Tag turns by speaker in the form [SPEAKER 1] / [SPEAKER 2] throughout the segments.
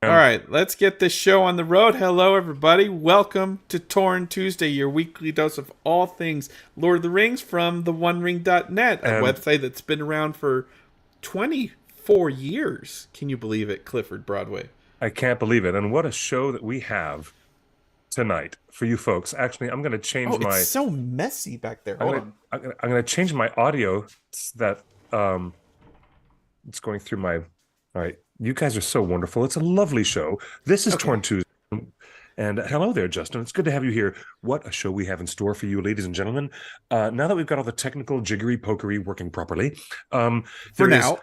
[SPEAKER 1] All right, let's get this show on the road. Hello, everybody. Welcome to Torn Tuesday, your weekly dose of all things Lord of the Rings from the OneRing.net, a website that's been around for 24 years. Can you believe it, Clifford Broadway?
[SPEAKER 2] I can't believe it. And what a show that we have tonight for you folks. Actually, I'm going to
[SPEAKER 1] Oh,
[SPEAKER 2] change
[SPEAKER 1] it's
[SPEAKER 2] my
[SPEAKER 1] so messy back there.
[SPEAKER 2] I'm
[SPEAKER 1] Hold
[SPEAKER 2] going to
[SPEAKER 1] on.
[SPEAKER 2] I'm going to change my audio that um it's going through my. All right. You guys are so wonderful. It's a lovely show. This is
[SPEAKER 1] Okay.
[SPEAKER 2] Torn Tuesday. And hello there, Justin. It's good to have you here. What a show we have in store for you, ladies and gentlemen. Now that we've got all the technical jiggery pokery working properly,
[SPEAKER 1] For
[SPEAKER 2] there is
[SPEAKER 1] now.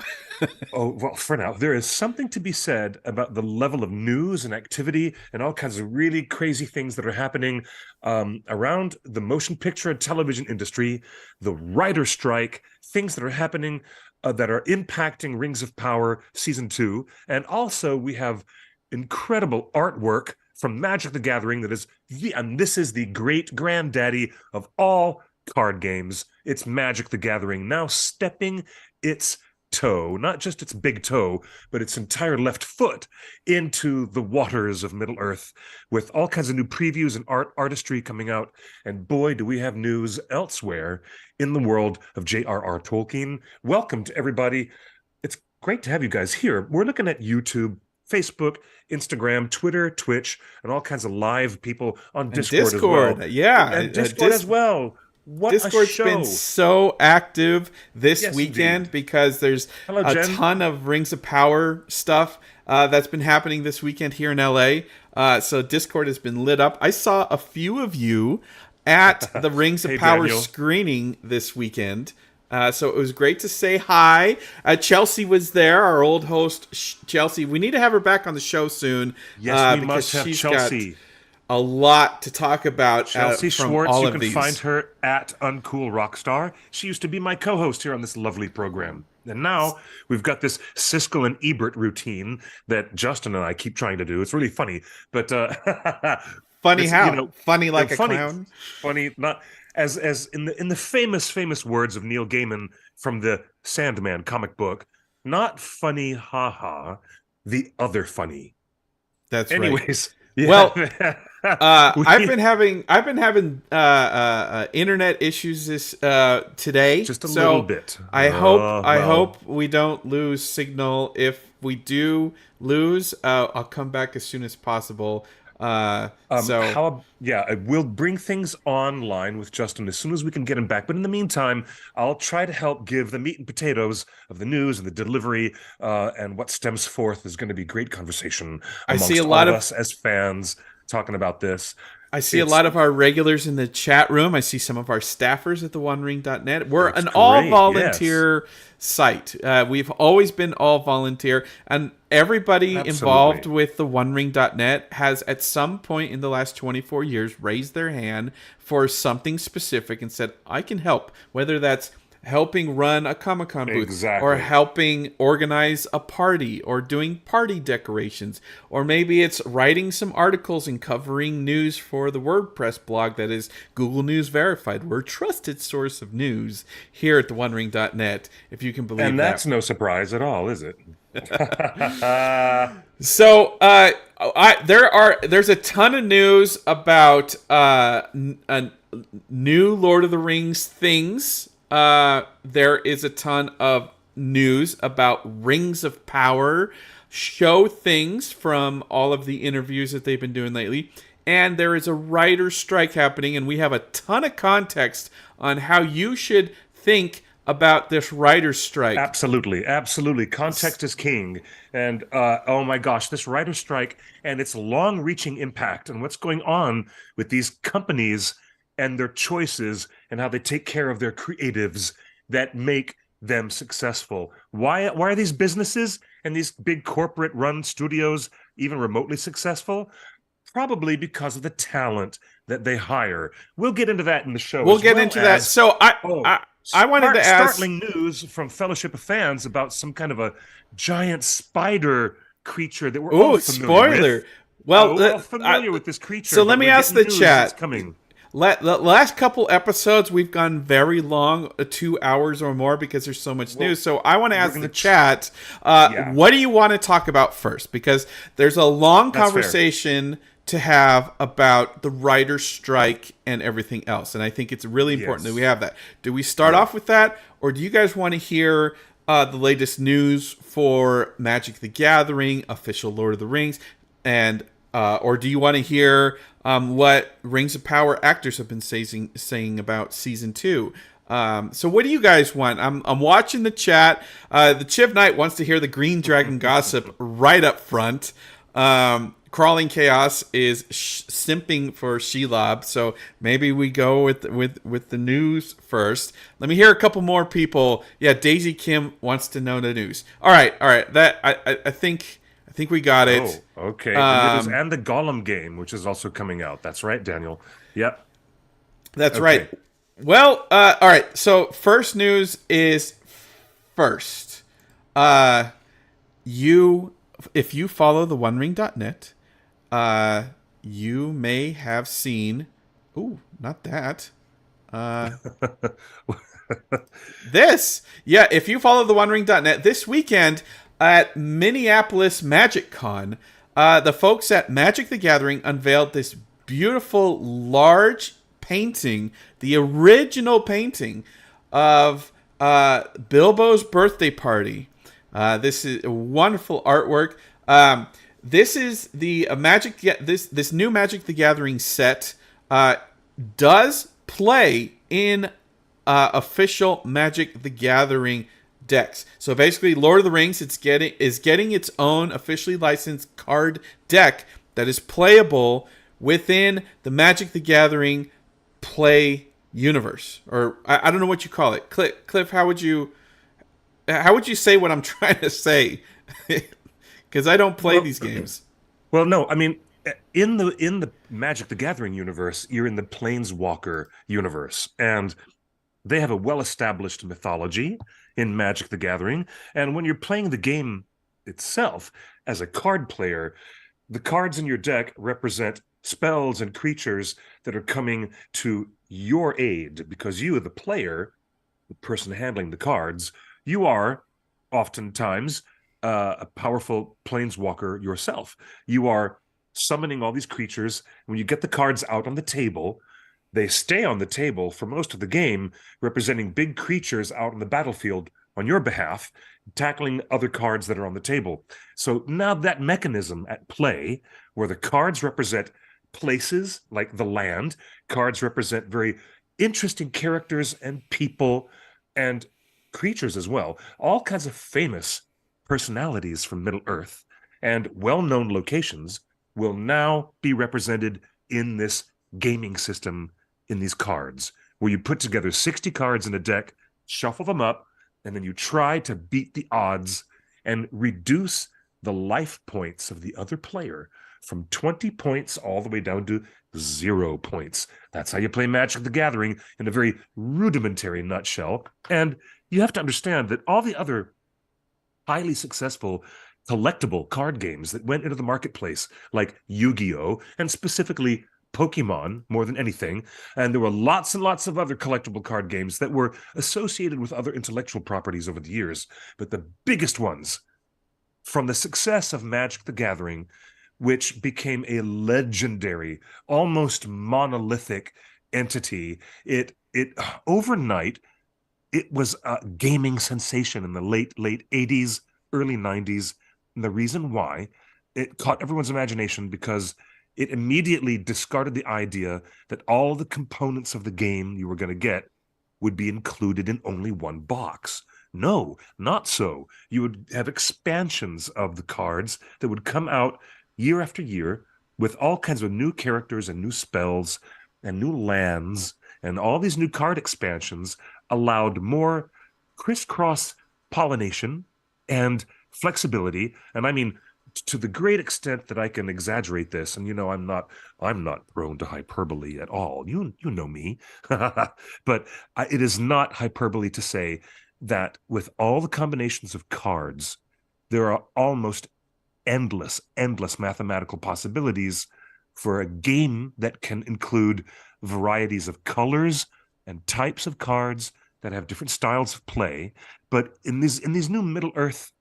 [SPEAKER 2] oh, well, for now, there is something to be said about the level of news and activity and all kinds of really crazy things that are happening around the motion picture and television industry, the writer strike, things that are happening that are impacting Rings of Power Season 2. And also, we have incredible artwork from Magic the Gathering and this is the great granddaddy of all card games. It's Magic the Gathering now stepping its toe, not just its big toe, but its entire left foot into the waters of Middle Earth with all kinds of new previews and artistry coming out. And boy, do we have news elsewhere in the world of J.R.R. Tolkien. Welcome to everybody. It's great to have you guys here. We're looking at YouTube, Facebook, Instagram, Twitter, Twitch, and all kinds of live people on
[SPEAKER 1] And
[SPEAKER 2] Discord as well.
[SPEAKER 1] Discord. Yeah.
[SPEAKER 2] And Discord as well. What a
[SPEAKER 1] Discord's been
[SPEAKER 2] show.
[SPEAKER 1] so active this
[SPEAKER 2] Yes, indeed.
[SPEAKER 1] weekend because there's
[SPEAKER 2] Hello,
[SPEAKER 1] a
[SPEAKER 2] Jen.
[SPEAKER 1] ton of Rings of Power stuff that's been happening this weekend here in LA. So Discord has been lit up. I saw a few of you at the Rings of
[SPEAKER 2] Hey,
[SPEAKER 1] Power
[SPEAKER 2] Daniel.
[SPEAKER 1] screening this weekend. So it was great to say hi. Chelsea was there, our old host, Chelsea. We need to have her back on the show soon.
[SPEAKER 2] Yes, we
[SPEAKER 1] because
[SPEAKER 2] must have
[SPEAKER 1] she's
[SPEAKER 2] Chelsea.
[SPEAKER 1] got a lot to talk about
[SPEAKER 2] Chelsea
[SPEAKER 1] from
[SPEAKER 2] Schwartz,
[SPEAKER 1] all
[SPEAKER 2] you
[SPEAKER 1] of
[SPEAKER 2] can
[SPEAKER 1] these.
[SPEAKER 2] find her at Uncool Rockstar. She used to be my co-host here on this lovely program. And now we've got this Siskel and Ebert routine that Justin and I keep trying to do. It's really funny, but
[SPEAKER 1] Funny
[SPEAKER 2] it's,
[SPEAKER 1] how? Funny like a
[SPEAKER 2] funny,
[SPEAKER 1] clown?
[SPEAKER 2] funny, not as in the famous words of Neil Gaiman from the Sandman comic book, not funny, haha, the other funny.
[SPEAKER 1] That's right.
[SPEAKER 2] Anyways,
[SPEAKER 1] Well,
[SPEAKER 2] yeah.
[SPEAKER 1] I've been having internet issues this today,
[SPEAKER 2] Just a
[SPEAKER 1] so
[SPEAKER 2] little bit.
[SPEAKER 1] I
[SPEAKER 2] Well.
[SPEAKER 1] hope we don't lose signal. If we do lose, I'll come back as soon as possible. So
[SPEAKER 2] We'll bring things online with Justin as soon as we can get him back. But in the meantime, I'll try to help give the meat and potatoes of the news and the delivery, and what stems forth is going to be great conversation
[SPEAKER 1] I see
[SPEAKER 2] amongst
[SPEAKER 1] a
[SPEAKER 2] all
[SPEAKER 1] lot
[SPEAKER 2] of
[SPEAKER 1] of
[SPEAKER 2] us as fans talking about this.
[SPEAKER 1] I see a
[SPEAKER 2] It's
[SPEAKER 1] lot of our regulars in the chat room. I see some of our staffers at the OneRing.net. We're
[SPEAKER 2] it's
[SPEAKER 1] an all
[SPEAKER 2] great, yes.
[SPEAKER 1] volunteer site. We've always been all volunteer, and everybody involved
[SPEAKER 2] Absolutely.
[SPEAKER 1] with the OneRing.net has, at some point in the last 24 years, raised their hand for something specific and said, "I can help." Whether that's helping run a Comic-Con booth, or
[SPEAKER 2] Exactly.
[SPEAKER 1] helping organize a party, or doing party decorations, or maybe it's writing some articles and covering news for the WordPress blog that is Google News verified. We're a trusted source of news here at the OneRing.net, if you can believe
[SPEAKER 2] And
[SPEAKER 1] that.
[SPEAKER 2] that's no surprise at all, is it?
[SPEAKER 1] So there's a ton of news about new Lord of the Rings things. There is a ton of news about Rings of Power show things from all of the interviews that they've been doing lately. And there is a writer's strike happening, and we have a ton of context on how you should think about this writer's strike.
[SPEAKER 2] Absolutely, absolutely. Context is king. And oh my gosh, this writer strike and its long-reaching impact and what's going on with these companies and their choices and how they take care of their creatives that make them successful. Why are these businesses and these big corporate run studios even remotely successful? Probably because of the talent that they hire. We'll get into that in the show.
[SPEAKER 1] We'll
[SPEAKER 2] as
[SPEAKER 1] get
[SPEAKER 2] well
[SPEAKER 1] into that.
[SPEAKER 2] as
[SPEAKER 1] So
[SPEAKER 2] oh,
[SPEAKER 1] I wanted to ask.
[SPEAKER 2] startling news from Fellowship of Fans about some kind of a giant spider creature that we're all
[SPEAKER 1] Oh,
[SPEAKER 2] familiar
[SPEAKER 1] spoiler.
[SPEAKER 2] with.
[SPEAKER 1] Well,
[SPEAKER 2] We're all familiar with this creature.
[SPEAKER 1] so
[SPEAKER 2] but
[SPEAKER 1] let me
[SPEAKER 2] we're
[SPEAKER 1] ask
[SPEAKER 2] getting
[SPEAKER 1] the
[SPEAKER 2] news that's
[SPEAKER 1] chat.
[SPEAKER 2] coming.
[SPEAKER 1] The last couple episodes, we've gone very long, 2 hours or more, because there's so much
[SPEAKER 2] Well,
[SPEAKER 1] news. So I want to
[SPEAKER 2] we're
[SPEAKER 1] ask the
[SPEAKER 2] gonna,
[SPEAKER 1] chat,
[SPEAKER 2] yeah,
[SPEAKER 1] what do you want to talk about first? Because there's a long
[SPEAKER 2] that's fair.
[SPEAKER 1] conversation to have about the writer's strike and everything else. And I think it's really important that we
[SPEAKER 2] Yes,
[SPEAKER 1] have that. Do we start
[SPEAKER 2] yeah.
[SPEAKER 1] off with that, or do you guys want to hear the latest news for Magic the Gathering, official Lord of the Rings, and or do you want to hear what Rings of Power actors have been saying about season two? So what do you guys want? I'm watching the chat. The Chiv Knight wants to hear the Green Dragon gossip right up front. Crawling Chaos is simping for Shelab, so maybe we go with the news first. Let me hear a couple more people. Yeah, Daisy Kim wants to know the news. All right. That I think we got
[SPEAKER 2] Oh,
[SPEAKER 1] it.
[SPEAKER 2] okay. The news
[SPEAKER 1] Um,
[SPEAKER 2] and the Gollum game, which is also coming out. That's right, Daniel. Yep.
[SPEAKER 1] that's right.
[SPEAKER 2] Okay.
[SPEAKER 1] Well, all right. So first news is first. Uh, you if you follow the OneRing.net, you may have seen. Ooh, not that. Uh, this. Yeah, if you follow the OneRing.net this weekend at Minneapolis Magic Con, the folks at Magic the Gathering unveiled this beautiful large painting, the original painting of Bilbo's birthday party. This is a wonderful artwork. This is the this new Magic the Gathering set does play in official Magic the Gathering decks. So basically, Lord of the Rings is getting its own officially licensed card deck that is playable within the Magic the Gathering play universe, or I don't know what you call it. Cliff, how would you say what I'm trying to say? Because I don't play
[SPEAKER 2] Well,
[SPEAKER 1] these games.
[SPEAKER 2] well, no, I mean, in the Magic the Gathering universe, you're in the Planeswalker universe, and they have a well-established mythology in Magic the Gathering. And when you're playing the game itself as a card player, the cards in your deck represent spells and creatures that are coming to your aid because you, the player, the person handling the cards, you are oftentimes a powerful planeswalker yourself. You are summoning all these creatures. When you get the cards out on the table, they stay on the table for most of the game, representing big creatures out on the battlefield on your behalf, tackling other cards that are on the table. So now that mechanism at play, where the cards represent places like the land, cards represent very interesting characters and people and creatures as well, all kinds of famous personalities from Middle Earth and well-known locations will now be represented in this gaming system in these cards, where you put together 60 cards in a deck, shuffle them up, and then you try to beat the odds and reduce the life points of the other player from 20 points all the way down to 0 points. That's how you play Magic the Gathering in a very rudimentary nutshell. And you have to understand that all the other highly successful collectible card games that went into the marketplace, like Yu-Gi-Oh! And specifically Pokemon more than anything, and there were lots and lots of other collectible card games that were associated with other intellectual properties over the years. But the biggest ones, from the success of Magic the Gathering, which became a legendary, almost monolithic entity, it overnight, it was a gaming sensation in the late 80s, early 90s. And the reason why it caught everyone's imagination because it immediately discarded the idea that all the components of the game you were going to get would be included in only one box. No, not so. You would have expansions of the cards that would come out year after year with all kinds of new characters and new spells and new lands, and all these new card expansions allowed more crisscross pollination and flexibility. And I mean, to the great extent that I can exaggerate this, and I'm not prone to hyperbole at all. You know me, but it is not hyperbole to say that with all the combinations of cards, there are almost endless mathematical possibilities for a game that can include varieties of colors and types of cards that have different styles of play. But in these new Middle Earth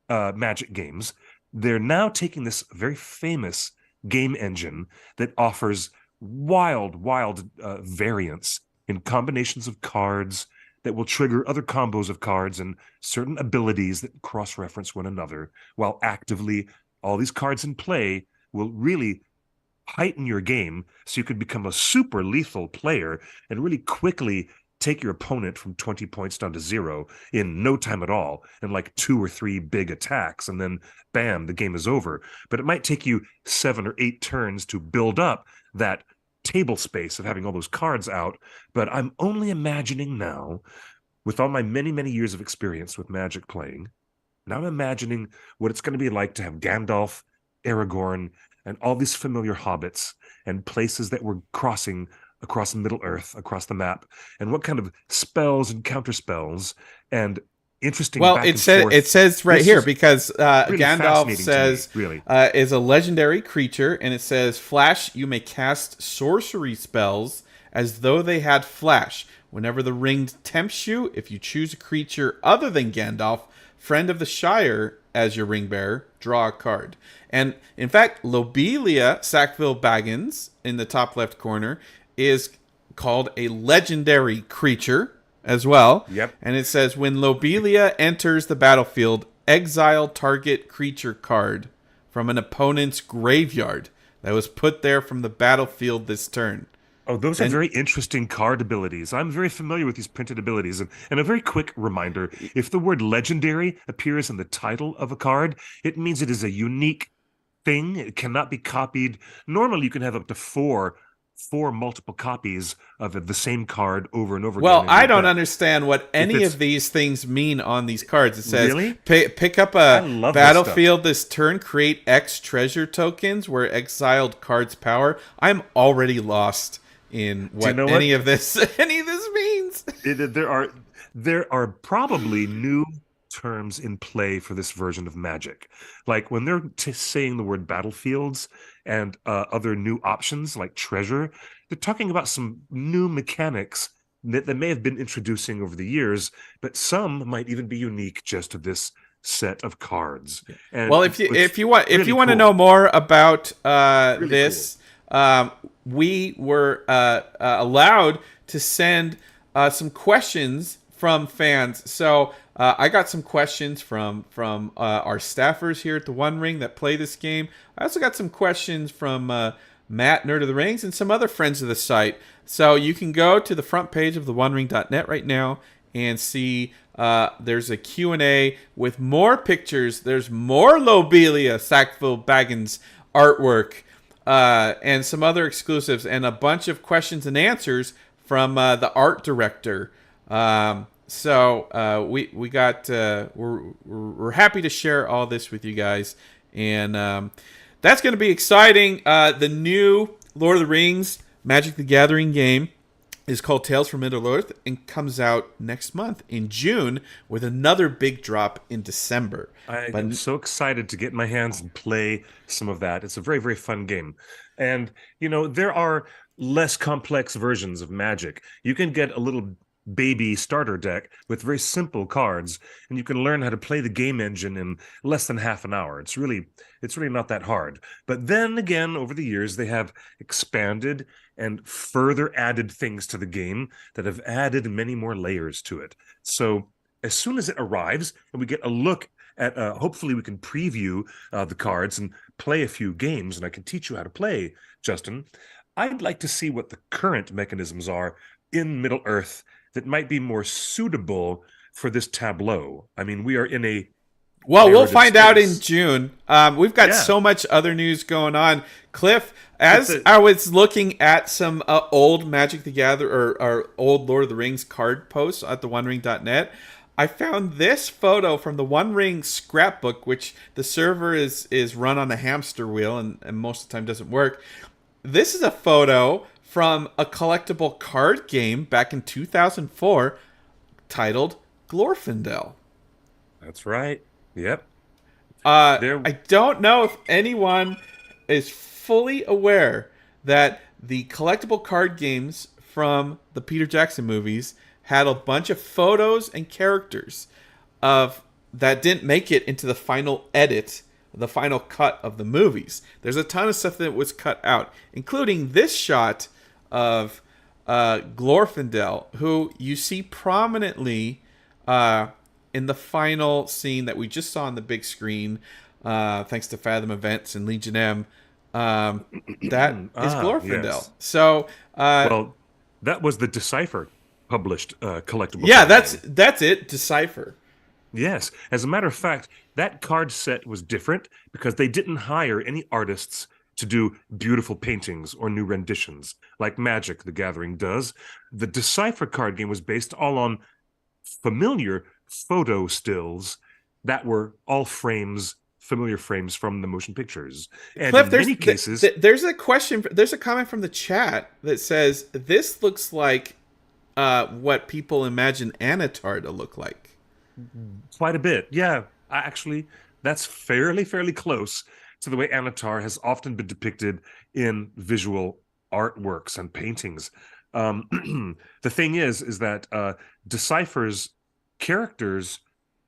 [SPEAKER 2] Magic games, they're now taking this very famous game engine that offers wild variants in combinations of cards that will trigger other combos of cards and certain abilities that cross-reference one another, while actively all these cards in play will really heighten your game so you could become a super lethal player and really quickly take your opponent from 20 points down to 0 in no time at all, and like 2 or 3 big attacks, and then bam, the game is over. But it might take you 7 or 8 turns to build up that table space of having all those cards out. But I'm only imagining now, with all my many years of experience with Magic playing, now I'm imagining what it's going to be like to have Gandalf, Aragorn, and all these familiar hobbits and places that we're crossing across Middle Earth, across the map, and what kind of spells and counter spells and interesting
[SPEAKER 1] Well,
[SPEAKER 2] back and forth.
[SPEAKER 1] it says right
[SPEAKER 2] This
[SPEAKER 1] here
[SPEAKER 2] is
[SPEAKER 1] because
[SPEAKER 2] really
[SPEAKER 1] Gandalf
[SPEAKER 2] fascinating
[SPEAKER 1] says
[SPEAKER 2] to me, really.
[SPEAKER 1] Is a legendary creature, and it says Flash. You may cast sorcery spells as though they had flash. Whenever the ring tempts you, if you choose a creature other than Gandalf, friend of the Shire, as your ring bearer, draw a card. And in fact, Lobelia Sackville Baggins in the top left corner is called a legendary creature as well.
[SPEAKER 2] Yep.
[SPEAKER 1] And it says when Lobelia enters the battlefield, exile target creature card from an opponent's graveyard that was put there from the battlefield this turn.
[SPEAKER 2] Oh, those are very interesting card abilities. I'm very familiar with these printed abilities. And a very quick reminder, if the word legendary appears in the title of a card, it means it is a unique thing. It cannot be copied. Normally, you can have up to four multiple copies of the same card over and over again.
[SPEAKER 1] Well, I don't understand what any of these things mean on these cards. It says,
[SPEAKER 2] really?
[SPEAKER 1] Pick up a battlefield this turn, create X treasure tokens where exiled cards power. I'm already lost in what any of this means.
[SPEAKER 2] There are probably new terms in play for this version of Magic. Like when they're saying the word battlefields and other new options like treasure, they're talking about some new mechanics that they may have been introducing over the years, but some might even be unique just to this set of cards. And
[SPEAKER 1] well, if you want to know more about this, cool. We were allowed to send some questions from fans. So I got some questions from our staffers here at the One Ring that play this game. I also got some questions from Matt, Nerd of the Rings, and some other friends of the site. So you can go to the front page of theonering.net right now and see there's a Q&A with more pictures. There's more Lobelia Sackville Baggins artwork and some other exclusives and a bunch of questions and answers from the art director. So we got we're happy to share all this with you guys, and that's going to be exciting. The new Lord of the Rings Magic the Gathering game is called Tales from Middle-earth and comes out next month in June with another big drop in December.
[SPEAKER 2] I'm so excited to get my hands and play some of that. It's a very fun game. And, there are less complex versions of Magic. You can get a little baby starter deck with very simple cards, and you can learn how to play the game engine in less than half an hour. It's really not that hard. But then again, over the years, they have expanded and further added things to the game that have added many more layers to it. So as soon as it arrives and we get a look at, hopefully we can preview the cards and play a few games, and I can teach you how to play, Justin. I'd like to see what the current mechanisms are in Middle-earth that might be more suitable for this tableau. I mean, we are in a...
[SPEAKER 1] Well, we'll find out in June. We've got so much other news going on. Cliff, as I was looking at some old Magic the Gathering or old Lord of the Rings card posts at the onering.net, I found this photo from the One Ring scrapbook, which the server is run on a hamster wheel and most of the time doesn't work. This is a photo from a collectible card game back in 2004 titled Glorfindel.
[SPEAKER 2] That's right. Yep.
[SPEAKER 1] I don't know if anyone is fully aware that the collectible card games from the Peter Jackson movies had a bunch of photos and characters of that didn't make it into the final edit, the final cut of the movies. There's a ton of stuff that was cut out, including this shot of Glorfindel, who you see prominently in the final scene that we just saw on the big screen, thanks to Fathom Events and Legion M. That is Glorfindel. Yes. So,
[SPEAKER 2] well, that was the Decipher published collectible.
[SPEAKER 1] Yeah, that's it. Decipher.
[SPEAKER 2] Yes. As a matter of fact, that card set was different because they didn't hire any artists to do beautiful paintings or new renditions like Magic the Gathering does. The Decipher card game was based all on familiar photo stills that were all frames, familiar frames from the motion pictures. And
[SPEAKER 1] Cliff,
[SPEAKER 2] in many cases...
[SPEAKER 1] there's a question, there's a comment from the chat that says, this looks like what people imagine Anatar to look like.
[SPEAKER 2] Quite a bit, yeah. Actually, that's fairly close to the way Anatar has often been depicted in visual artworks and paintings. The thing is that Decipher's characters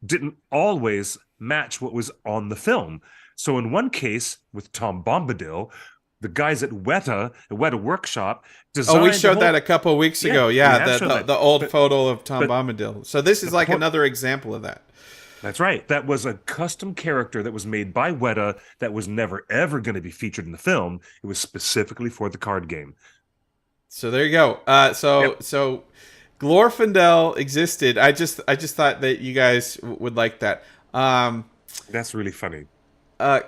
[SPEAKER 2] didn't always match what was on the film. So in one case, with Tom Bombadil, the guys at Weta Workshop designed...
[SPEAKER 1] Oh, we showed that a couple of weeks ago. Yeah, the old photo of Tom Bombadil. So this is like another example of that.
[SPEAKER 2] That's right. That was a custom character that was made by Weta that was never, ever going to be featured in the film. It was specifically for the card game.
[SPEAKER 1] So there you go. So Glorfindel existed. I just thought that you guys would like that.
[SPEAKER 2] That's really funny.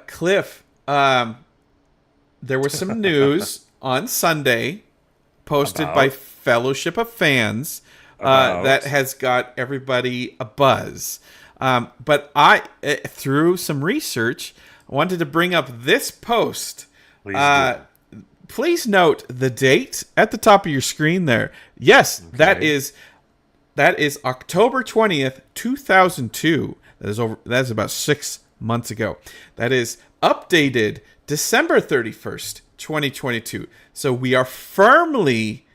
[SPEAKER 1] Cliff, there was some news on Sunday posted by Fellowship of Fans that has got everybody a buzz. But I, through some research, wanted to bring up this post. Please note the date at the top of your screen there. Yes, okay. that is October 20th, 2002. That is about 6 months ago. That is updated December 31st, 2022. So we are firmly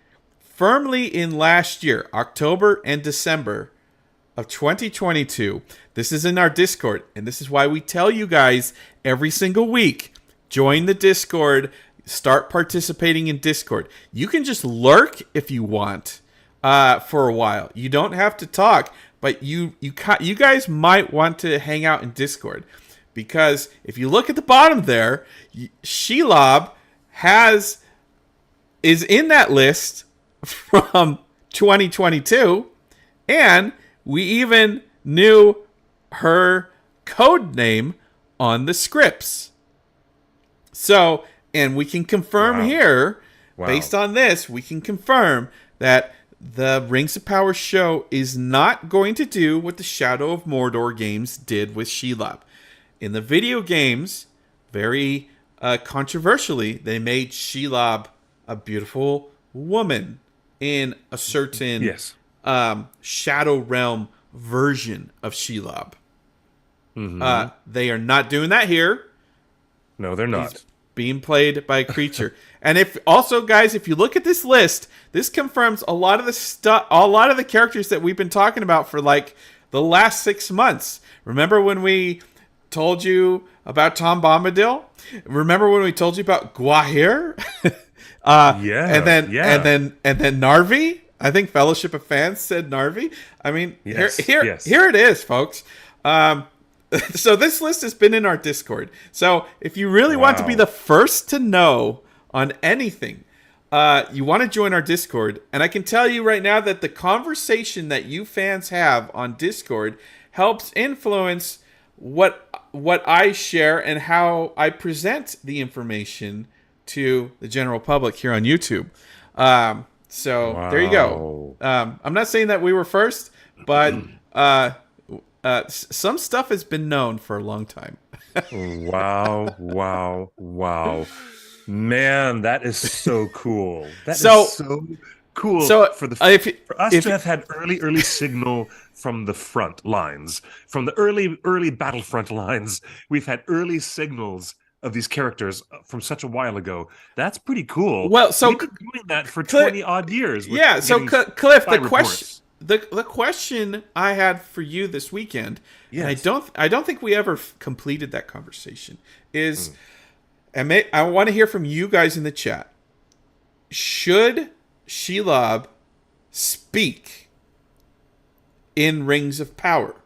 [SPEAKER 1] in last year, October and December of 2022. This is in our Discord, and this is why we tell you guys every single week, join the Discord, start participating in Discord. You can just lurk if you want for a while. You don't have to talk, but you guys might want to hang out in Discord, because if you look at the bottom there, Shelab is in that list from 2022, and we even knew her code name on the scripts. So, and we can confirm here, based on this, we can confirm that the Rings of Power show is not going to do what the Shadow of Mordor games did with Shelab. In the video games, very controversially, they made Shelab a beautiful woman in a certain Shadow Realm version of Shelab. Mm-hmm. They are not doing that here.
[SPEAKER 2] No, they're not.
[SPEAKER 1] He's being played by a creature. And if also, guys, if you look at this list, this confirms a lot of the characters that we've been talking about for like the last 6 months. Remember when we told you about Tom Bombadil? Remember when we told you about Gwahir? And then Narvi. I think Fellowship of Fans said Narvi. I mean, here it is, folks. So this list has been in our Discord. So if you really want to be the first to know on anything, you want to join our Discord. And I can tell you right now that the conversation that you fans have on Discord helps influence what I share and how I present the information to the general public here on YouTube. There you go. I'm not saying that we were first, but some stuff has been known for a long time.
[SPEAKER 2] Wow. Man, that is so cool. That is so cool.
[SPEAKER 1] So
[SPEAKER 2] for us to have had early signal from the front lines, from the early battlefront lines, we've had early signals of these characters from such a while ago. That's pretty cool.
[SPEAKER 1] Well, so
[SPEAKER 2] We've been doing that for 20 odd years. With
[SPEAKER 1] yeah. So
[SPEAKER 2] getting
[SPEAKER 1] Cliff,
[SPEAKER 2] spy
[SPEAKER 1] the question,
[SPEAKER 2] reports.
[SPEAKER 1] the question I had for you this weekend, and
[SPEAKER 2] Yes.
[SPEAKER 1] I don't think we ever completed that conversation. Is
[SPEAKER 2] Mm.
[SPEAKER 1] I want to hear from you guys in the chat. Should Shelab speak in Rings of Power?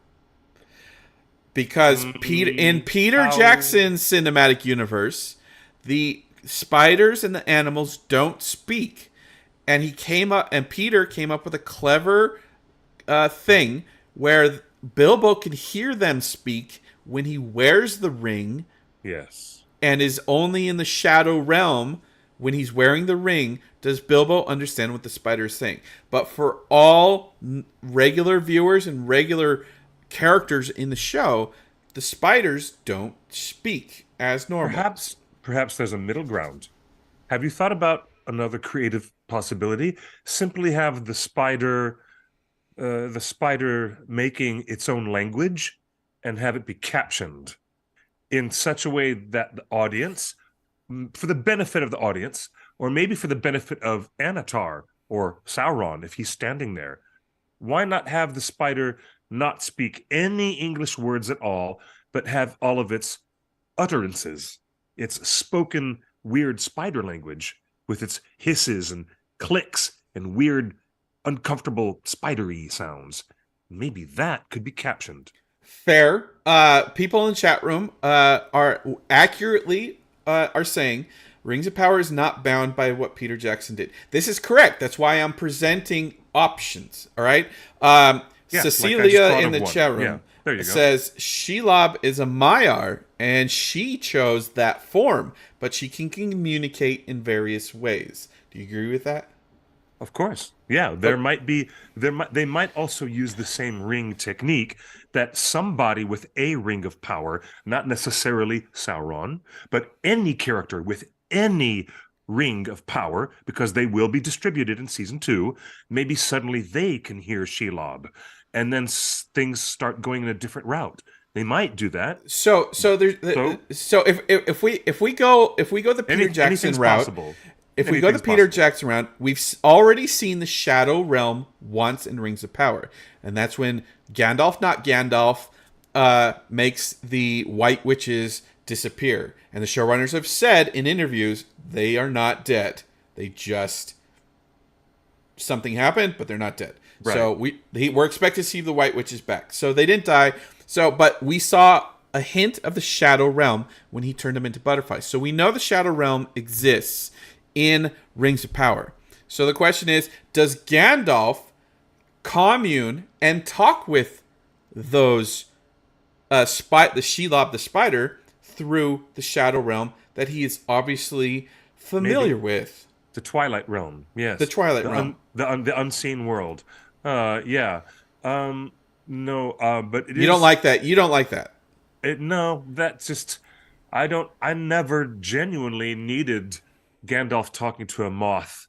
[SPEAKER 1] Because in Peter
[SPEAKER 2] How-
[SPEAKER 1] Jackson's cinematic universe, the spiders and the animals don't speak, and Peter came up with a clever thing where Bilbo can hear them speak when he wears the ring,
[SPEAKER 2] Yes.
[SPEAKER 1] and is only in the shadow realm when he's wearing the ring does Bilbo understand what the spider is saying. But for all regular viewers and regular characters in the show, the spiders don't speak as normal.
[SPEAKER 2] Perhaps there's a middle ground. Have you thought about another creative possibility? Simply have the spider making its own language and have it be captioned in such a way that the audience, for the benefit of the audience, or maybe for the benefit of Anatar or Sauron, if he's standing there, why not have the spider not speak any English words at all, but have all of its utterances, its spoken weird spider language with its hisses and clicks and weird, uncomfortable spidery sounds? Maybe that could be captioned.
[SPEAKER 1] Fair. People in the chat room are accurately are saying Rings of Power is not bound by what Peter Jackson did. This is correct. That's why I'm presenting options. All right.
[SPEAKER 2] Yeah,
[SPEAKER 1] Cecilia
[SPEAKER 2] like
[SPEAKER 1] in the chat room
[SPEAKER 2] there you go.
[SPEAKER 1] says Shelab is a Maiar and she chose that form, but she can communicate in various ways. Do you agree with that?
[SPEAKER 2] Of course. Yeah, they might also use the same ring technique that somebody with a ring of power, not necessarily Sauron, but any character with any ring of power, because they will be distributed in season 2, maybe suddenly they can hear Shelob, and then things start going in a different route. They might do that.
[SPEAKER 1] So if we go the Peter Jackson route,
[SPEAKER 2] possible.
[SPEAKER 1] if we go the Peter Jackson route, we've already seen the Shadow Realm once in Rings of Power, and that's when Gandalf, not Gandalf, makes the White Witches disappear. And the showrunners have said in interviews they are not dead. They just something happened, but they're not dead. Right. So we're expected to see the White Witches back. So they didn't die. So, but we saw a hint of the Shadow Realm when he turned them into butterflies. So we know the Shadow Realm exists in Rings of Power. So the question is, does Gandalf commune and talk with those the Shelob the spider through the Shadow Realm that he is obviously familiar with?
[SPEAKER 2] The Twilight Realm, yes.
[SPEAKER 1] The Twilight Realm.
[SPEAKER 2] The unseen world. Yeah. No, but
[SPEAKER 1] you don't like that. You don't like that.
[SPEAKER 2] No, that's just I never genuinely needed Gandalf talking to a moth.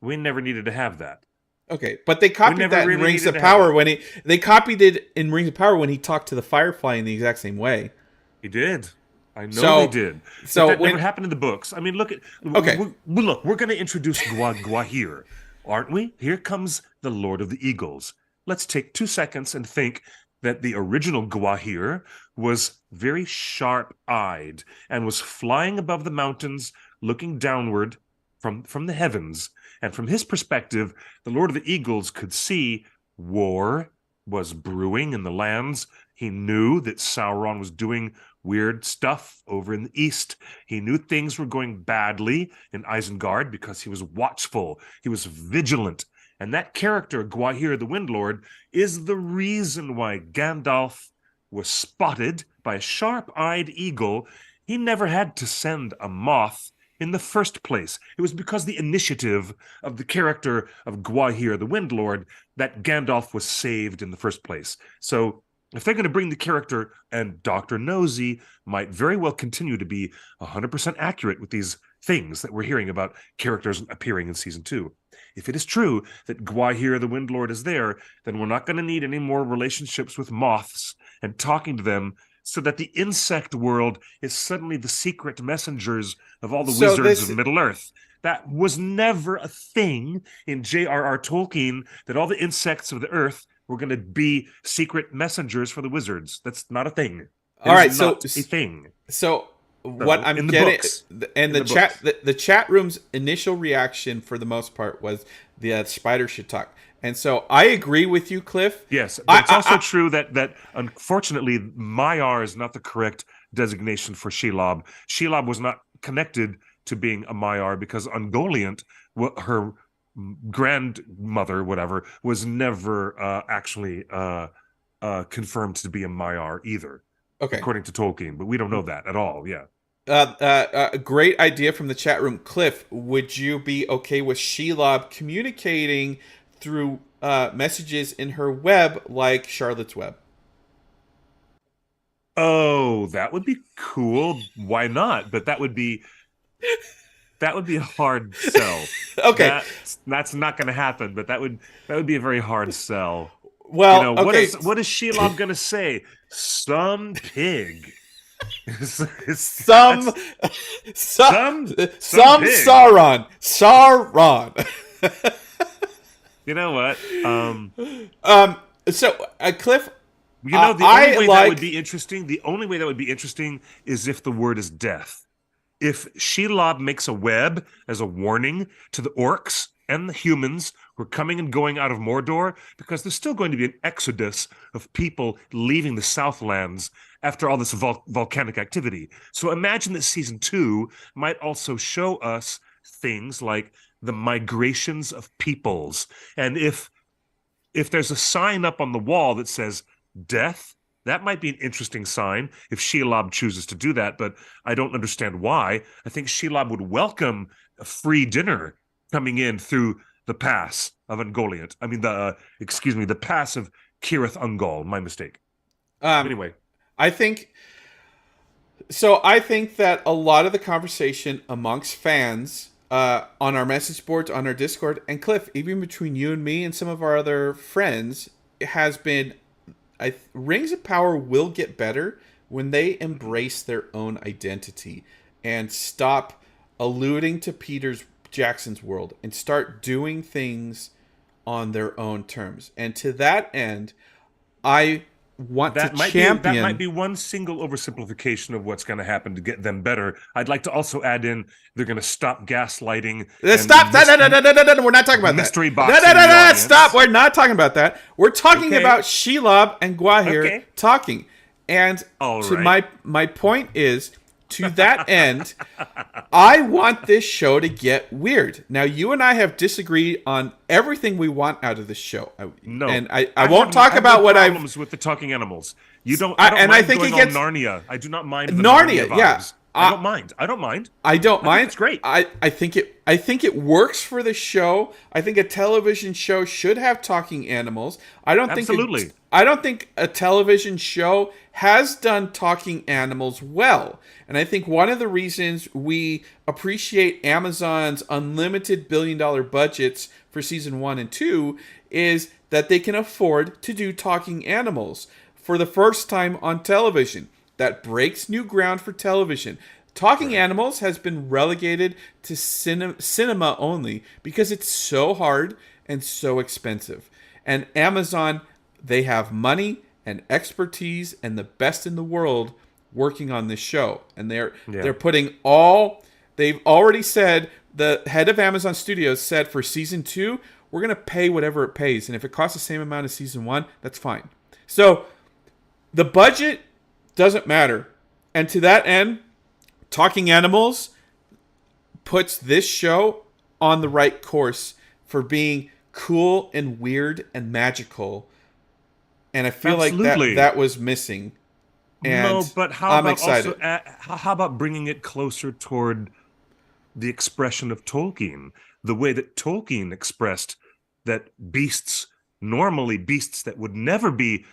[SPEAKER 2] We never needed to have that.
[SPEAKER 1] Okay, but they copied that in Rings of Power when they copied it in Rings of Power when he talked to the Firefly in the exact same way.
[SPEAKER 2] He did. I know they did.
[SPEAKER 1] So
[SPEAKER 2] that never happened in the books. I mean, look, we're going to introduce Gwahir, aren't we? Here comes the Lord of the Eagles. Let's take 2 seconds and think that the original Gwahir was very sharp-eyed and was flying above the mountains, looking downward from the heavens. And from his perspective, the Lord of the Eagles could see war was brewing in the lands. He knew that Sauron was doing weird stuff over in the east. He knew things were going badly in Isengard because he was watchful. He was vigilant. And that character, Gwahir the Windlord, is the reason why Gandalf was spotted by a sharp-eyed eagle. He never had to send a moth in the first place. It was because the initiative of the character of Gwahir the Windlord that Gandalf was saved in the first place. So if they're going to bring the character, and Dr. Nosy might very well continue to be 100% accurate with these things that we're hearing about characters appearing in season 2. If it is true that Gwahir the Windlord is there, then we're not going to need any more relationships with moths and talking to them so that the insect world is suddenly the secret messengers of all the
[SPEAKER 1] So
[SPEAKER 2] wizards of Middle Earth. That was never a thing in J.R.R. Tolkien, that all the insects of the earth were going to be secret messengers for the wizards. That's not a thing. It
[SPEAKER 1] all
[SPEAKER 2] is
[SPEAKER 1] right,
[SPEAKER 2] not a thing.
[SPEAKER 1] so what
[SPEAKER 2] So,
[SPEAKER 1] I'm
[SPEAKER 2] in the
[SPEAKER 1] getting,
[SPEAKER 2] books,
[SPEAKER 1] and
[SPEAKER 2] in
[SPEAKER 1] the
[SPEAKER 2] the books.
[SPEAKER 1] the chat room's initial reaction for the most part was the spider should talk, and so I agree with you, Cliff.
[SPEAKER 2] Yes, but it's also true that unfortunately Maiar is not the correct designation for Shelab. Shelab was not connected to being a Maiar because Ungoliant, her grandmother, whatever, was never actually confirmed to be a Maiar either,
[SPEAKER 1] Okay.
[SPEAKER 2] according to Tolkien. But we don't know that at all. Yeah.
[SPEAKER 1] A great idea from the chat room, Cliff. Would you be okay with Sheila communicating through messages in her web like Charlotte's Web?
[SPEAKER 2] Oh, that would be cool. Why not? But that would be a hard sell.
[SPEAKER 1] Okay.
[SPEAKER 2] That's not going to happen. But that would be a very hard sell.
[SPEAKER 1] Well,
[SPEAKER 2] okay.
[SPEAKER 1] okay.
[SPEAKER 2] What is Sheila going to say? Some pig.
[SPEAKER 1] Some
[SPEAKER 2] pig.
[SPEAKER 1] Sauron.
[SPEAKER 2] You know what?
[SPEAKER 1] So Cliff,
[SPEAKER 2] the only way that would be interesting. The only way that would be interesting is if the word is death. If Shelob makes a web as a warning to the orcs and the humans who are coming and going out of Mordor, because there's still going to be an exodus of people leaving the Southlands after all this volcanic activity. So imagine that season 2 might also show us things like the migrations of peoples. And if there's a sign up on the wall that says death, that might be an interesting sign if Shelab chooses to do that, but I don't understand why. I think Shelab would welcome a free dinner coming in through the pass of Ungoliant. I mean, the pass of Kirith Ungol. My mistake. Anyway.
[SPEAKER 1] I think that a lot of the conversation amongst fans on our message boards, on our Discord, and Cliff, even between you and me and some of our other friends, has been Rings of Power will get better when they embrace their own identity and stop alluding to Peter Jackson's world and start doing things on their own terms. And to that end, I want to champion...
[SPEAKER 2] That might be one single oversimplification of what's going to happen to get them better. I'd like to also add in they're going to stop gaslighting.
[SPEAKER 1] Stop! No, we're not talking about
[SPEAKER 2] mystery
[SPEAKER 1] that.
[SPEAKER 2] Boxing.
[SPEAKER 1] Stop! We're not talking about that. We're talking about Shelob and Gwahir talking. And my point is, to that end, I want this show to get weird. Now, you and I have disagreed on everything we want out of this show.
[SPEAKER 2] No,
[SPEAKER 1] and I won't talk about what I've
[SPEAKER 2] problems with the talking animals. You don't. I don't mind I think going it gets on Narnia. I do not mind the Narnia vibes. Yeah. I don't mind. I don't mind.
[SPEAKER 1] It's
[SPEAKER 2] great.
[SPEAKER 1] I think it works for the show. I think a television show should have talking animals. I don't think a television show has done talking animals well. And I think one of the reasons we appreciate Amazon's unlimited billion-dollar budgets for season 1 and 2 is that they can afford to do talking animals for the first time on television. That breaks new ground for television. Talking animals has been relegated to cinema only because it's so hard and so expensive. And Amazon, they have money and expertise and the best in the world working on this show. And they're putting they've already said, the head of Amazon Studios said for season 2, we're going to pay whatever it pays. And if it costs the same amount as season 1, that's fine. So the budget doesn't matter. And to that end, Talking Animals puts this show on the right course for being cool and weird and magical. And I feel like that was missing. And
[SPEAKER 2] but how
[SPEAKER 1] I'm
[SPEAKER 2] about
[SPEAKER 1] excited.
[SPEAKER 2] How about bringing it closer toward the expression of Tolkien? The way that Tolkien expressed that beasts that would never be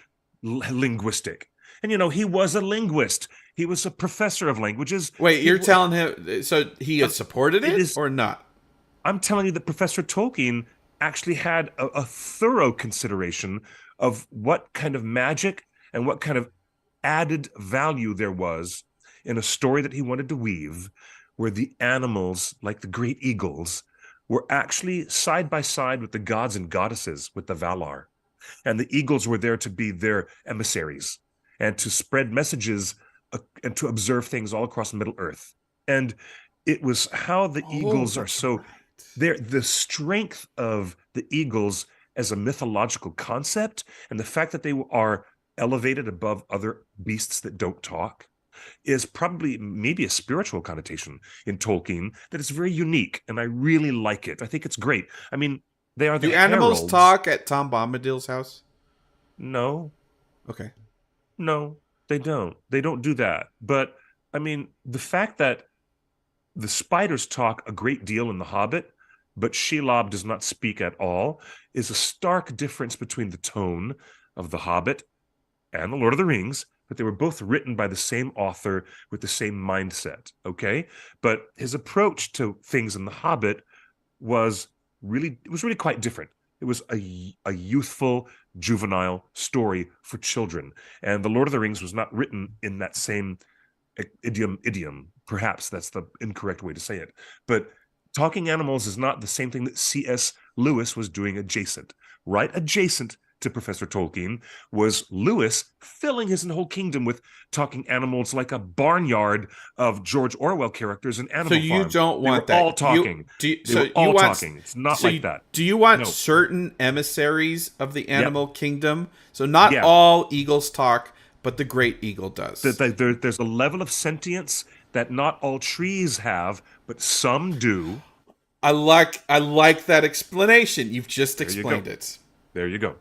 [SPEAKER 2] linguistic. And, he was a linguist. He was a professor of languages.
[SPEAKER 1] Wait, you're telling him... So he has supported it or not?
[SPEAKER 2] I'm telling you that Professor Tolkien actually had a thorough consideration of what kind of magic and what kind of added value there was in a story that he wanted to weave, where the animals, like the great eagles, were actually side by side with the gods and goddesses, with the Valar. And the eagles were there to be their emissaries and to spread messages and to observe things all across Middle Earth. And it was how the
[SPEAKER 1] Oh,
[SPEAKER 2] eagles are
[SPEAKER 1] that's
[SPEAKER 2] so
[SPEAKER 1] right.
[SPEAKER 2] there, the strength of the eagles as a mythological concept, and the fact that they are elevated above other beasts that don't talk, is probably maybe a spiritual connotation in Tolkien that is very unique, and I really like it. I think it's great. I mean, they are the
[SPEAKER 1] Do animals
[SPEAKER 2] heralds.
[SPEAKER 1] talk at Tom Bombadil's house?
[SPEAKER 2] No,
[SPEAKER 1] Okay.
[SPEAKER 2] no, they don't. They don't do that. But I mean, the fact that the spiders talk a great deal in The Hobbit, but Shelab does not speak at all, is a stark difference between the tone of The Hobbit and The Lord of the Rings, but they were both written by the same author with the same mindset, okay? But his approach to things in The Hobbit was really quite different. It was a youthful, juvenile story for children. And The Lord of the Rings was not written in that same idiom. Perhaps that's the incorrect way to say it. But talking animals is not the same thing that C.S. Lewis was doing adjacent. Right adjacent to Professor Tolkien was Lewis filling his whole kingdom with talking animals like a barnyard of George Orwell characters in
[SPEAKER 1] So
[SPEAKER 2] Animal
[SPEAKER 1] you
[SPEAKER 2] Farm.
[SPEAKER 1] don't
[SPEAKER 2] They were
[SPEAKER 1] want
[SPEAKER 2] all
[SPEAKER 1] that.
[SPEAKER 2] talking. They
[SPEAKER 1] So
[SPEAKER 2] were
[SPEAKER 1] you
[SPEAKER 2] all
[SPEAKER 1] want
[SPEAKER 2] talking. It's not like that.
[SPEAKER 1] do you want
[SPEAKER 2] No.
[SPEAKER 1] certain emissaries of the
[SPEAKER 2] Yep.
[SPEAKER 1] animal kingdom? So not
[SPEAKER 2] Yeah.
[SPEAKER 1] all eagles talk, but the great eagle does.
[SPEAKER 2] There's a level of sentience that not all trees have, but some do.
[SPEAKER 1] I like that explanation. You've just
[SPEAKER 2] There you go.
[SPEAKER 1] explained it.
[SPEAKER 2] There you go.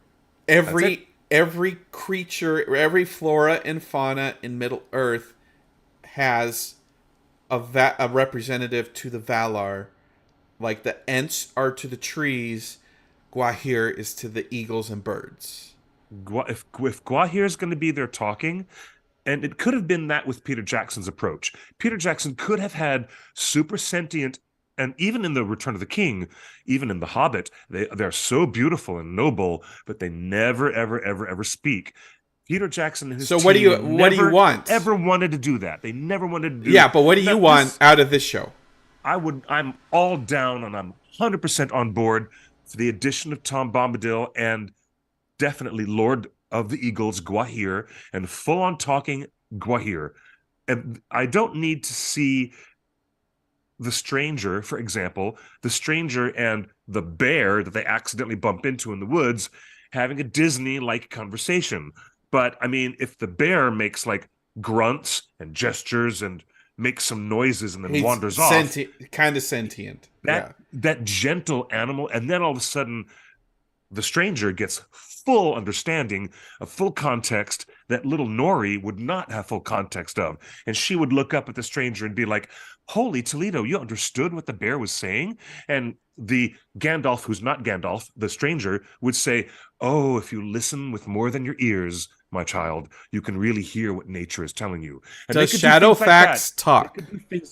[SPEAKER 2] That's it.
[SPEAKER 1] Every creature, every flora and fauna in Middle Earth has a representative to the Valar. Like the Ents are to the trees, Gwahir is to the eagles and birds.
[SPEAKER 2] If Gwahir is going to be there talking, and it could have been that with Peter Jackson's approach. Peter Jackson could have had super sentient, and even in the Return of the King, even in The Hobbit, they're so beautiful and noble, but they never, ever speak. Peter Jackson and his
[SPEAKER 1] So
[SPEAKER 2] team
[SPEAKER 1] what do you
[SPEAKER 2] never,
[SPEAKER 1] want?
[SPEAKER 2] ever wanted to do that. They never wanted to do
[SPEAKER 1] Yeah, but what do you
[SPEAKER 2] that.
[SPEAKER 1] want out of this show?
[SPEAKER 2] I'm all down and I'm 100% on board for the addition of Tom Bombadil and definitely Lord of the Eagles, Gwahir, and full on talking Gwahir. And I don't need to see the stranger, for example, the stranger and the bear that they accidentally bump into in the woods having a Disney-like conversation. But I mean, if the bear makes like grunts and gestures and makes some noises and then
[SPEAKER 1] He's
[SPEAKER 2] wanders off,
[SPEAKER 1] sentient, kind of sentient. Yeah.
[SPEAKER 2] that gentle animal, and then all of a sudden the stranger gets full understanding of full context that little Nori would not have full context of. And she would look up at the stranger and be like, holy Toledo, you understood what the bear was saying? And the Gandalf, who's not Gandalf, the stranger, would say, oh, if you listen with more than your ears, my child, you can really hear what nature is telling you. And
[SPEAKER 1] Does Shadowfax talk?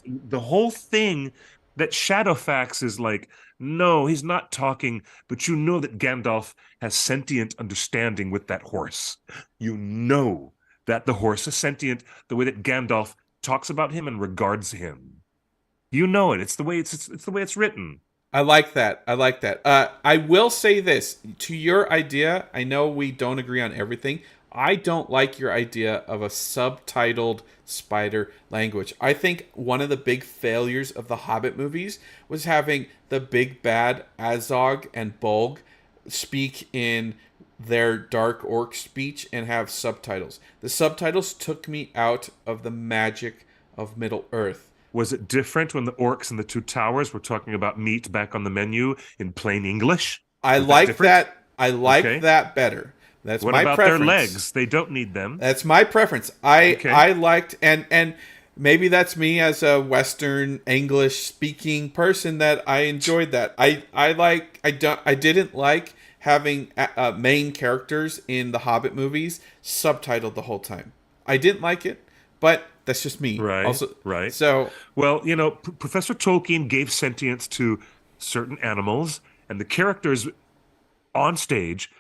[SPEAKER 2] The whole thing that Shadowfax is like, no, he's not talking, but you know that Gandalf has sentient understanding with that horse. You know that the horse is sentient the way that Gandalf talks about him and regards him. You know it. It's the way it's the way it's written.
[SPEAKER 1] I like that. I like that. I will say this to your idea. I know we don't agree on everything. I don't like your idea of a subtitled spider language. I think one of the big failures of the Hobbit movies was having the big bad Azog and Bolg speak in their dark orc speech and have subtitles. The subtitles took me out of the magic of Middle Earth.
[SPEAKER 2] Was it different when the orcs and the two towers were talking about meat back on the menu in plain English?
[SPEAKER 1] I
[SPEAKER 2] Was
[SPEAKER 1] like
[SPEAKER 2] different?
[SPEAKER 1] that. I like
[SPEAKER 2] Okay.
[SPEAKER 1] that better. That's
[SPEAKER 2] What
[SPEAKER 1] my
[SPEAKER 2] about
[SPEAKER 1] preference.
[SPEAKER 2] their legs? They don't need them.
[SPEAKER 1] That's my preference. I
[SPEAKER 2] Okay.
[SPEAKER 1] I liked and maybe that's me as a Western English speaking person that I enjoyed that. I didn't like having main characters in the Hobbit movies subtitled the whole time. I didn't like it, but that's just me.
[SPEAKER 2] Right,
[SPEAKER 1] Also,
[SPEAKER 2] right.
[SPEAKER 1] so
[SPEAKER 2] Well, Professor Tolkien gave sentience to certain animals, and the characters on stage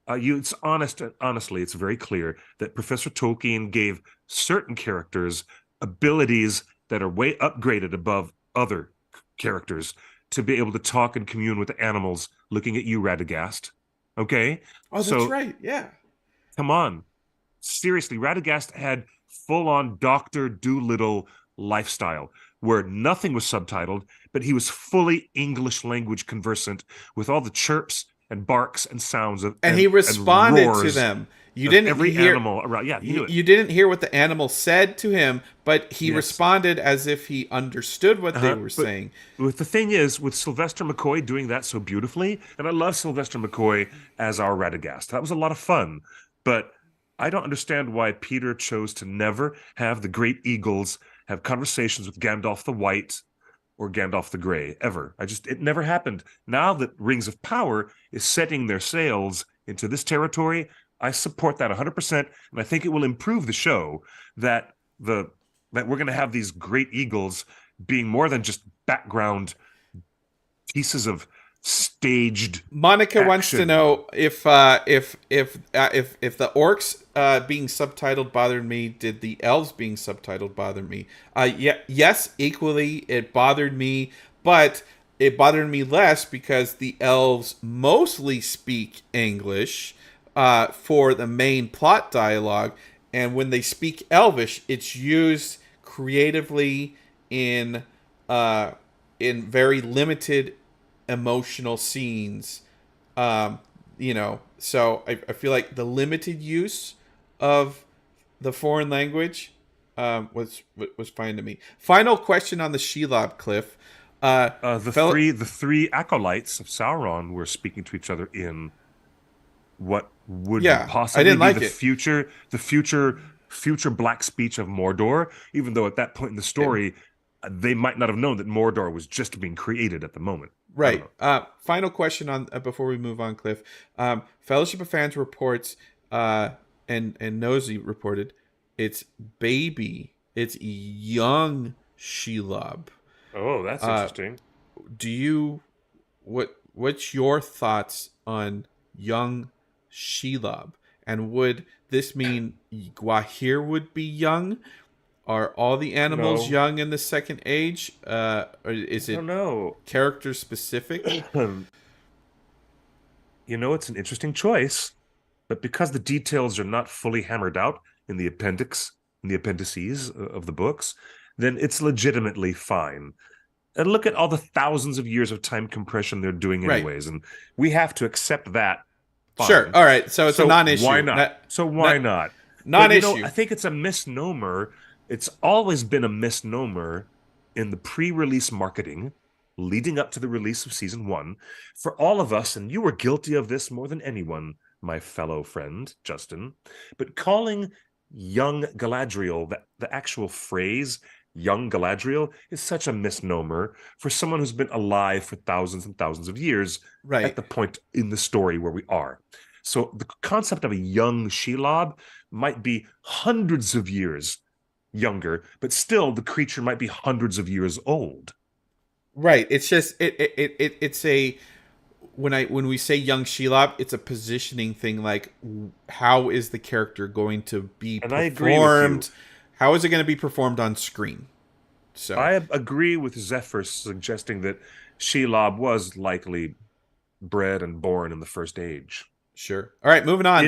[SPEAKER 2] Honestly, it's very clear that Professor Tolkien gave certain characters abilities that are way upgraded above other characters to be able to talk and commune with the animals. Looking at you, Radagast. Okay,
[SPEAKER 1] Oh, that's
[SPEAKER 2] so
[SPEAKER 1] right. Yeah.
[SPEAKER 2] come on, seriously, Radagast had full-on Doctor Doolittle lifestyle where nothing was subtitled, but he was fully English language conversant with all the chirps and barks and sounds of
[SPEAKER 1] And he
[SPEAKER 2] and
[SPEAKER 1] responded to
[SPEAKER 2] roars
[SPEAKER 1] them. You
[SPEAKER 2] of
[SPEAKER 1] didn't
[SPEAKER 2] every
[SPEAKER 1] hear
[SPEAKER 2] animal around. Yeah, he knew it.
[SPEAKER 1] you didn't hear what the animal said to him, but he
[SPEAKER 2] Yes.
[SPEAKER 1] responded as if he understood what they were
[SPEAKER 2] But
[SPEAKER 1] saying.
[SPEAKER 2] with the thing is, with Sylvester McCoy doing that so beautifully, and I love Sylvester McCoy as our Radagast. That was a lot of fun. But I don't understand why Peter chose to never have the great eagles have conversations with Gandalf the White or Gandalf the Grey, ever. It never happened. Now that Rings of Power is setting their sails into this territory, I support that 100%, and I think it will improve the show that that we're going to have these great eagles being more than just background pieces of staged
[SPEAKER 1] Monica wants to
[SPEAKER 2] action.
[SPEAKER 1] know if the orcs being subtitled bothered me. Did the elves being subtitled bother me? Yeah, yes, equally it bothered me, but it bothered me less because the elves mostly speak English for the main plot dialogue, and when they speak Elvish, it's used creatively in very limited emotional scenes. So I feel like the limited use of the foreign language was fine to me. Final question on the Shelab, Cliff.
[SPEAKER 2] The three acolytes of Sauron were speaking to each other in what would
[SPEAKER 1] Yeah, I
[SPEAKER 2] possibly
[SPEAKER 1] didn't
[SPEAKER 2] be
[SPEAKER 1] like it.
[SPEAKER 2] future black speech of Mordor, even though at that point in the story they might not have known that Mordor was just being created at the moment. I don't
[SPEAKER 1] Right.
[SPEAKER 2] know.
[SPEAKER 1] Final question on before we move on, Cliff. Fellowship of Fans reports, and Nosy reported, it's baby, it's young Shelob.
[SPEAKER 2] Oh, that's interesting.
[SPEAKER 1] Do you what's your thoughts on young Shelob? And would this mean Gwahir would be young? Are all the animals
[SPEAKER 2] No,
[SPEAKER 1] young in the second age? Or is
[SPEAKER 2] I don't
[SPEAKER 1] it
[SPEAKER 2] know.
[SPEAKER 1] character specific?
[SPEAKER 2] It's an interesting choice, but because the details are not fully hammered out in the appendices of the books, then it's legitimately fine. And look at all the thousands of years of time compression they're doing
[SPEAKER 1] Right.
[SPEAKER 2] anyways, and we have to accept that.
[SPEAKER 1] Sure.
[SPEAKER 2] Fine.
[SPEAKER 1] All right. So it's a
[SPEAKER 2] So why
[SPEAKER 1] non-issue.
[SPEAKER 2] not? So why
[SPEAKER 1] Not
[SPEAKER 2] not? But I
[SPEAKER 1] non-issue.
[SPEAKER 2] think it's a misnomer. It's always been a misnomer in the pre-release marketing leading up to the release of season 1 for all of us, and you were guilty of this more than anyone, my fellow friend Justin, but calling young Galadriel, the actual phrase young Galadriel, is such a misnomer for someone who's been alive for thousands and thousands of years at
[SPEAKER 1] Right.
[SPEAKER 2] the point in the story where we are. So the concept of a young Shelob might be hundreds of years younger, but still the creature might be hundreds of years old.
[SPEAKER 1] Right. It's just it's a when we say young Shelob, it's a positioning thing. Like, how is the character going to be
[SPEAKER 2] And I agree with you.
[SPEAKER 1] performed? How is it going to be performed on screen? So
[SPEAKER 2] I agree with Zephyr suggesting that Shelob was likely bred and born in the first age.
[SPEAKER 1] sure. All right, moving on.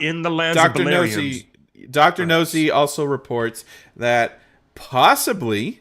[SPEAKER 2] In the lands of
[SPEAKER 1] Doctor
[SPEAKER 2] Beleriand,
[SPEAKER 1] Nosy, Doctor
[SPEAKER 2] perhaps.
[SPEAKER 1] Nosy also reports that possibly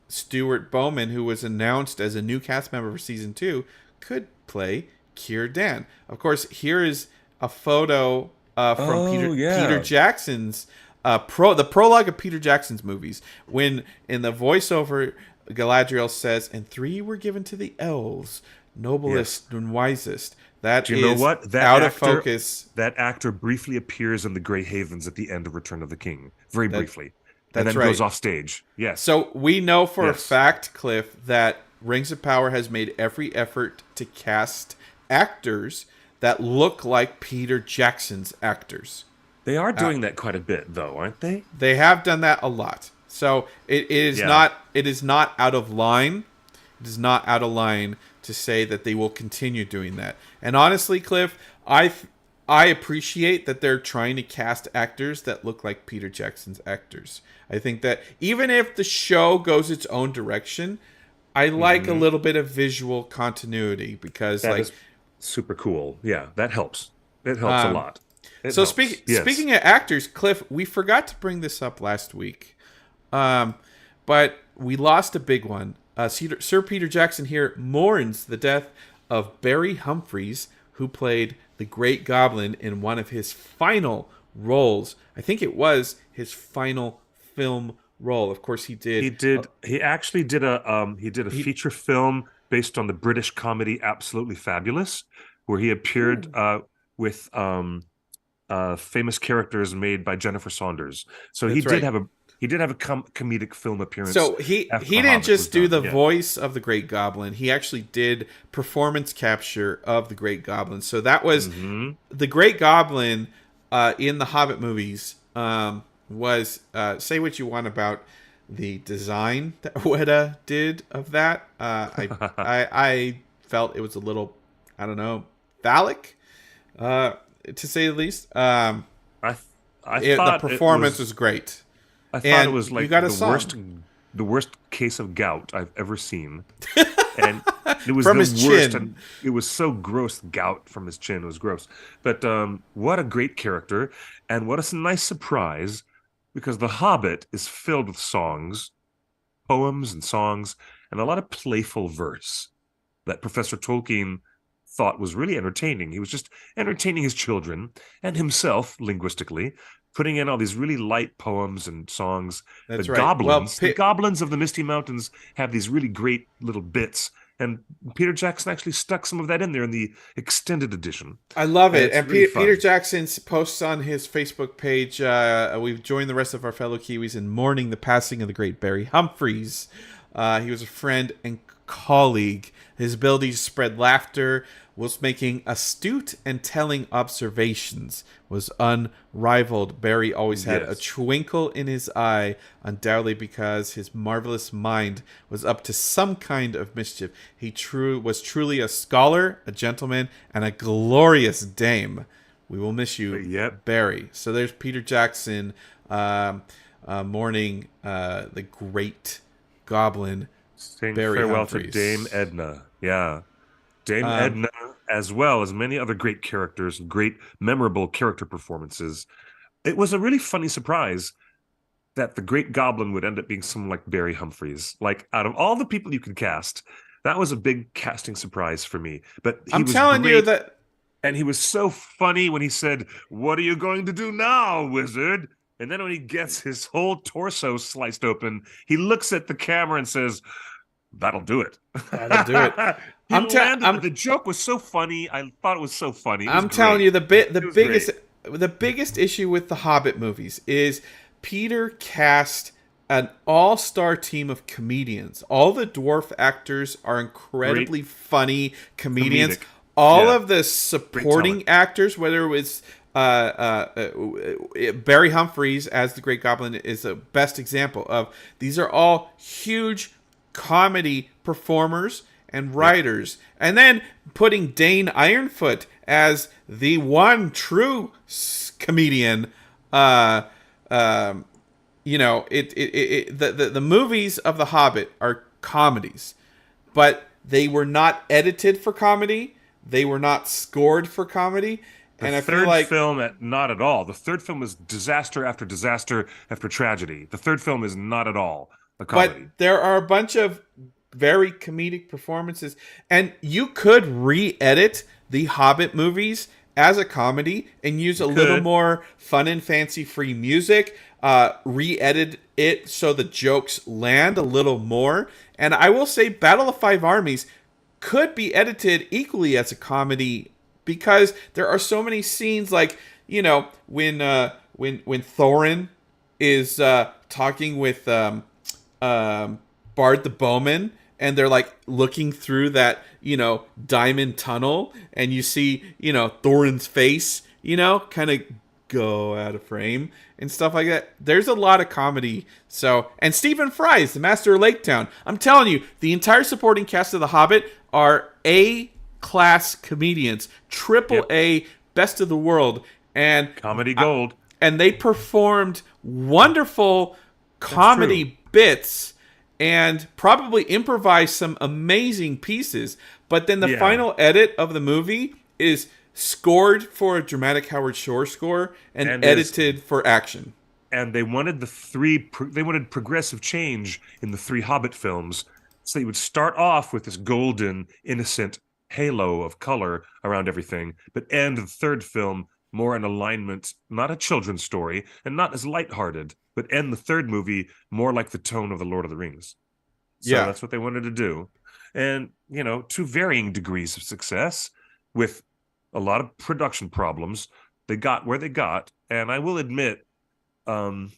[SPEAKER 1] Stuart Bowman, who was announced as a new cast member for season 2, could play Keir Dan. Of course, here is a photo from
[SPEAKER 2] Oh
[SPEAKER 1] Peter
[SPEAKER 2] yeah.
[SPEAKER 1] Jackson's the prologue of Peter Jackson's movies, when in the voiceover Galadriel says, "And 3 were given to the elves, noblest and wisest." That
[SPEAKER 2] Do you know
[SPEAKER 1] is
[SPEAKER 2] what?
[SPEAKER 1] out of focus.
[SPEAKER 2] That actor briefly appears in the Grey Havens at the end of Return of the King. Very
[SPEAKER 1] That
[SPEAKER 2] briefly. And
[SPEAKER 1] that's
[SPEAKER 2] then
[SPEAKER 1] right.
[SPEAKER 2] goes off stage. Yes.
[SPEAKER 1] So we know for a
[SPEAKER 2] Yes.
[SPEAKER 1] fact, Cliff, that Rings of Power has made every effort to cast actors that look like Peter Jackson's actors.
[SPEAKER 2] They are doing that quite a bit, though, aren't they?
[SPEAKER 1] They have done that a lot. So it is
[SPEAKER 2] Yeah.
[SPEAKER 1] not out of line. it is not out of line to say that they will continue doing that. And honestly, Cliff, I appreciate that they're trying to cast actors that look like Peter Jackson's actors. I think that even if the show goes its own direction, I like a little bit of visual continuity because
[SPEAKER 2] That is super cool. Yeah, that helps. It helps a lot.
[SPEAKER 1] Speaking of actors, Cliff, we forgot to bring this up last week, but we lost a big one. Sir Peter Jackson here mourns the death of Barry Humphries, who played the Great Goblin in one of his final roles. I think it was his final film role. Of course, he did.
[SPEAKER 2] He actually did a feature film based on the British comedy Absolutely Fabulous, where he appeared with famous characters made by Jennifer Saunders. So he did have a comedic film appearance.
[SPEAKER 1] So he didn't just do the voice of the Great Goblin. He actually did performance capture of the Great Goblin. So that was the Great Goblin in the Hobbit movies. Was say what you want about the design that Weta did of that. I felt it was a little, I don't know, phallic, to say the least. I thought the performance was great.
[SPEAKER 2] I thought it was like the worst case of gout I've ever seen, and it was
[SPEAKER 1] from
[SPEAKER 2] the
[SPEAKER 1] his
[SPEAKER 2] worst.
[SPEAKER 1] chin.
[SPEAKER 2] And it was so gross. Gout from his chin was gross. But what a great character, and what a nice surprise, because The Hobbit is filled with songs, poems, and songs, and a lot of playful verse that Professor Tolkien thought was really entertaining. He was just entertaining his children and himself linguistically, putting in all these really light poems and songs.
[SPEAKER 1] That's
[SPEAKER 2] the
[SPEAKER 1] right.
[SPEAKER 2] Goblins, the goblins of the Misty Mountains have these really great little bits, and Peter Jackson actually stuck some of that in there in the extended edition.
[SPEAKER 1] I love it. And
[SPEAKER 2] really
[SPEAKER 1] Peter Jackson posts on his Facebook page, we've joined the rest of our fellow Kiwis in mourning the passing of the great Barry Humphries. He was a friend and colleague. His ability to spread laughter whilst making astute and telling observations was unrivaled. Barry always had a twinkle in his eye, undoubtedly because his marvelous mind was up to some kind of mischief. He was truly a scholar, a gentleman, and a glorious dame. We will miss you, Barry. So there's Peter Jackson mourning the great goblin,
[SPEAKER 2] Saying
[SPEAKER 1] Barry
[SPEAKER 2] farewell
[SPEAKER 1] Humphries.
[SPEAKER 2] to Dame Edna. Yeah. Dame Edna, as well as many other great characters, great memorable character performances. It was a really funny surprise that the Great Goblin would end up being someone like Barry Humphries. Like, out of all the people you could cast, that was a big casting surprise for me. But
[SPEAKER 1] I'm telling you that...
[SPEAKER 2] And he was so funny when he said, "What are you going to do now, wizard?" And then when he gets his whole torso sliced open, he looks at the camera and says, "That'll do it."
[SPEAKER 1] That'll do it.
[SPEAKER 2] The joke was so funny. I thought it was so funny.
[SPEAKER 1] I'm telling you, the biggest issue with the Hobbit movies is Peter cast an all-star team of comedians. All the dwarf actors are incredibly funny comedians.
[SPEAKER 2] Comedic.
[SPEAKER 1] All of the supporting actors, whether it was Barry Humphries as the Great Goblin, is the best example of. These are all huge comedy performers and writers, and then putting Dane Ironfoot as the one true comedian. The movies of The Hobbit are comedies, but they were not edited for comedy. They were not scored for comedy. And I feel like
[SPEAKER 2] film, not at all. The third film is disaster after disaster after tragedy. The third film is not at all a comedy.
[SPEAKER 1] But there are a bunch of very comedic performances, and you could re-edit the Hobbit movies as a comedy and use a little more fun and fancy-free music. Re-edit it so the jokes land a little more. And I will say, Battle of Five Armies could be edited equally as a comedy, because there are so many scenes, like, when Thorin is talking with Bard the Bowman, and they're like looking through that diamond tunnel, and you see Thorin's face kind of go out of frame and stuff like that. There's a lot of comedy. So, and Stephen Fry is the master of Lake Town. I'm telling you, the entire supporting cast of The Hobbit are A-class comedians, triple A, best of the world, and
[SPEAKER 2] Comedy gold.
[SPEAKER 1] and they performed wonderful comedy bits and probably improvised some amazing pieces. But then the final edit of the movie is scored for a dramatic Howard Shore score and edited for action.
[SPEAKER 2] And they wanted they wanted progressive change in the 3 Hobbit films. So they would start off with this golden, innocent halo of color around everything, but end the 3rd film more in alignment, not a children's story, and not as lighthearted, but end the 3rd movie more like the tone of The Lord of the Rings. So that's what they wanted to do. And, to varying degrees of success, with a lot of production problems, they got where they got. And I will admit, Barry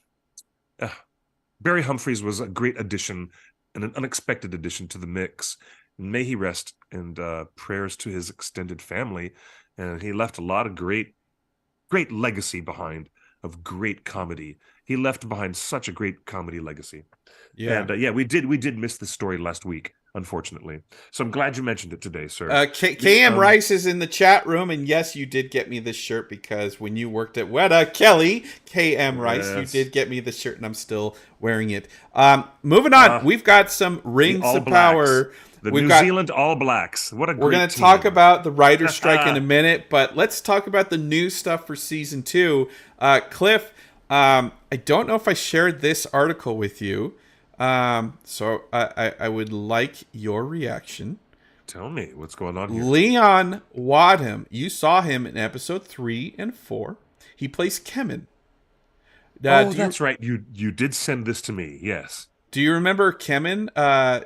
[SPEAKER 2] Humphries was a great addition and an unexpected addition to the mix. May he rest, and prayers to his extended family. And he left a lot of great legacy behind of great comedy. He left behind such a great comedy legacy. Yeah. And we did miss this story last week, unfortunately. So I'm glad you mentioned it today, sir.
[SPEAKER 1] KM Rice is in the chat room, and yes, you did get me this shirt because when you worked at Weta, Kelly, KM Rice, you did get me this shirt, and I'm still wearing it. Moving on, we've got some Rings of Power.
[SPEAKER 2] New Zealand All Blacks. What a great
[SPEAKER 1] We're going to talk about the writer's strike in a minute, but let's talk about the new stuff for season 2. Cliff, I don't know if I shared this article with you, so I would like your reaction.
[SPEAKER 2] Tell me what's going on here.
[SPEAKER 1] Leon Wadham, you saw him in episode 3 and 4. He plays Kemen.
[SPEAKER 2] That's right. You did send this to me. Yes.
[SPEAKER 1] Do you remember Kemen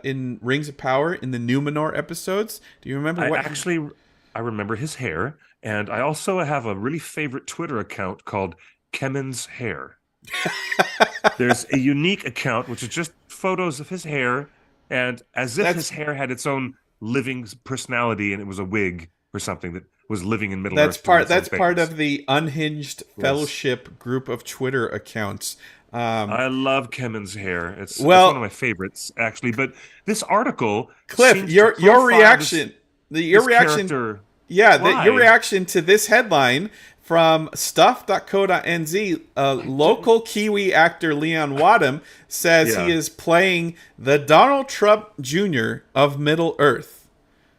[SPEAKER 1] in Rings of Power in the Numenor episodes? Do you remember what?
[SPEAKER 2] Actually, I remember his hair, and I also have a really favorite Twitter account called Kemen's Hair. There's a unique account which is just photos of his hair, and as if his hair had its own living personality, and it was a wig or something that was living in Middle Earth.
[SPEAKER 1] That's part of the Unhinged Fellowship group of Twitter accounts.
[SPEAKER 2] I love Kemen's hair. It's one of my favorites, actually. But this article,
[SPEAKER 1] Cliff, your reaction to this headline from stuff.co.nz, local Kiwi actor Leon Wadham says he is playing the Donald Trump Jr. of Middle Earth.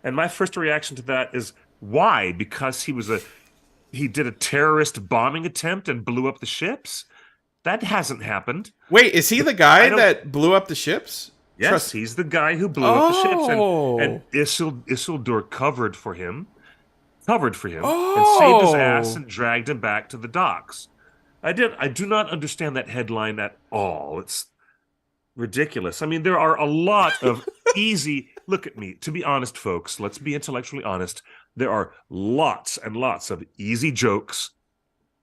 [SPEAKER 2] And my first reaction to that is, why? Because he did a terrorist bombing attempt and blew up the ships? That hasn't happened.
[SPEAKER 1] Wait, is he the guy that blew up the ships?
[SPEAKER 2] Yes, he's the guy who blew up the ships, and Isildur covered for him, and saved his ass and dragged him back to the docks. I do not understand that headline at all. It's ridiculous. I mean, there are a lot of easy. Look at me. To be honest, folks, let's be intellectually honest. There are lots and lots of easy jokes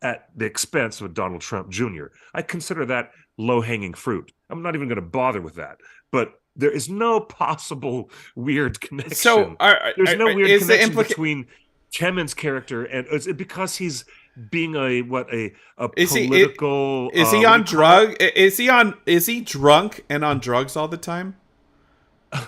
[SPEAKER 2] at the expense of Donald Trump Jr. I consider that low-hanging fruit. I'm not even going to bother with that. But there is no possible weird connection.
[SPEAKER 1] So
[SPEAKER 2] there's no weird connection between Kemen's character and is it because he's being a political?
[SPEAKER 1] Is he on drug? Is he drunk and on drugs all the time?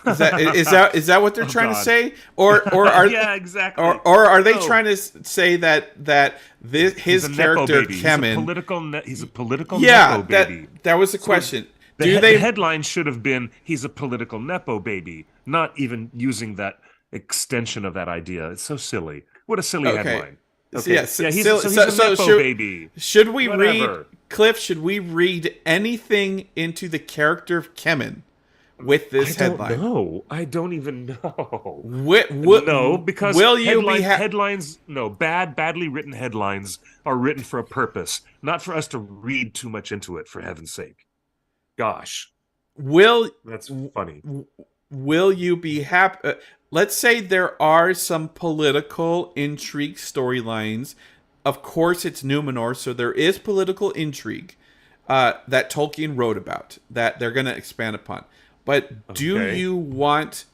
[SPEAKER 1] Is that what they're trying to say, or are
[SPEAKER 2] exactly,
[SPEAKER 1] or are they trying to say that his character Kemen,
[SPEAKER 2] he's a political nepo baby?
[SPEAKER 1] That was the question.
[SPEAKER 2] The headline should have been he's a political nepo baby, not even using that extension of that idea. It's so silly. What a silly headline. Okay.
[SPEAKER 1] He's a
[SPEAKER 2] nepo baby.
[SPEAKER 1] Should we read, Cliff? Should we read anything into the character of Kemen with this headline?
[SPEAKER 2] No, I don't even know.
[SPEAKER 1] No,
[SPEAKER 2] because headlines. No, badly written headlines are written for a purpose, not for us to read too much into it. For heaven's sake, gosh, that's funny.
[SPEAKER 1] Will you be happy? Let's say there are some political intrigue storylines. Of course, it's Numenor, so there is political intrigue that Tolkien wrote about that they're going to expand upon. But do you want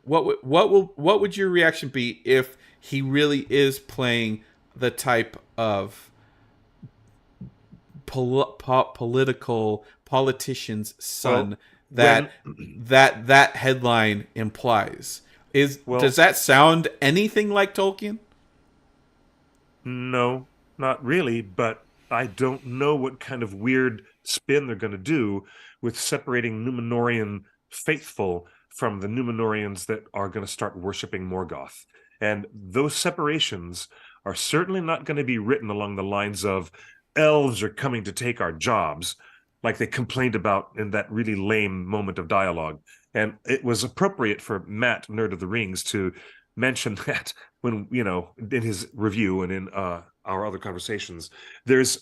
[SPEAKER 1] what would your reaction be if he really is playing the type of politician's son
[SPEAKER 2] Well,
[SPEAKER 1] that
[SPEAKER 2] when
[SPEAKER 1] that headline implies. Does
[SPEAKER 2] well,
[SPEAKER 1] that sound anything like Tolkien?
[SPEAKER 2] no, not really, but I don't know what kind of weird spin they're going to do with separating Númenórean faithful from the Númenóreans that are going to start worshiping Morgoth. And those separations are certainly not going to be written along the lines of elves are coming to take our jobs, like they complained about in that really lame moment of dialogue. And it was appropriate for Matt, Nerd of the Rings, to mention that when, in his review and in our other conversations, there's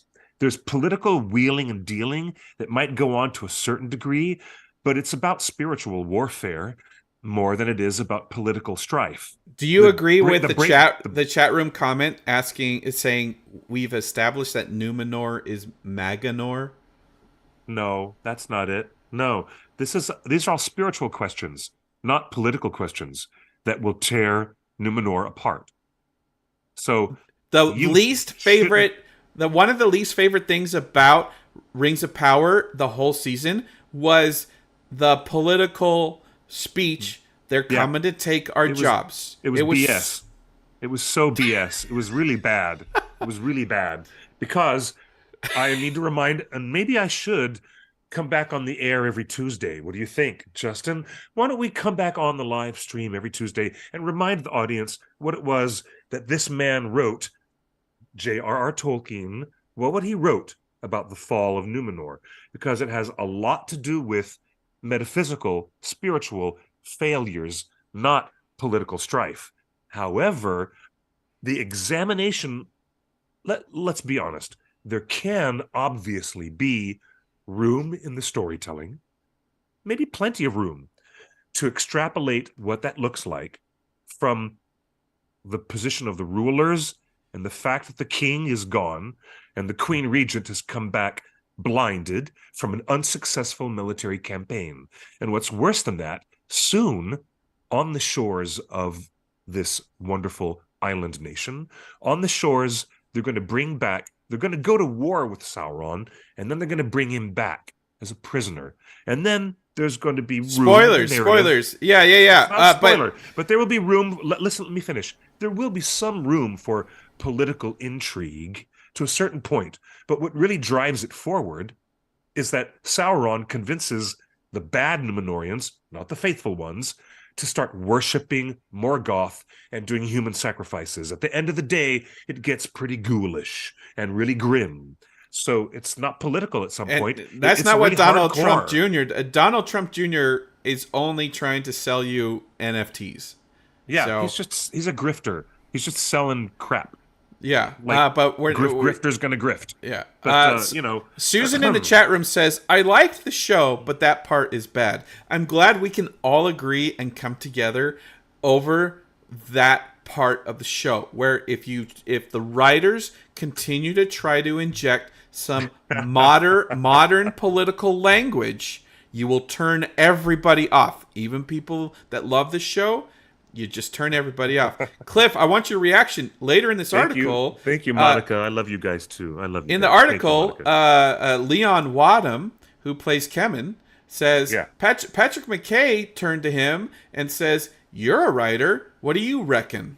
[SPEAKER 2] political wheeling and dealing that might go on to a certain degree, but it's about spiritual warfare more than it is about political strife.
[SPEAKER 1] Do you agree with
[SPEAKER 2] The
[SPEAKER 1] the chat room comment saying we've established that Numenor is Maganor?
[SPEAKER 2] No, that's not it. No, these are all spiritual questions, not political questions that will tear Numenor apart. So
[SPEAKER 1] The
[SPEAKER 2] you
[SPEAKER 1] least
[SPEAKER 2] shouldn't.
[SPEAKER 1] favorite, the one of the least favorite things about Rings of Power the whole season was the political speech. They're
[SPEAKER 2] Yeah,
[SPEAKER 1] coming to take our
[SPEAKER 2] it was
[SPEAKER 1] jobs.
[SPEAKER 2] it was BS. It was so BS. It was really bad. It was really bad because I need to remind, and maybe I should come back on the air every Tuesday. What do you think, Justin? Why don't we come back on the live stream every Tuesday and remind the audience what it was that this man wrote, J.R.R. Tolkien, what he wrote about the fall of Numenor, because it has a lot to do with metaphysical, spiritual failures, not political strife. However, the examination, let's be honest, there can obviously be room in the storytelling, maybe plenty of room, to extrapolate what that looks like from the position of the rulers and the fact that the king is gone and the queen regent has come back blinded from an unsuccessful military campaign. And what's worse than that, soon on the shores of this wonderful island nation, on the shores, they're going to go to war with Sauron, and then they're going to bring him back as a prisoner. And then there's going to be room.
[SPEAKER 1] Spoilers. Yeah.
[SPEAKER 2] It's not spoiler, but there will be room. Listen, let me finish. There will be some room for political intrigue to a certain point. But what really drives it forward is that Sauron convinces the bad Númenóreans, not the faithful ones, to start worshiping Morgoth and doing human sacrifices. At the end of the day, it gets pretty ghoulish and really grim. So it's not political at some point.
[SPEAKER 1] That's
[SPEAKER 2] it's
[SPEAKER 1] not what
[SPEAKER 2] really
[SPEAKER 1] Donald
[SPEAKER 2] hardcore.
[SPEAKER 1] Trump Jr. Donald Trump Jr. is only trying to sell you NFTs.
[SPEAKER 2] Yeah, he's a grifter. He's just selling crap.
[SPEAKER 1] Yeah,
[SPEAKER 2] Like,
[SPEAKER 1] but
[SPEAKER 2] grifter's gonna grift.
[SPEAKER 1] Yeah,
[SPEAKER 2] but
[SPEAKER 1] Susan in the chat room says, "I liked the show, but that part is bad." I'm glad we can all agree and come together over that part of the show. Where if the writers continue to try to inject some modern political language, you will turn everybody off. Even people that love the show. You just turn everybody off. Cliff, I want your reaction later in this article.
[SPEAKER 2] Thank you, Monica. I love you guys too. I love you.
[SPEAKER 1] In
[SPEAKER 2] guys.
[SPEAKER 1] the article, Leon Wadham, who plays Kemen, says Patrick McKay turned to him and says, "You're a writer. What do you reckon?"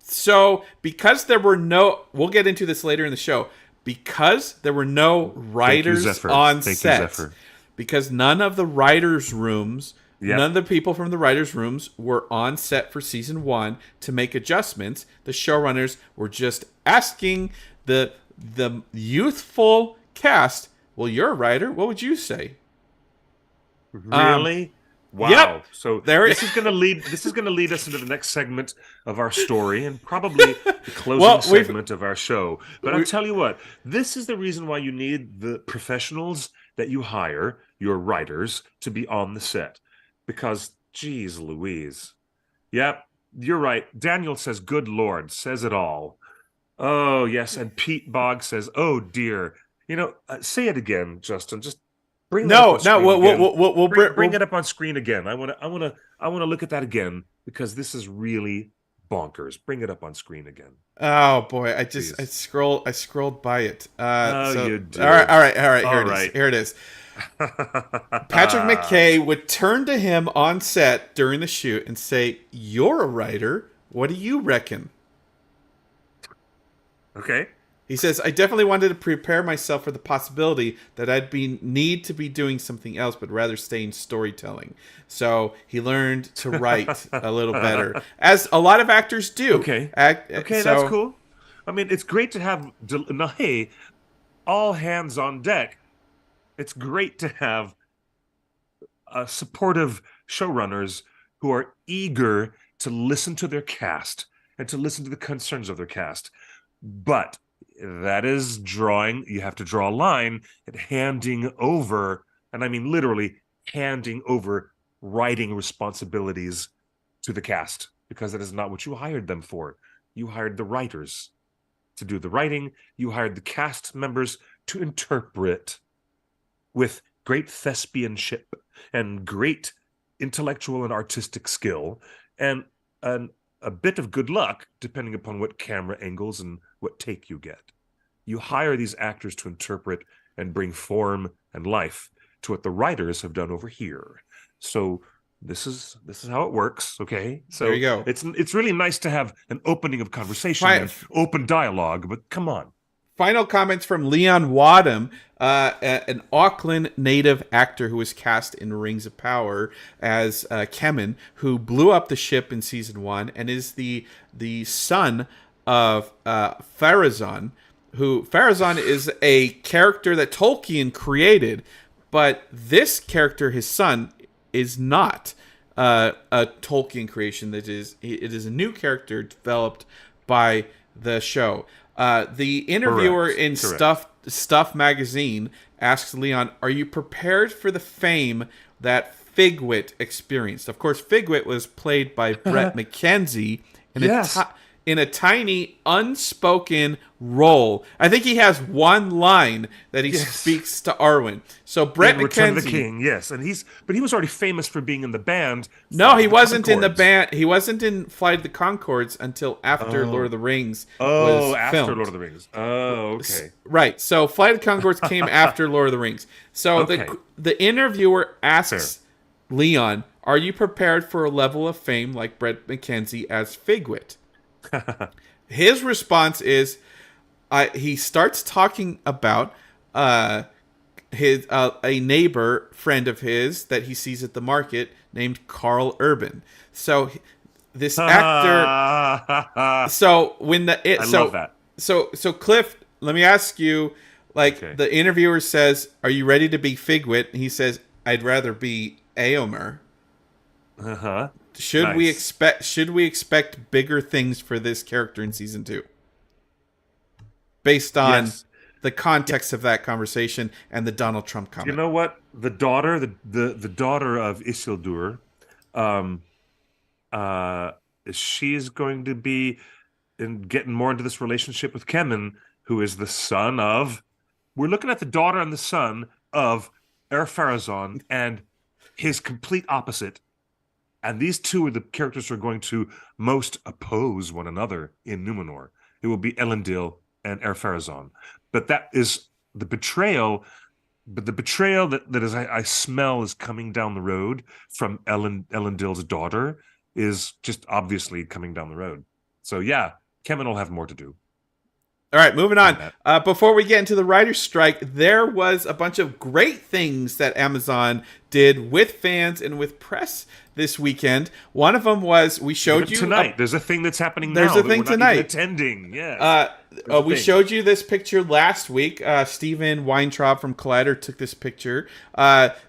[SPEAKER 1] So, because there were we'll get into this later in the show. Because there were no writers on set, because none of the writers' rooms. Yep. None of the people from the writers' rooms were on set for season 1 to make adjustments. The showrunners were just asking the youthful cast, "Well, you're a writer. What would you say?"
[SPEAKER 2] Really? Wow.
[SPEAKER 1] Yep.
[SPEAKER 2] So this is going to lead us into the next segment of our story and probably the closing segment of our show. But I'll tell you what, this is the reason why you need the professionals that you hire, your writers, to be on the set. Because, geez Louise. Yep, you're right. Daniel says, "Good Lord," says it all. Oh, yes. And Pete Bogg says, "Oh, dear." Say it again, Justin. Just bring it up on screen again. We'll bring it up on screen again. I want to look at that again because this is really bonkers. Bring it up on screen again.
[SPEAKER 1] Oh boy, I
[SPEAKER 2] Jeez.
[SPEAKER 1] scrolled by it.
[SPEAKER 2] Oh,
[SPEAKER 1] So
[SPEAKER 2] you did.
[SPEAKER 1] all right.
[SPEAKER 2] All right.
[SPEAKER 1] Here it is. Patrick McKay would turn to him on set during the shoot and say, "You're a writer. What do you reckon?"
[SPEAKER 2] Okay.
[SPEAKER 1] He says, "I definitely wanted to prepare myself for the possibility that need to be doing something else, but rather stay in storytelling." So he learned to write a little better, as a lot of actors do.
[SPEAKER 2] Okay. Okay,
[SPEAKER 1] So
[SPEAKER 2] that's cool. I mean, it's great to have now, hey, all hands on deck. It's great to have supportive showrunners who are eager to listen to their cast and to listen to the concerns of their cast. But that is you have to draw a line at handing over, and I mean literally handing over writing responsibilities to the cast, because that is not what you hired them for. You hired the writers to do the writing. You hired the cast members to interpret with great thespianship and great intellectual and artistic skill, and a bit of good luck, depending upon what camera angles and what take you get. You hire these actors to interpret and bring form and life to what the writers have done over here. So this is how it works, okay? So
[SPEAKER 1] there you go.
[SPEAKER 2] It's really nice to have an opening of conversation and open dialogue, but come on.
[SPEAKER 1] Final comments from Leon Wadham, an Auckland native actor who was cast in Rings of Power as Kemen, who blew up the ship in season 1 and is the son of Pharazôn. Pharazôn is a character that Tolkien created, but this character, his son, is not a Tolkien creation. It is a new character developed by the show. The interviewer in Stuff magazine asks Leon, "Are you prepared for the fame that Figwit experienced?" Of course, Figwit was played by Brett McKenzie in a tiny, unspoken role. I think he has one line that he speaks to Arwen. So Brett McKenzie,
[SPEAKER 2] Return of the King, yes, and he was already famous for being in the band.
[SPEAKER 1] No, he wasn't in the band. He wasn't in Flight of the Conchords until after Lord of the Rings was
[SPEAKER 2] after
[SPEAKER 1] filmed.
[SPEAKER 2] Lord of the Rings. Oh, okay.
[SPEAKER 1] Right. So Flight of the Conchords came after Lord of the Rings. So the interviewer asks Leon, "Are you prepared for a level of fame like Brett McKenzie as Figwit?" His response is, he starts talking about his a neighbor friend of his that he sees at the market named Carl Urban. So this actor. So when I love that. So Cliff, let me ask you. The interviewer says, "Are you ready to be Figwit?" He says, "I'd rather be Éomer." Should we expect bigger things for this character in season 2? Based on the context of that conversation and the Donald Trump comment.
[SPEAKER 2] You know what? The daughter, the daughter of Isildur, she's going to be getting more into this relationship with Kemen, who is the son of. We're looking at the daughter and the son of Pharazôn and his complete opposite. And these two are the characters who are going to most oppose one another in Numenor. It will be Elendil and Pharazôn. But that is the betrayal. But the betrayal that I smell is coming down the road from Elendil's daughter is just obviously coming down the road. So yeah, Kemen will have more to do.
[SPEAKER 1] All right, moving on. Before we get into the writer's strike, there was a bunch of great things that Amazon did with fans and with press this weekend. One of them was we showed you
[SPEAKER 2] tonight. There's a thing that's happening now.
[SPEAKER 1] There's a thing tonight.
[SPEAKER 2] Attending, yeah.
[SPEAKER 1] We showed you this picture last week. Steven Weintraub from Collider took this picture.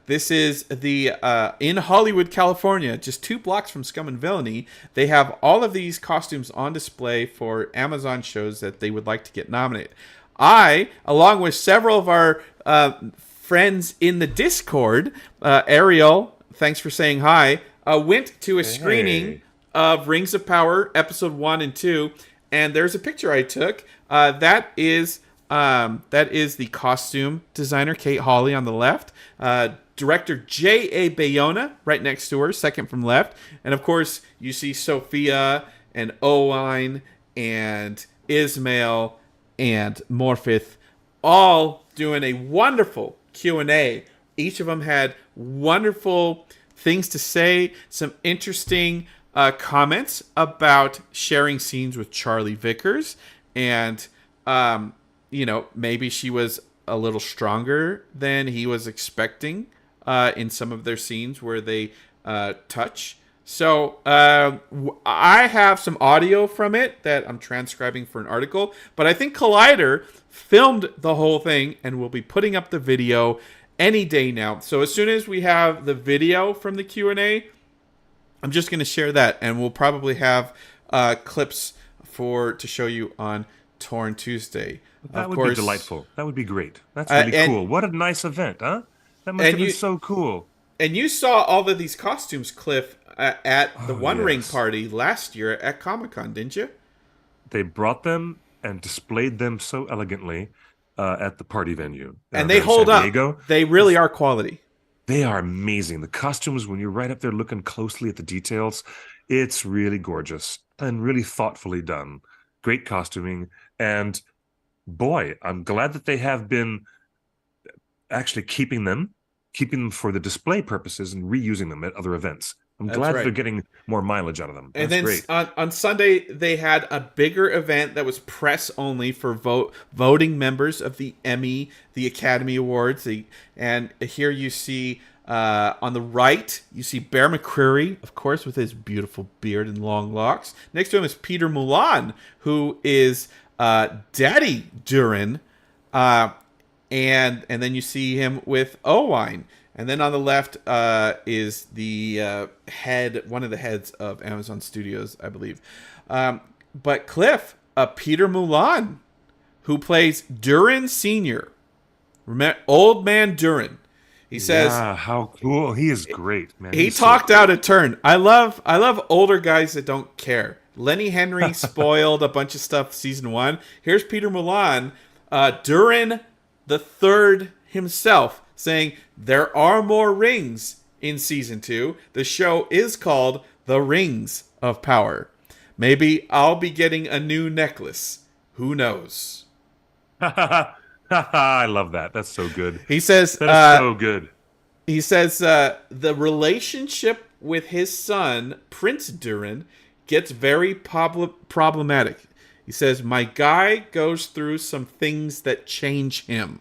[SPEAKER 1] This is the in Hollywood, California, just 2 blocks from Scum and Villainy. They have all of these costumes on display for Amazon shows that they would like to get nominated. I, along with several of our friends in the Discord, Ariel, thanks for saying hi, went to a screening of Rings of Power episode 1 and 2, and there's a picture I took. That is the costume designer Kate Hawley on the left, director J.A. Bayona right next to her, second from left, and of course you see Sophia and Owain and Ismail, and Morphith, all doing a wonderful Q&A. Each of them had wonderful things to say, some interesting comments about sharing scenes with Charlie Vickers, and maybe she was a little stronger than he was expecting in some of their scenes where they touch. So I have some audio from it that I'm transcribing for an article, but I think Collider filmed the whole thing and will be putting up the video any day now. So as soon as we have the video from the Q&A, I'm just going to share that, and we'll probably have clips to show you on Torn Tuesday.
[SPEAKER 2] That would be delightful. That would be great. That's really cool. What a nice event, huh? That must have been so cool.
[SPEAKER 1] And you saw all of these costumes, Cliff, at the One Ring party last year at Comic-Con, didn't you?
[SPEAKER 2] They brought them and displayed them so elegantly at the party venue.
[SPEAKER 1] And they hold up. They really are quality.
[SPEAKER 2] They are amazing. The costumes, when you're right up there looking closely at the details, it's really gorgeous and really thoughtfully done. Great costuming. And boy, I'm glad that they have been actually keeping them for the display purposes and reusing them at other events. I'm glad they're getting more mileage out of them. That's great.
[SPEAKER 1] On Sunday, they had a bigger event that was press only for voting members of the Emmy, the Academy Awards. And here you see, on the right, you see Bear McCreary, of course, with his beautiful beard and long locks. Next to him is Peter Mulan, who is Daddy Durin. And then you see him with Owain. And then on the left is the one of the heads of Amazon Studios, I believe. But Cliff, Peter Mulan, who plays Durin Sr., Old Man Durin. He says,
[SPEAKER 2] "Yeah, how cool! He is great, man."
[SPEAKER 1] He talked out a turn. I love older guys that don't care. Lenny Henry spoiled a bunch of stuff season 1. Here's Peter Mulan, Durin the Third himself, saying there are more rings in season 2. The show is called The Rings of Power. Maybe I'll be getting a new necklace. Who knows?
[SPEAKER 2] I love that. That's so good.
[SPEAKER 1] He says
[SPEAKER 2] that's so good.
[SPEAKER 1] He says the relationship with his son, Prince Durin, gets very problematic. He says, my guy goes through some things that change him.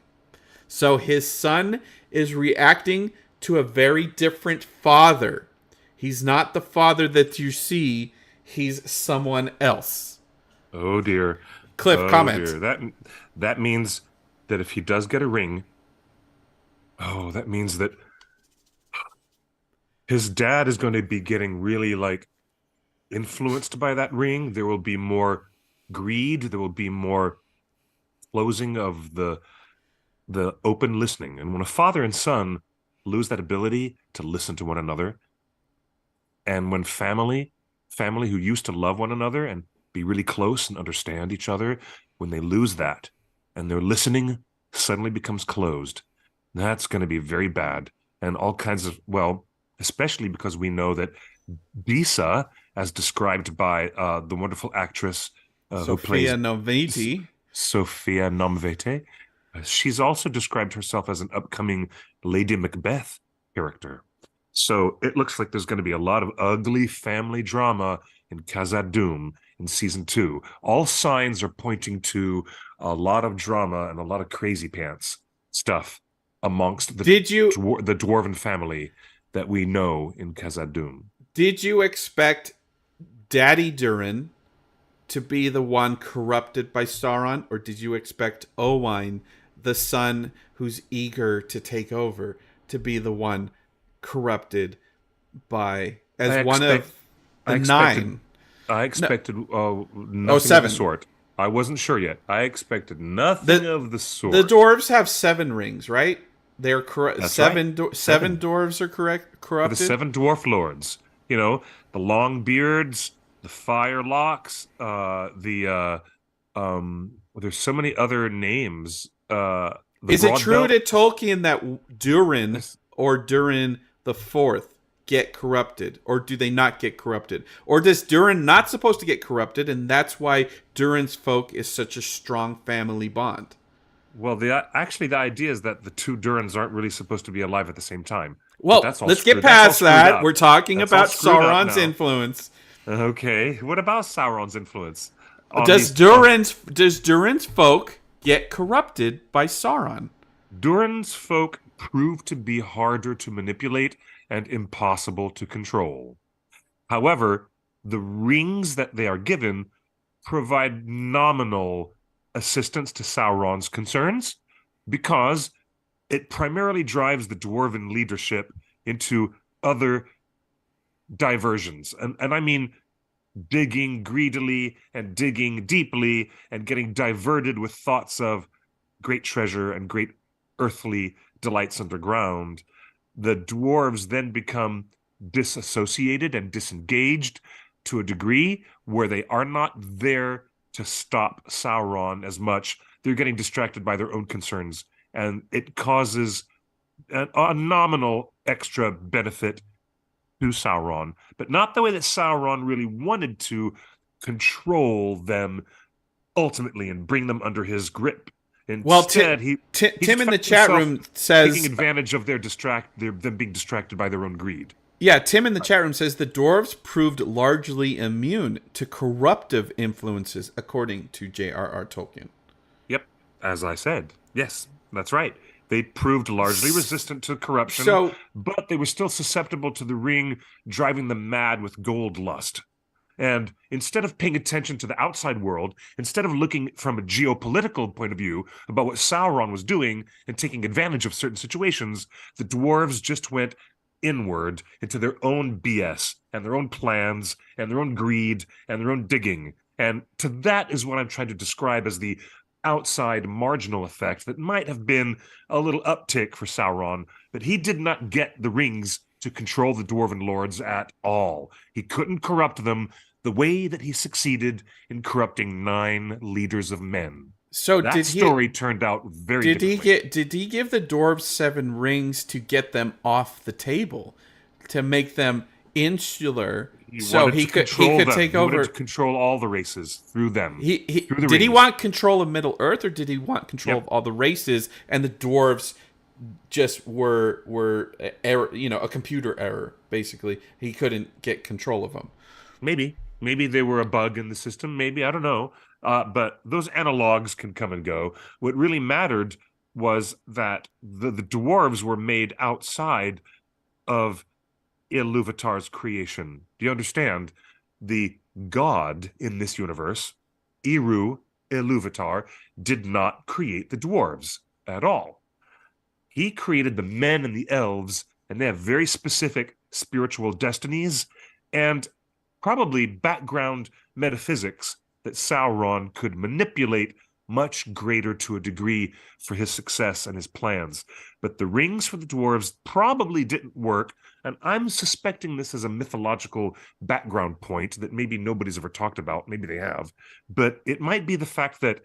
[SPEAKER 1] So his son is reacting to a very different father. He's not the father that you see. He's someone else.
[SPEAKER 2] Oh, dear.
[SPEAKER 1] Cliff, comment.
[SPEAKER 2] Dear. That means that if he does get a ring, that means that his dad is going to be getting really, influenced by that ring. There will be more greed. There will be more closing of the open listening. And when a father and son lose that ability to listen to one another, and when family who used to love one another and be really close and understand each other, when they lose that and their listening suddenly becomes closed, that's going to be very bad. And all kinds of, especially because we know that Disa, as described by the wonderful actress who plays Sophia Nomvete, she's also described herself as an upcoming Lady Macbeth character. So it looks like there's going to be a lot of ugly family drama in Khazad-dûm in season 2. All signs are pointing to a lot of drama and a lot of crazy pants stuff amongst the dwarven family that we know in Khazad-dûm.
[SPEAKER 1] Did you expect Daddy Durin to be the one corrupted by Sauron, or did you expect Owain, the son who's eager to take over, to be the one corrupted by one of the 9?
[SPEAKER 2] I expected nothing of the sort. I wasn't sure yet. I expected nothing of the sort.
[SPEAKER 1] The dwarves have 7 rings, right? They're correct. Seven dwarves are corrupted.
[SPEAKER 2] The 7 dwarf lords. The long beards, the fire locks, there's so many other names.
[SPEAKER 1] Is it true to Tolkien that Durin or Durin the Fourth get corrupted, or do they not get corrupted? Or does Durin not supposed to get corrupted, and that's why Durin's folk is such a strong family bond?
[SPEAKER 2] Well, actually the idea is that the two Durins aren't really supposed to be alive at the same time. But
[SPEAKER 1] Well,
[SPEAKER 2] that's all
[SPEAKER 1] let's get
[SPEAKER 2] screwed. That's all
[SPEAKER 1] past
[SPEAKER 2] screwed
[SPEAKER 1] that.
[SPEAKER 2] up.
[SPEAKER 1] We're talking
[SPEAKER 2] That's all
[SPEAKER 1] about
[SPEAKER 2] screwed up
[SPEAKER 1] Sauron's
[SPEAKER 2] now.
[SPEAKER 1] influence.
[SPEAKER 2] Okay, what about Sauron's influence? On
[SPEAKER 1] Does
[SPEAKER 2] these-
[SPEAKER 1] Durin's folk get corrupted by Sauron?
[SPEAKER 2] Durin's folk prove to be harder to manipulate and impossible to control. However, the rings that they are given provide nominal assistance to Sauron's concerns because it primarily drives the dwarven leadership into other diversions. And I mean digging greedily and digging deeply and getting diverted with thoughts of great treasure and great earthly delights underground. The dwarves then become disassociated and disengaged to a degree where they are not there to stop Sauron as much. They're getting distracted by their own concerns, and it causes a nominal extra benefit to Sauron, but not the way that Sauron really wanted to control them ultimately and bring them under his grip. Instead,
[SPEAKER 1] Tim in the chat room says
[SPEAKER 2] taking advantage of them being distracted by their own greed.
[SPEAKER 1] Yeah, Tim in the chat room says the dwarves proved largely immune to corruptive influences, according to J.R.R. Tolkien.
[SPEAKER 2] Yep, as I said. Yes, that's right. They proved largely resistant to corruption, but they were still susceptible to the ring driving them mad with gold lust. And instead of paying attention to the outside world, instead of looking from a geopolitical point of view about what Sauron was doing and taking advantage of certain situations, the dwarves just went inward into their own BS and their own plans and their own greed and their own digging. And to that is what I'm trying to describe as the outside marginal effect that might have been a little uptick for Sauron, but he did not get the rings to control the dwarven lords at all. He couldn't corrupt them the way that he succeeded in corrupting 9 leaders of men.
[SPEAKER 1] So
[SPEAKER 2] that story turned out very differently.
[SPEAKER 1] Did he give the dwarves 7 rings to get them off the table, to make them insular, so he could take over?
[SPEAKER 2] He wanted to control all the races through them.
[SPEAKER 1] Did he want control of Middle Earth, or did he want control of all the races? And the dwarves just were a computer error, basically. He couldn't get control of them.
[SPEAKER 2] Maybe they were a bug in the system. Maybe, I don't know. But those analogs can come and go. What really mattered was that the dwarves were made outside of Ilúvatar's creation. Do you understand? The god in this universe, Eru Ilúvatar, did not create the dwarves at all. He created the men and the elves, and they have very specific spiritual destinies and probably background metaphysics that Sauron could manipulate much greater to a degree for his success and his plans. But the rings for the dwarves probably didn't work, and I'm suspecting this as a mythological background point that maybe nobody's ever talked about. Maybe they have. But it might be the fact that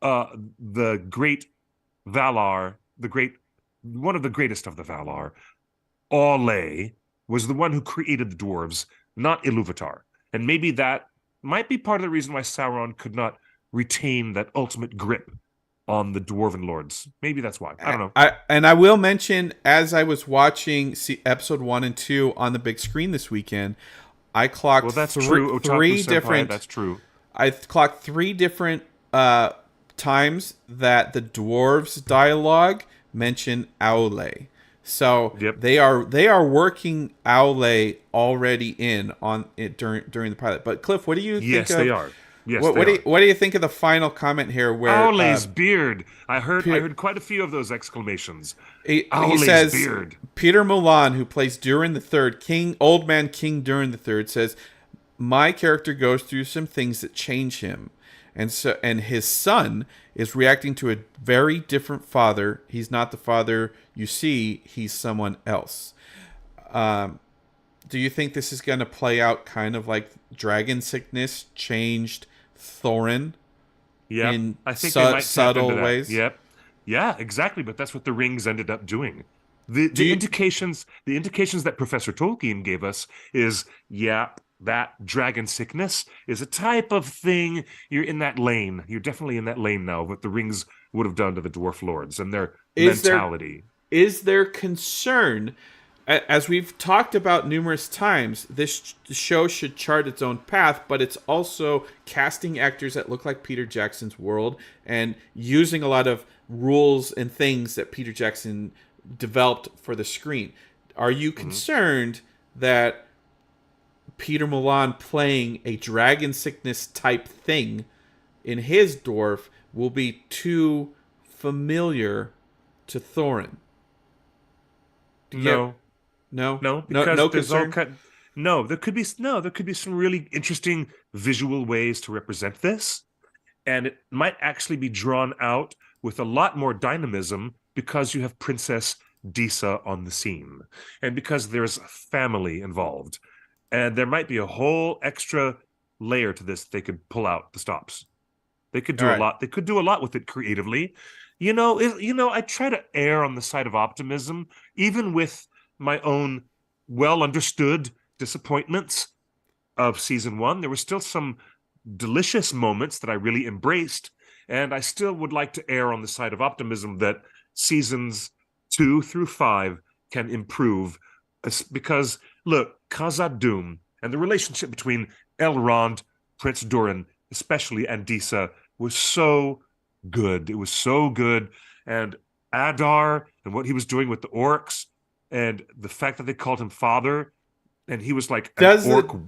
[SPEAKER 2] the great Valar, one of the greatest of the Valar, Aule, was the one who created the dwarves, not Ilúvatar. And maybe that might be part of the reason why Sauron could not retain that ultimate grip on the dwarven lords. Maybe that's why. I don't know.
[SPEAKER 1] I will mention, as I was watching episode 1 and 2 on the big screen this weekend, I clocked three different.
[SPEAKER 2] That's true.
[SPEAKER 1] I clocked 3 different times that the dwarves' dialogue mentioned Aule. So they are working Aule already in on it during the pilot. But Cliff, what do you think?
[SPEAKER 2] Yes, they are. Yes,
[SPEAKER 1] what do you think of the final comment here? Where
[SPEAKER 2] Aule's beard? I heard quite a few of those exclamations.
[SPEAKER 1] He says, beard. Peter Mulan, who plays Durin the Third, Old Man King Durin the Third, says, "My character goes through some things that change him, and his son is reacting to a very different father. He's not the father you see. He's someone else." Do you think this is going to play out kind of like Dragon Sickness changed Thorin in
[SPEAKER 2] I think they might
[SPEAKER 1] subtle ways?
[SPEAKER 2] Yep. Yeah, exactly. But that's what the rings ended up doing. The indications that Professor Tolkien gave us is, yeah, that dragon sickness is a type of thing. You're in that lane. You're definitely in that lane now. What the rings would have done to the dwarf lords and their
[SPEAKER 1] Is there
[SPEAKER 2] mentality.
[SPEAKER 1] is there concern, as we've talked about numerous times, this show should chart its own path, but it's also casting actors that look like Peter Jackson's world and using a lot of rules and things that Peter Jackson developed for the screen. Are you concerned that Peter Milan playing a dragon sickness type thing in his dwarf will be too familiar to Thorin?
[SPEAKER 2] No,
[SPEAKER 1] No,
[SPEAKER 2] no, because
[SPEAKER 1] no
[SPEAKER 2] there's
[SPEAKER 1] concern.
[SPEAKER 2] there could be some really interesting visual ways to represent this, and it might actually be drawn out with a lot more dynamism because you have Princess Disa on the scene, and because there's family involved, and there might be a whole extra layer to this they could pull out the stops. They could do
[SPEAKER 1] All
[SPEAKER 2] a
[SPEAKER 1] right.
[SPEAKER 2] lot. They could do a lot with it creatively. I try to err on the side of optimism, even with my own well understood disappointments of season one. There were still some delicious moments that I really embraced, and I still would like to err on the side of optimism that seasons 2 through 5 can improve. Because look, Khazad Dûm and the relationship between Elrond, Prince Durin, especially, and Disa was so good. It was so good. And Adar and what he was doing with the orcs, and the fact that they called him father, and he was like an
[SPEAKER 1] Does
[SPEAKER 2] orc.
[SPEAKER 1] the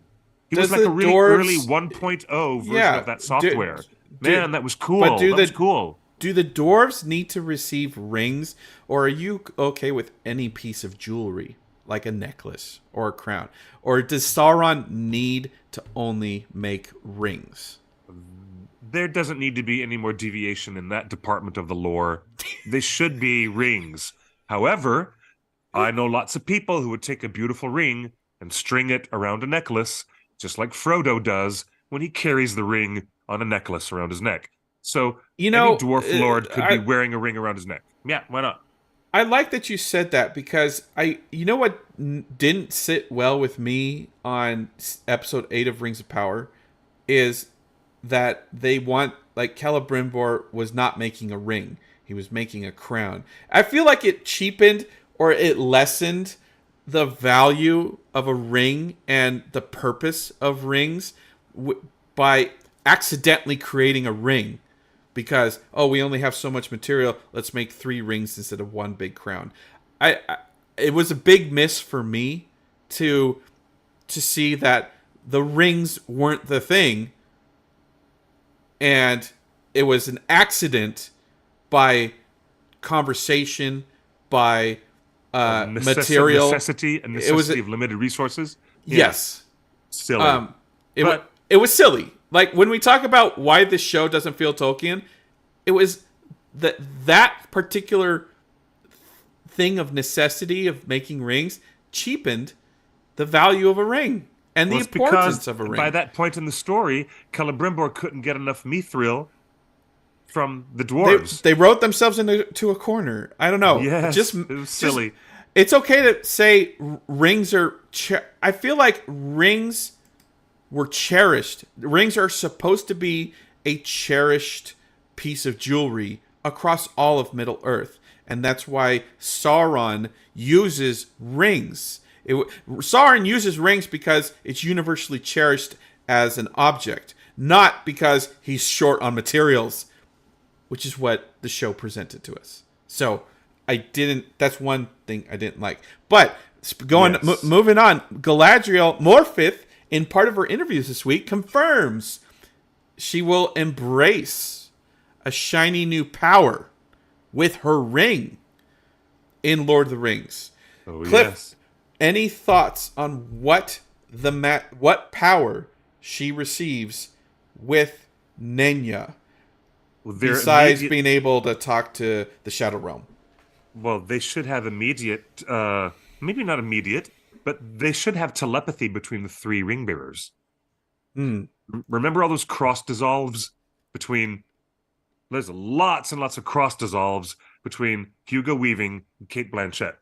[SPEAKER 2] He was
[SPEAKER 1] does
[SPEAKER 2] like
[SPEAKER 1] the
[SPEAKER 2] a really early
[SPEAKER 1] dwarves?
[SPEAKER 2] 1.0 version
[SPEAKER 1] Yeah.
[SPEAKER 2] of that software.
[SPEAKER 1] Do,
[SPEAKER 2] Man, that was
[SPEAKER 1] but
[SPEAKER 2] cool. That was cool.
[SPEAKER 1] do the dwarves need to receive rings, or are you okay with any piece of jewelry like a necklace or a crown, or does Sauron need to only make rings?
[SPEAKER 2] There doesn't need to be any more deviation in that department of the lore. They should be rings. However, I know lots of people who would take a beautiful ring and string it around a necklace, just like Frodo does when he carries the ring on a necklace around his neck. So
[SPEAKER 1] You
[SPEAKER 2] any
[SPEAKER 1] know,
[SPEAKER 2] dwarf lord could be
[SPEAKER 1] I
[SPEAKER 2] wearing a ring around his neck. Yeah, why not?
[SPEAKER 1] I like that you said that because you know what didn't sit well with me on episode 8 of Rings of Power is that they want, like, Celebrimbor was not making a ring, he was making a crown. I feel like it cheapened or it lessened the value of a ring and the purpose of rings by accidentally creating a ring because, oh, we only have so much material, let's make 3 rings instead of one big crown. I it was a big miss for me to see that the rings weren't the thing, and it was an accident by conversation, by material.
[SPEAKER 2] Necessity and
[SPEAKER 1] It was
[SPEAKER 2] necessity of limited resources. Yeah,
[SPEAKER 1] yes.
[SPEAKER 2] silly. But
[SPEAKER 1] It was silly. Like when we talk about why this show doesn't feel Tolkien, it was that particular thing of necessity of making rings cheapened the value of a ring and the
[SPEAKER 2] it's because
[SPEAKER 1] importance of a ring.
[SPEAKER 2] by that point in the story, Celebrimbor couldn't get enough mithril from the dwarves.
[SPEAKER 1] They wrote themselves into a corner. I don't know.
[SPEAKER 2] Yes,
[SPEAKER 1] Just
[SPEAKER 2] it was silly.
[SPEAKER 1] It's okay to say rings are. I feel like rings were cherished. Rings are supposed to be a cherished piece of jewelry across all of Middle Earth, and that's why Sauron uses rings. Sauron uses rings because it's universally cherished as an object, not because he's short on materials, which is what the show presented to us. So that's one thing I didn't like. But moving on, Galadriel Morphith, in part of her interviews this week, confirms she will embrace a shiny new power with her ring in Lord of the Rings.
[SPEAKER 2] Oh,
[SPEAKER 1] Cliff,
[SPEAKER 2] yes.
[SPEAKER 1] any thoughts on what power she receives with Nenya, besides being able to talk to the Shadow Realm?
[SPEAKER 2] Well, they should have immediate, maybe not immediate, but they should have telepathy between the 3 ring bearers. Remember all those cross dissolves between? There's lots and lots of cross dissolves between Hugo Weaving and Kate Blanchett.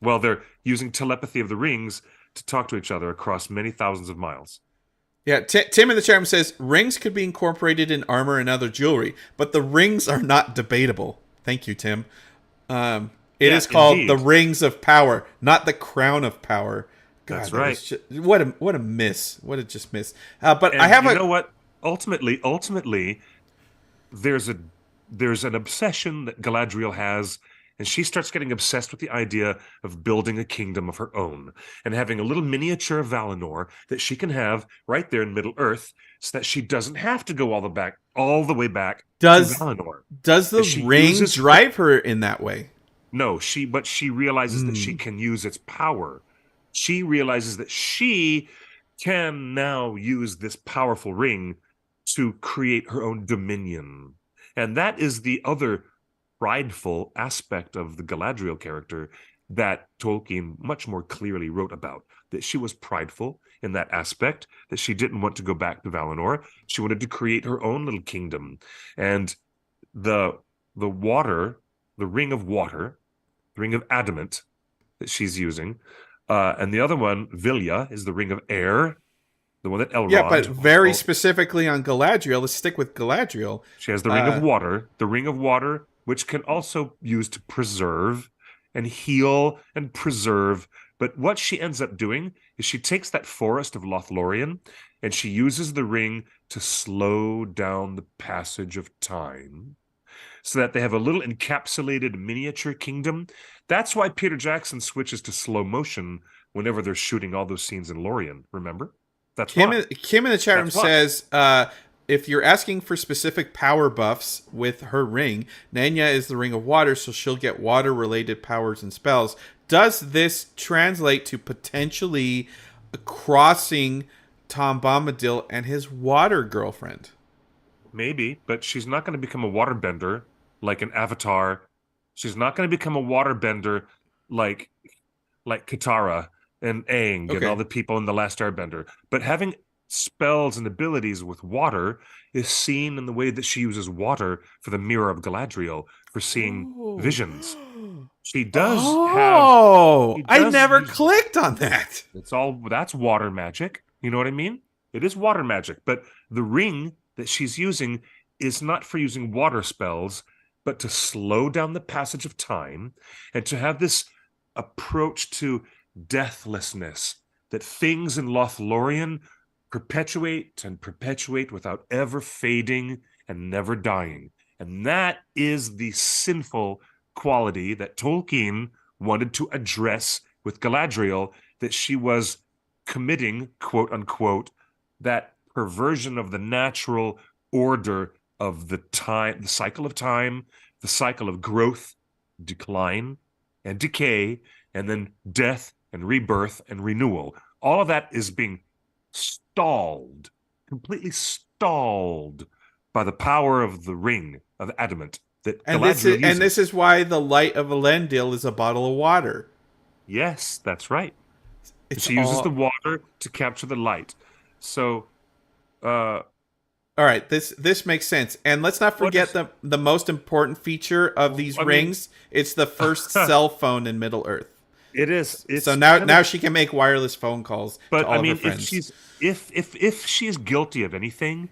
[SPEAKER 2] Well, they're using telepathy of the rings to talk to each other across many thousands of miles.
[SPEAKER 1] Yeah, Tim in the chat room says rings could be incorporated in armor and other jewelry, but the rings are not debatable. Thank you, Tim. It
[SPEAKER 2] Yeah,
[SPEAKER 1] is called the
[SPEAKER 2] indeed.
[SPEAKER 1] Rings of Power, not the Crown of Power. God,
[SPEAKER 2] That's
[SPEAKER 1] that
[SPEAKER 2] right.
[SPEAKER 1] was just, what a miss. What a just miss. But I
[SPEAKER 2] And
[SPEAKER 1] have
[SPEAKER 2] you
[SPEAKER 1] a
[SPEAKER 2] know what? Ultimately, there's a there's an obsession that Galadriel has, and she starts getting obsessed with the idea of building a kingdom of her own and having a little miniature of Valinor that she can have right there in Middle Earth, so that she doesn't have to go all the way back to
[SPEAKER 1] does
[SPEAKER 2] Valinor.
[SPEAKER 1] does the
[SPEAKER 2] And she
[SPEAKER 1] ring
[SPEAKER 2] uses her
[SPEAKER 1] drive her in that way?
[SPEAKER 2] no, but she realizes that she
[SPEAKER 1] Mm.
[SPEAKER 2] can use its power. She realizes that she can now use this powerful ring to create her own dominion. And that is the other prideful aspect of the Galadriel character that Tolkien much more clearly wrote about. That she was prideful in that aspect, that she didn't want to go back to Valinor. She wanted to create her own little kingdom. And the the water, the ring of water, the ring of adamant that she's using. And the other one, Vilya, is the ring of air, the one that
[SPEAKER 1] Yeah, but
[SPEAKER 2] Elrond
[SPEAKER 1] very
[SPEAKER 2] also.
[SPEAKER 1] specifically on Galadriel. Let's stick with Galadriel.
[SPEAKER 2] She has
[SPEAKER 1] Uh,
[SPEAKER 2] the ring of water, which can also use to preserve and heal and preserve. But what she ends up doing is she takes that forest of Lothlorien and she uses the ring to slow down the passage of time so that they have a little encapsulated miniature kingdom. That's why Peter Jackson switches to slow motion whenever they're shooting all those scenes in Lorien. Remember? That's
[SPEAKER 1] Kim,
[SPEAKER 2] why.
[SPEAKER 1] Kim in the chat room
[SPEAKER 2] That's why.
[SPEAKER 1] says, if you're asking for specific power buffs with her ring, Nanya is the ring of water, so she'll get water-related powers and spells. Does this translate to potentially crossing Tom Bombadil and his water girlfriend?
[SPEAKER 2] Maybe, but she's not going to become a waterbender like an Avatar. She's not going to become a waterbender like Katara and Aang and all
[SPEAKER 1] Okay.
[SPEAKER 2] the people in The Last Airbender. But having spells and abilities with water is seen in the way that she uses water for the Mirror of Galadriel for seeing
[SPEAKER 1] Oh.
[SPEAKER 2] visions. She does have,
[SPEAKER 1] Oh,
[SPEAKER 2] she
[SPEAKER 1] I
[SPEAKER 2] does
[SPEAKER 1] never
[SPEAKER 2] use,
[SPEAKER 1] clicked on that.
[SPEAKER 2] that's water magic. You know what I mean? It is water magic, but the ring that she's using is not for using water spells, but to slow down the passage of time and to have this approach to deathlessness, that things in Lothlorien perpetuate and perpetuate without ever fading and never dying. And that is the sinful quality that Tolkien wanted to address with Galadriel, that she was committing, quote unquote, that perversion of the natural order of the time, the cycle of time, the cycle of growth, decline, and decay, and then death and rebirth and renewal. All of that is being stalled, completely stalled by the power of the ring of adamant that Galadriel
[SPEAKER 1] And this
[SPEAKER 2] uses.
[SPEAKER 1] is why the light of Elendil is a bottle of water.
[SPEAKER 2] Yes, that's right.
[SPEAKER 1] It's
[SPEAKER 2] She uses the
[SPEAKER 1] all
[SPEAKER 2] water to capture the light. So, uh,
[SPEAKER 1] all right. This makes sense. And let's not
[SPEAKER 2] what
[SPEAKER 1] forget
[SPEAKER 2] is?
[SPEAKER 1] the most important feature of these
[SPEAKER 2] I mean,
[SPEAKER 1] rings. It's the first cell phone in Middle Earth.
[SPEAKER 2] it is.
[SPEAKER 1] So
[SPEAKER 2] It's kind
[SPEAKER 1] now
[SPEAKER 2] of.
[SPEAKER 1] she can make wireless phone calls to
[SPEAKER 2] But
[SPEAKER 1] all
[SPEAKER 2] I
[SPEAKER 1] of her
[SPEAKER 2] mean,
[SPEAKER 1] friends.
[SPEAKER 2] if she's guilty of anything,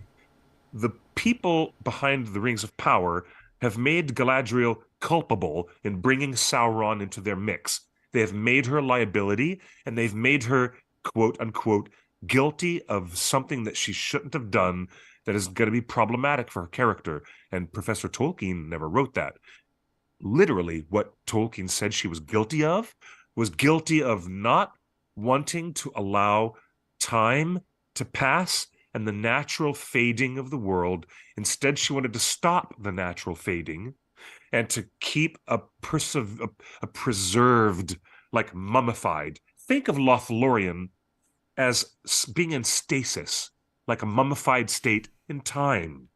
[SPEAKER 2] the people behind the Rings of Power have made Galadriel culpable in bringing Sauron into their mix. They have made her a liability, and they've made her, quote unquote, guilty of something that she shouldn't have done that is going to be problematic for her character. And Professor Tolkien never wrote that. Literally, what Tolkien said she was guilty of not wanting to allow time to pass and the natural fading of the world. Instead, she wanted to stop the natural fading and to keep a preserved, like mummified. Think of Lothlorien as being in stasis, like a mummified state in time.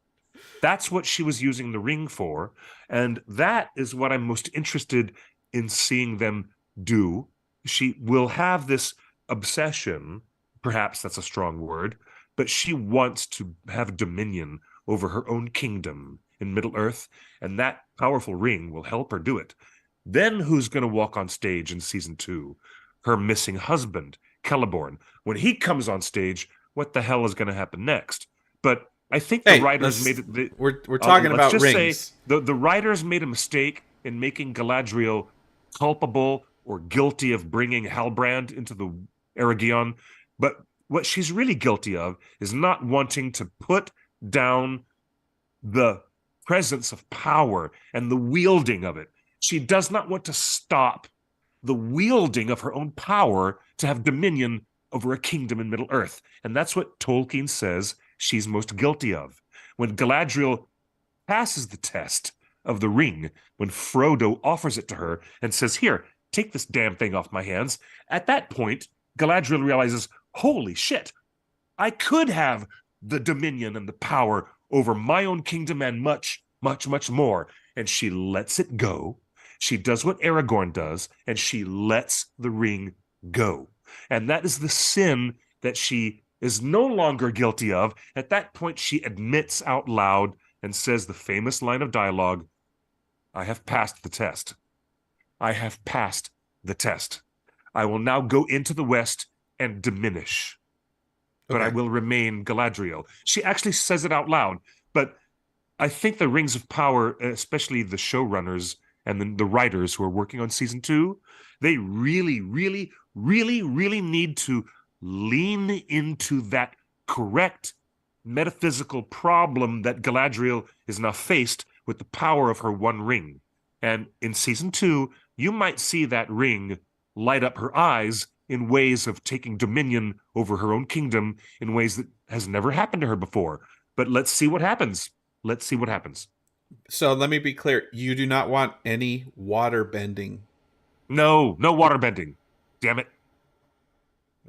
[SPEAKER 2] That's what she was using the ring for. And that is what I'm most interested in seeing them do. She will have this obsession, perhaps that's a strong word, but she wants to have dominion over her own kingdom in Middle Earth, and that powerful ring will help her do it. Then who's going to walk on stage in season 2? Her missing husband, Celeborn. When he comes on stage, what the hell is going to happen next? But I think the
[SPEAKER 1] Hey,
[SPEAKER 2] writers made it.
[SPEAKER 1] we're talking
[SPEAKER 2] Let's
[SPEAKER 1] about
[SPEAKER 2] just say
[SPEAKER 1] rings.
[SPEAKER 2] the writers made a mistake in making Galadriel culpable or guilty of bringing Halbrand into the Eregion. But what she's really guilty of is not wanting to put down the presence of power and the wielding of it. She does not want to stop the wielding of her own power to have dominion over a kingdom in Middle Earth. And that's what Tolkien says she's most guilty of. When Galadriel passes the test of the ring, when Frodo offers it to her and says, "Here, take this damn thing off my hands," at that point, Galadriel realizes, holy shit, I could have the dominion and the power over my own kingdom and much, much, much more. And she lets it go. She does what Aragorn does, and she lets the ring go. And that is the sin that she is no longer guilty of. At that point, she admits out loud and says the famous line of dialogue, "I have passed the test. I have passed the test. I will now go into the West and diminish, but I
[SPEAKER 1] Okay.
[SPEAKER 2] will remain Galadriel." She actually says it out loud. But I think the Rings of Power, especially the showrunners and the writers who are working on season 2, they really, really, really, really need to lean into that correct metaphysical problem that Galadriel is now faced with the power of her one ring. And in season 2, you might see that ring light up her eyes in ways of taking dominion over her own kingdom in ways that has never happened to her before. But let's see what happens. Let's see what happens.
[SPEAKER 1] So let me be clear. You do not want any water bending.
[SPEAKER 2] No, no water bending. Damn it.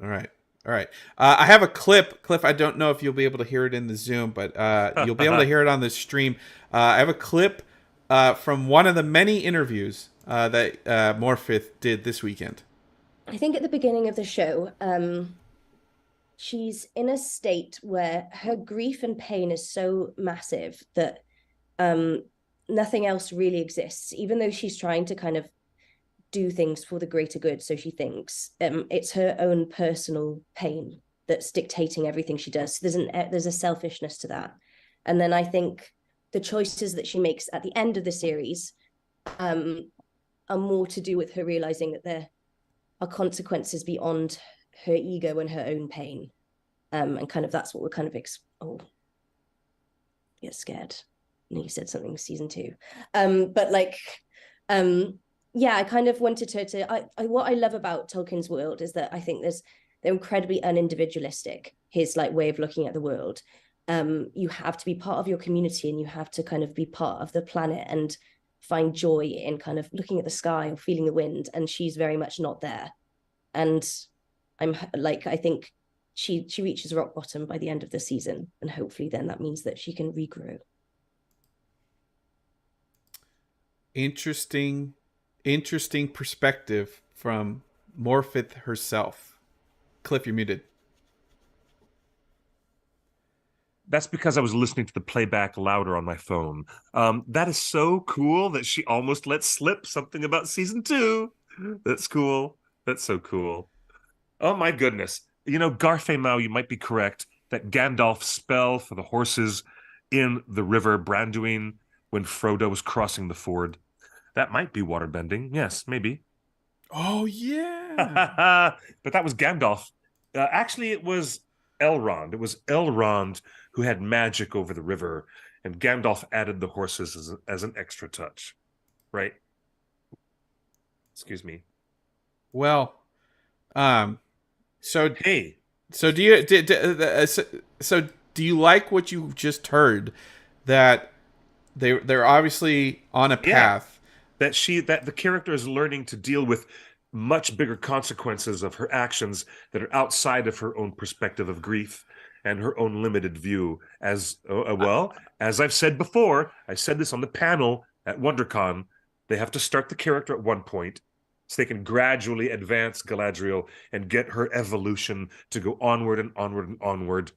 [SPEAKER 1] All right. All right. I have a clip. Cliff, I don't know if you'll be able to hear it in the Zoom, but you'll be able to hear it on the stream. I have a clip from one of the many interviews that Morphith did this weekend.
[SPEAKER 3] I think at the beginning of the show, she's in a state where her grief and pain is so massive that nothing else really exists, even though she's trying to kind of do things for the greater good, so she thinks. It's her own personal pain that's dictating everything she does. So there's a selfishness to that. And then I think the choices that she makes at the end of the series are more to do with her realizing that there are consequences beyond her ego and her own pain. And kind of that's what we're kind of get scared. And you said something season 2. But like yeah, I kind of wanted her to. What I love about Tolkien's world is that I think they're incredibly unindividualistic. His like way of looking at the world. You have to be part of your community, and you have to kind of be part of the planet and find joy in kind of looking at the sky or feeling the wind. And she's very much not there. And I think she reaches rock bottom by the end of the season, and hopefully then that means that she can regrow.
[SPEAKER 1] Interesting perspective from Morphith herself. Cliff, you're muted.
[SPEAKER 2] That's because I was listening to the playback louder on my phone. That is so cool that she almost let slip something about season 2. That's cool. That's so cool. Oh my goodness. You know, Garfemau, you might be correct that Gandalf's spell for the horses in the river Branduin when Frodo was crossing the ford, that might be waterbending. Yes, maybe.
[SPEAKER 1] Oh, yeah.
[SPEAKER 2] But that was Gandalf. Actually, it was Elrond. It was Elrond who had magic over the river, and Gandalf added the horses as an extra touch. Right? Excuse me.
[SPEAKER 1] Well, so
[SPEAKER 2] hey,
[SPEAKER 1] so do you so do you like what you just heard? That they're obviously on a path.
[SPEAKER 2] That the character is learning to deal with much bigger consequences of her actions that are outside of her own perspective of grief and her own limited view. As I've said before, I said this on the panel at WonderCon, they have to start the character at one point so they can gradually advance Galadriel and get her evolution to go onward and onward and onward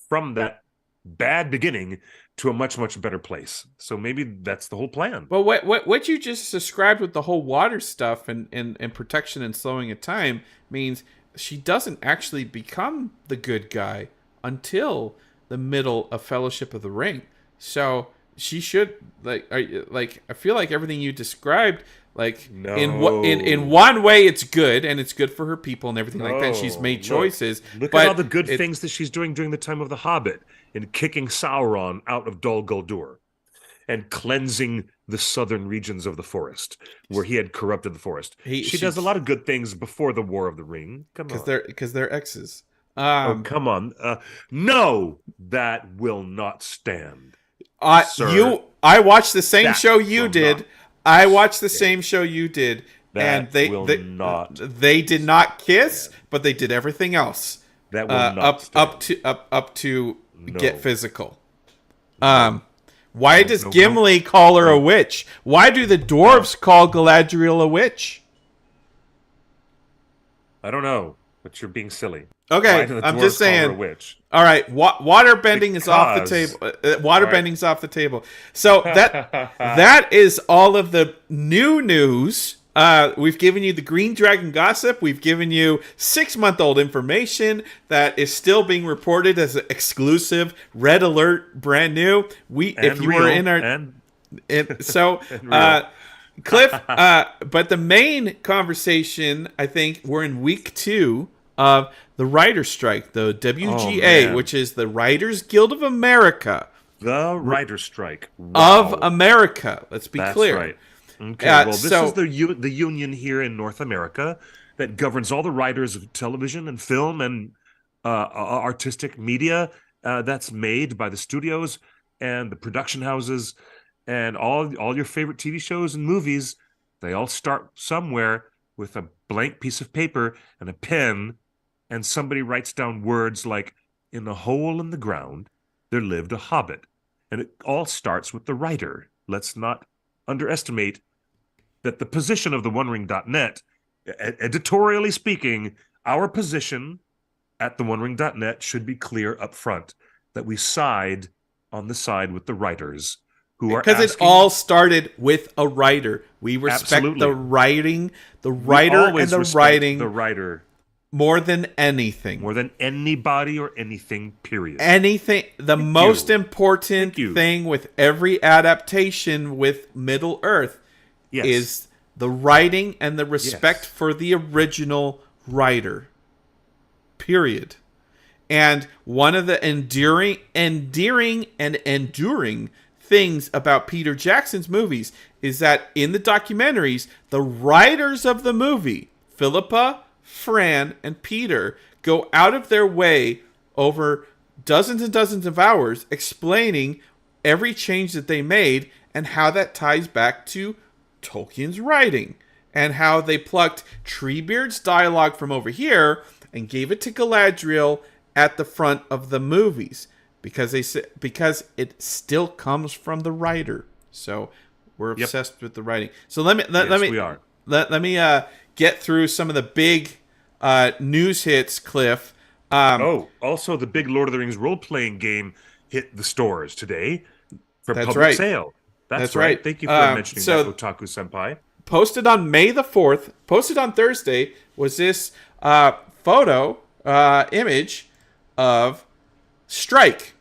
[SPEAKER 2] from that bad beginning to a much, much better place. So maybe that's the whole plan.
[SPEAKER 1] Well, what you just described with the whole water stuff and protection and slowing of time means she doesn't actually become the good guy until the middle of Fellowship of the Ring. So she should I feel like everything you described,
[SPEAKER 2] No.
[SPEAKER 1] in one way it's good, and it's good for her people and everything like that. She's made choices.
[SPEAKER 2] Look
[SPEAKER 1] but
[SPEAKER 2] at all the good things that she's doing during the time of the Hobbit, in kicking Sauron out of Dol Guldur, and cleansing the southern regions of the forest where he had corrupted the forest. She does a lot of good things before the War of the Ring. Come on,
[SPEAKER 1] because they're exes.
[SPEAKER 2] Come on. No, that will not stand.
[SPEAKER 1] Sir, I watched the same show you did. I watched the same show you did, and they did not kiss, but they did everything else.
[SPEAKER 2] That will not stand.
[SPEAKER 1] up to get physical. Why does Gimli call her a witch? Why do the dwarves call Galadriel a witch?
[SPEAKER 2] I don't know, but you're being silly.
[SPEAKER 1] Okay, I'm just saying. All right, water bending is off the table. Waterbending's off the table. So that is all of the new news. We've given you the Green Dragon gossip. We've given you 6-month-old information that is still being reported as an exclusive red alert, brand new. Cliff. But the main conversation, I think, we're in week 2 of the Writers Strike, the WGA, which is the Writers Guild of America.
[SPEAKER 2] The Writers Strike of
[SPEAKER 1] America. Let's be clear.
[SPEAKER 2] That's right. Okay. Well, this is the union here in North America that governs all the writers of television and film and artistic media that's made by the studios and the production houses and all your favorite TV shows and movies. They all start somewhere with a blank piece of paper and a pen, and somebody writes down words like, "In a hole in the ground, there lived a hobbit." And it all starts with the writer. Let's not underestimate that the position of the OneRing.net, editorially speaking, our position at the OneRing.net should be clear up front, that we side on the side with the writers who are
[SPEAKER 1] because it all started with a writer. We respect the writing, the writer, and the writing.
[SPEAKER 2] The writer.
[SPEAKER 1] More than anything.
[SPEAKER 2] More than anybody or anything, period.
[SPEAKER 1] Anything. The most important thing with every adaptation with Middle Earth is the writing and the respect for the original writer. Period. And one of the endearing and enduring things about Peter Jackson's movies is that in the documentaries, the writers of the movie, Philippa, Fran, and Peter, go out of their way over dozens and dozens of hours explaining every change that they made and how that ties back to Tolkien's writing and how they plucked Treebeard's dialogue from over here and gave it to Galadriel at the front of the movies because it still comes from the writer. So we're obsessed with the writing. So let me get through some of the big news hits, Cliff.
[SPEAKER 2] Also the big Lord of the Rings role-playing game hit the stores today for public sale. That's right. Thank you for mentioning that, Otaku Senpai.
[SPEAKER 1] Posted on May the 4th, posted on Thursday, was this image of Strike.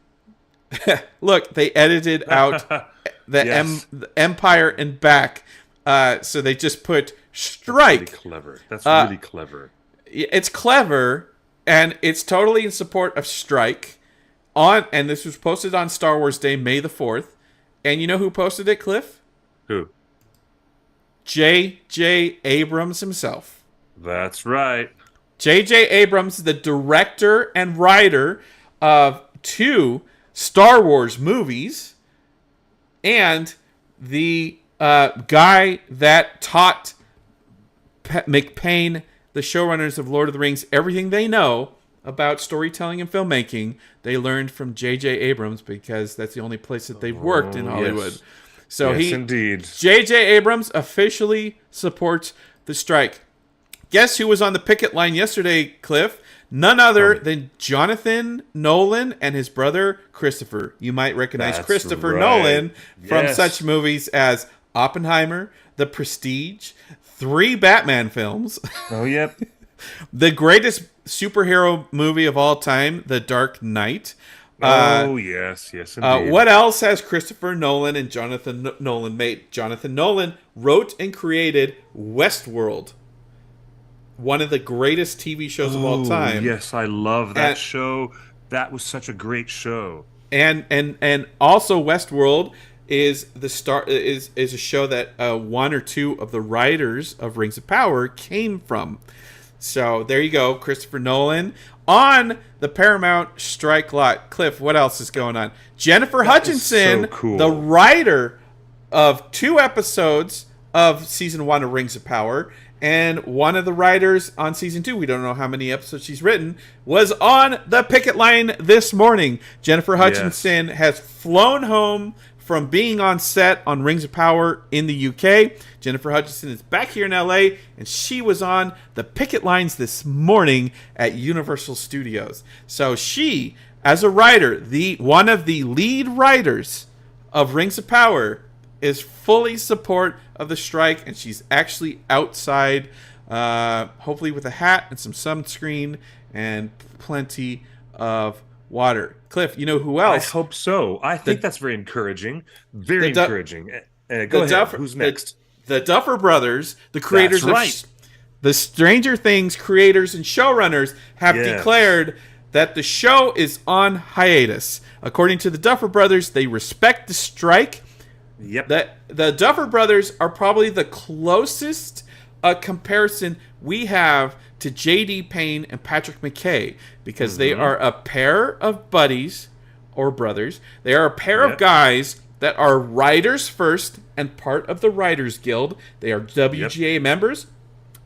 [SPEAKER 1] Look, they edited out the Empire and back, so they just put Strike.
[SPEAKER 2] That's really clever.
[SPEAKER 1] It's clever, and it's totally in support of Strike. And this was posted on Star Wars Day, May the 4th. And you know who posted it, Cliff?
[SPEAKER 2] Who?
[SPEAKER 1] J.J. Abrams himself.
[SPEAKER 2] That's right.
[SPEAKER 1] J.J. Abrams, the director and writer of 2 Star Wars movies, and the guy that taught McPain, the showrunners of Lord of the Rings, everything they know about storytelling and filmmaking. They learned from J.J. Abrams because that's the only place that they've worked in Hollywood.
[SPEAKER 2] Yes.
[SPEAKER 1] So
[SPEAKER 2] indeed.
[SPEAKER 1] J.J. Abrams officially supports the strike. Guess who was on the picket line yesterday, Cliff? None other than Jonathan Nolan and his brother Christopher. You might recognize
[SPEAKER 2] That's
[SPEAKER 1] Christopher
[SPEAKER 2] right.
[SPEAKER 1] Nolan from
[SPEAKER 2] Yes.
[SPEAKER 1] such movies as Oppenheimer, The Prestige, 3 Batman films,
[SPEAKER 2] Oh, yep.
[SPEAKER 1] the greatest superhero movie of all time, The Dark Knight.
[SPEAKER 2] Yes, indeed.
[SPEAKER 1] What else has Christopher Nolan and Jonathan Nolan made? Jonathan Nolan wrote and created Westworld, one of the greatest TV shows of all time.
[SPEAKER 2] Yes, I love that
[SPEAKER 1] And-
[SPEAKER 2] show. That was such a great show.
[SPEAKER 1] And also Westworld is a show that one or two of the writers of Rings of Power came from. So there you go, Christopher Nolan on the Paramount strike lot. Cliff, what else is going on? Jennifer Hutchinson,
[SPEAKER 2] so cool.
[SPEAKER 1] the writer of 2 episodes of season 1 of Rings of Power, and one of the writers on season 2, we don't know how many episodes she's written, was on the picket line this morning. Jennifer Hutchinson has flown home from being on set on Rings of Power in the UK. Jennifer Hutchinson is back here in LA, and she was on the picket lines this morning at Universal Studios. So she, as a writer, one of the lead writers of Rings of Power, is fully support of the strike, and she's actually outside, hopefully with a hat and some sunscreen and plenty of water. Cliff, you know who else?
[SPEAKER 2] I hope so. I think that's very encouraging. Very encouraging. Go ahead. Who's next?
[SPEAKER 1] The Duffer Brothers, the creators
[SPEAKER 2] That's right.
[SPEAKER 1] of the Stranger Things creators and showrunners, have declared that the show is on hiatus. According to the Duffer Brothers, they respect the strike.
[SPEAKER 2] Yep.
[SPEAKER 1] The Duffer Brothers are probably the closest comparison we have to J.D. Payne and Patrick McKay, because they are a pair of buddies or brothers. They are a pair of guys that are writers first and part of the Writers Guild. They are WGA members,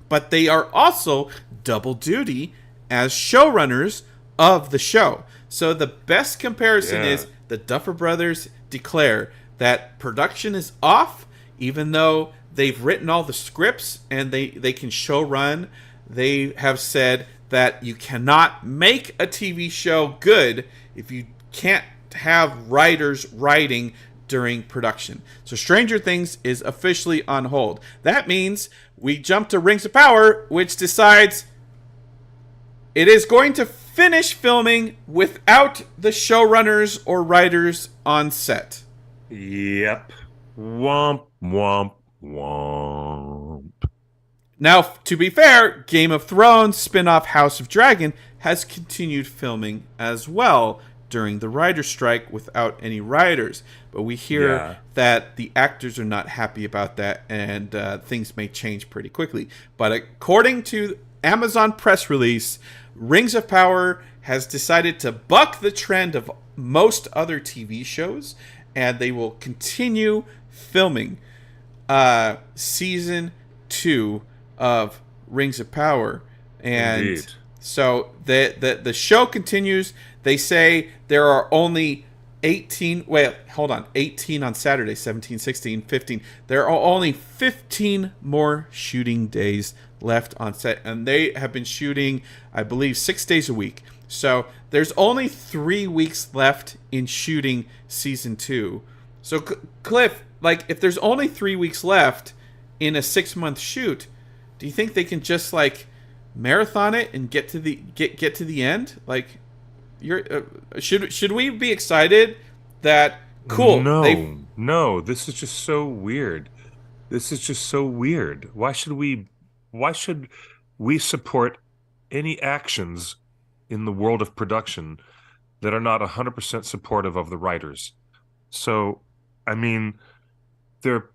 [SPEAKER 1] but they are also double duty as showrunners of the show. So the best comparison is the Duffer Brothers declare that production is off, even though they've written all the scripts and they can show run. They have said that you cannot make a TV show good if you can't have writers writing during production. So Stranger Things is officially on hold. That means we jump to Rings of Power, which decides it is going to finish filming without the showrunners or writers on set.
[SPEAKER 2] Yep. Womp, womp, womp.
[SPEAKER 1] Now, to be fair, Game of Thrones spin-off House of Dragon has continued filming as well during the writer's strike without any writers. But we hear that the actors are not happy about that, and things may change pretty quickly. But according to Amazon press release, Rings of Power has decided to buck the trend of most other TV shows, and they will continue filming season 2 of Rings of Power. And
[SPEAKER 2] Indeed.
[SPEAKER 1] so the show continues. They say there are only 18 on Saturday, 17, 16, 15. There are only 15 more shooting days left on set, and they have been shooting, I believe, 6 days a week. So there's only 3 weeks left in shooting season 2. So Cliff, like, if there's only 3 weeks left in a 6-month shoot, do you think they can just like marathon it and get to the end? Like, should we be excited that cool?
[SPEAKER 2] No, this is just so weird. This is just so weird. Why should we support any actions in the world of production that are not 100% supportive of the writers? So, I mean, but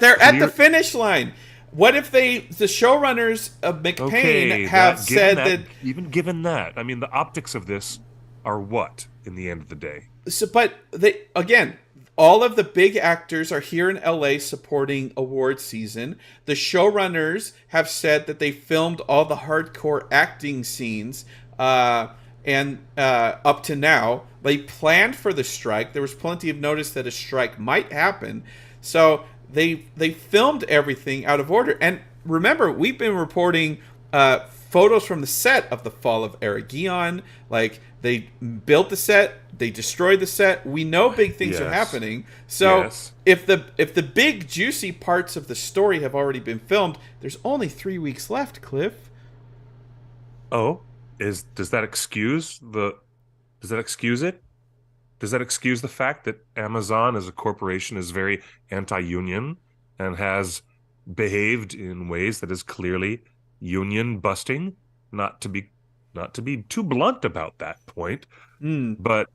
[SPEAKER 2] they're at the finish line. What if the showrunners of McPain have said that even given that, I mean, the optics of this are what in the end of the day?
[SPEAKER 1] So, but again, all of the big actors are here in LA supporting award season. The showrunners have said that they filmed all the hardcore acting scenes, and up to now, they planned for the strike. There was plenty of notice that a strike might happen, so they filmed everything out of order. And remember, we've been reporting photos from the set of the fall of Aragion. Like, they built the set, they destroyed the set. We know big things are happening. So if the big juicy parts of the story have already been filmed, there's only 3 weeks left, Cliff.
[SPEAKER 2] Oh, does that excuse it? Does that excuse the fact that Amazon as a corporation is very anti-union and has behaved in ways that is clearly union busting? Not to be too blunt about that point, but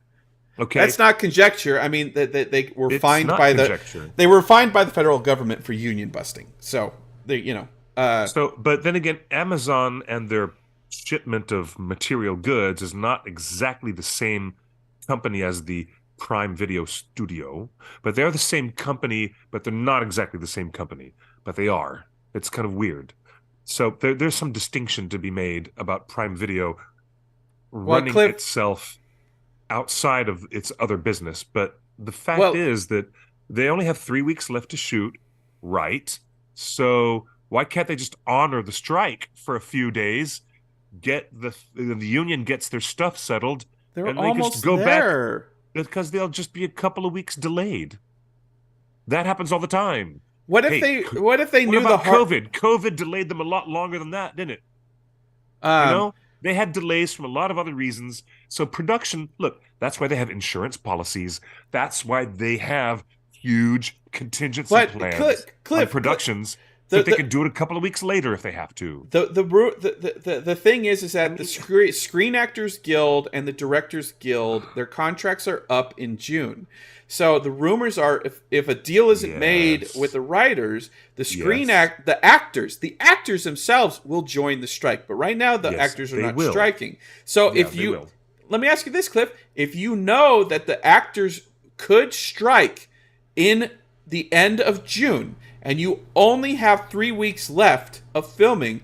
[SPEAKER 2] okay,
[SPEAKER 1] that's not conjecture. I mean, they were fined by
[SPEAKER 2] conjecture.
[SPEAKER 1] They were fined by the federal government for union busting. So
[SPEAKER 2] but then again, Amazon and their shipment of material goods is not exactly the same company as the Prime Video studio, but they're the same company, but they're not exactly the same company, but they are. It's kind of weird. So there's some distinction to be made about Prime Video running itself outside of its other business. But the fact is that they only have 3 weeks left to shoot, right? So why can't they just honor the strike for a few days, get the union gets their stuff settled,
[SPEAKER 1] and they just go back?
[SPEAKER 2] Because they'll just be a couple of weeks delayed. That happens all the time.
[SPEAKER 1] What if they knew
[SPEAKER 2] about COVID? COVID delayed them a lot longer than that, didn't it? They had delays from a lot of other reasons. So production, look, that's why they have insurance policies. That's why they have huge contingency plans on productions. So they can do it a couple of weeks later if they have to.
[SPEAKER 1] The thing is that the Screen Actors Guild and the Directors Guild, their contracts are up in June. So the rumors are, if a deal isn't made with the writers, the actors themselves will join the strike. But right now the actors are not striking. So let me ask you this, Cliff: if you know that the actors could strike in the end of June, and you only have 3 weeks left of filming,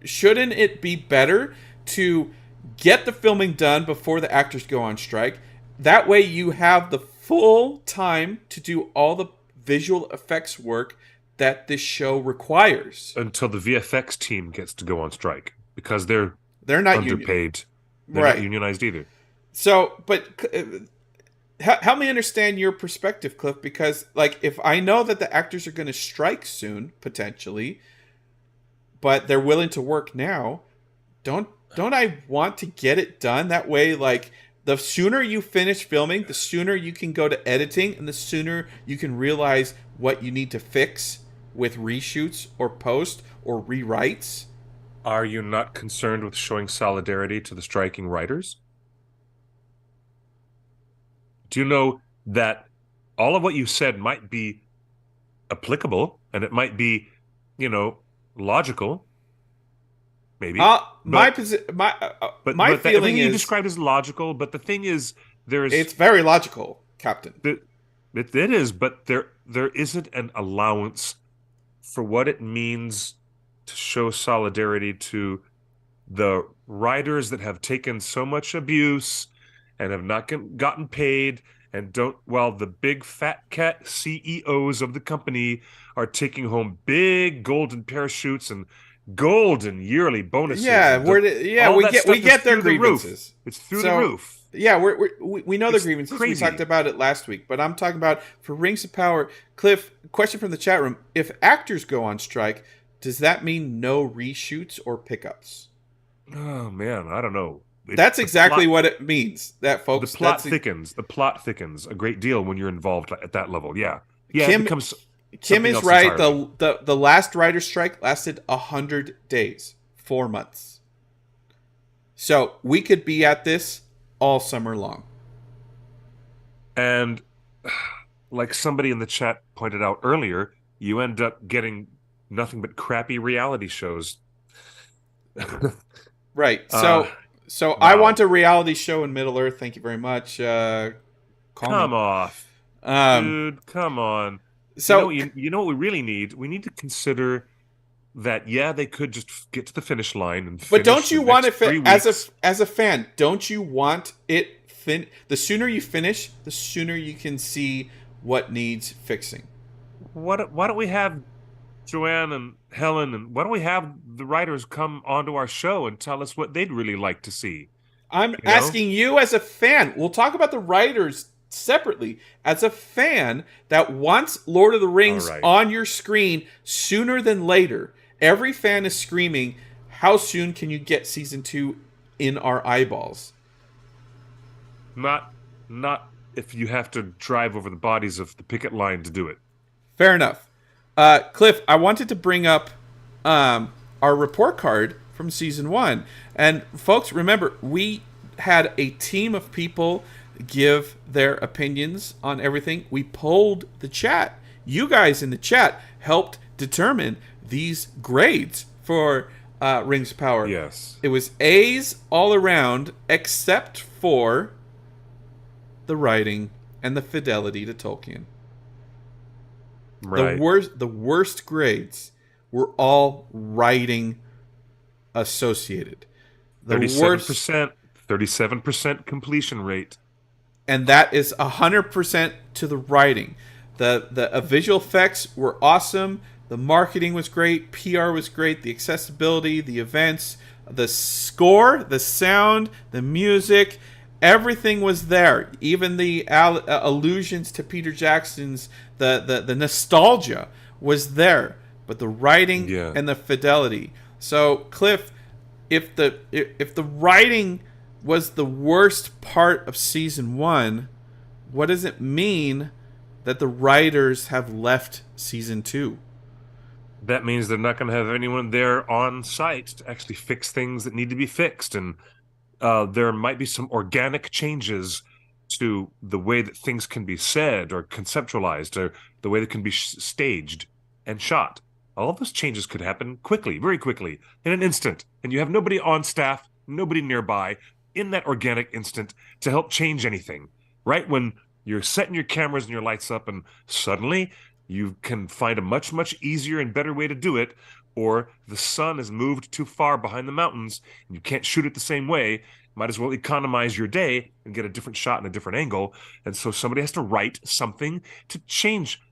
[SPEAKER 1] shouldn't it be better to get the filming done before the actors go on strike? That way you have the full time to do all the visual effects work that this show requires.
[SPEAKER 2] Until the VFX team gets to go on strike, because they're
[SPEAKER 1] not
[SPEAKER 2] underpaid. They're not unionized either.
[SPEAKER 1] So, but help me understand your perspective, Cliff, because if I know that the actors are going to strike soon, potentially, but they're willing to work now, don't I want to get it done? That way, the sooner you finish filming, the sooner you can go to editing, and the sooner you can realize what you need to fix with reshoots or post or rewrites.
[SPEAKER 2] Are you not concerned with showing solidarity to the striking writers? Do you know that all of what you said might be applicable, and it might be, logical? Maybe.
[SPEAKER 1] My feeling
[SPEAKER 2] everything
[SPEAKER 1] is
[SPEAKER 2] you described is logical, but the thing is,
[SPEAKER 1] it's very logical, Captain.
[SPEAKER 2] It is, but there isn't an allowance for what it means to show solidarity to the writers that have taken so much abuse and have not gotten paid, and while the big fat cat CEOs of the company are taking home big golden parachutes and golden yearly bonuses.
[SPEAKER 1] We get their grievances.
[SPEAKER 2] It's through the roof.
[SPEAKER 1] Yeah, we know the grievances. Crazy. We talked about it last week, but I'm talking about for Rings of Power. Cliff, question from the chat room: if actors go on strike, does that mean no reshoots or pickups?
[SPEAKER 2] Oh man, I don't know.
[SPEAKER 1] That's exactly what it means. That folks,
[SPEAKER 2] the plot thickens. The plot thickens a great deal when you're involved at that level. Yeah.
[SPEAKER 1] Kim is right. The last writer's strike lasted 100 days, 4 months. So we could be at this all summer long.
[SPEAKER 2] And like somebody in the chat pointed out earlier, you end up getting nothing but crappy reality shows.
[SPEAKER 1] Right. So wow. I want a reality show in Middle Earth. Thank you very much.
[SPEAKER 2] Come off. Dude, come on.
[SPEAKER 1] So
[SPEAKER 2] you know what we really need? We need to consider that they could just get to the finish line and finish.
[SPEAKER 1] But don't you want it as a fan? Don't you want it the sooner you finish, the sooner you can see what needs fixing.
[SPEAKER 2] Why don't we have Joanne and Helen, and why don't we have the writers come onto our show and tell us what they'd really like to see?
[SPEAKER 1] I'm
[SPEAKER 2] You know?
[SPEAKER 1] asking you as a fan. We'll talk about the writers separately. As a fan that wants Lord of the Rings
[SPEAKER 2] All right.
[SPEAKER 1] on your screen sooner than later, every fan is screaming, how soon can you get season 2 in our eyeballs?
[SPEAKER 2] Not if you have to drive over the bodies of the picket line to do it.
[SPEAKER 1] Fair enough. Cliff, I wanted to bring up our report card from season 1. And folks, remember, we had a team of people give their opinions on everything. We polled the chat. You guys in the chat helped determine these grades for Rings of Power.
[SPEAKER 2] Yes.
[SPEAKER 1] It was A's all around, except for the writing and the fidelity to Tolkien.
[SPEAKER 2] Right.
[SPEAKER 1] The worst grades were all writing associated. The
[SPEAKER 2] 37%, 37% completion rate.
[SPEAKER 1] And that is 100% to the writing. The visual effects were awesome. The marketing was great. PR was great. The accessibility, the events, the score, the sound, the music, everything was there. Even the allusions to Peter Jackson's the nostalgia was there. But the writing and the fidelity. So Cliff, if the writing was the worst part of season 1, what does it mean that the writers have left season 2?
[SPEAKER 2] That means they're not going to have anyone there on site to actually fix things that need to be fixed. And there might be some organic changes to the way that things can be said or conceptualized, or the way that can be staged and shot. All of those changes could happen quickly, very quickly, in an instant. And you have nobody on staff, nobody nearby in that organic instant to help change anything. Right when you're setting your cameras and your lights up, and suddenly you can find a much, much easier and better way to do it, or the sun has moved too far behind the mountains and you can't shoot it the same way, might as well economize your day and get a different shot and a different angle. And so somebody has to write something to change.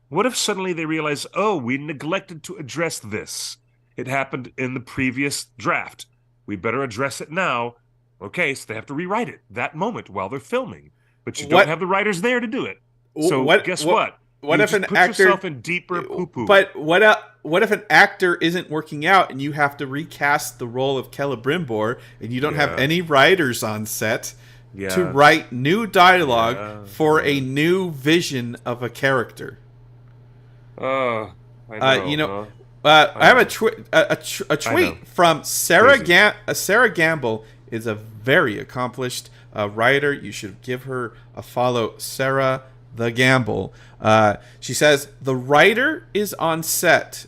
[SPEAKER 2] What if suddenly they realize, oh, we neglected to address this? It happened in the previous draft. We better address it now. Okay, so they have to rewrite it that moment while they're filming. But you don't have the writers there to do it. So guess what?
[SPEAKER 1] What
[SPEAKER 2] you
[SPEAKER 1] if an
[SPEAKER 2] put
[SPEAKER 1] actor
[SPEAKER 2] yourself in deeper poo-poo?
[SPEAKER 1] But what if an actor isn't working out and you have to recast the role of Celebrimbor and you don't have any writers on set to write new dialogue for a new vision of a character?
[SPEAKER 2] I know.
[SPEAKER 1] I have a tweet from Sarah Sarah Gamble is a very accomplished writer. You should give her a follow, Sarah the Gamble. She says the writer on set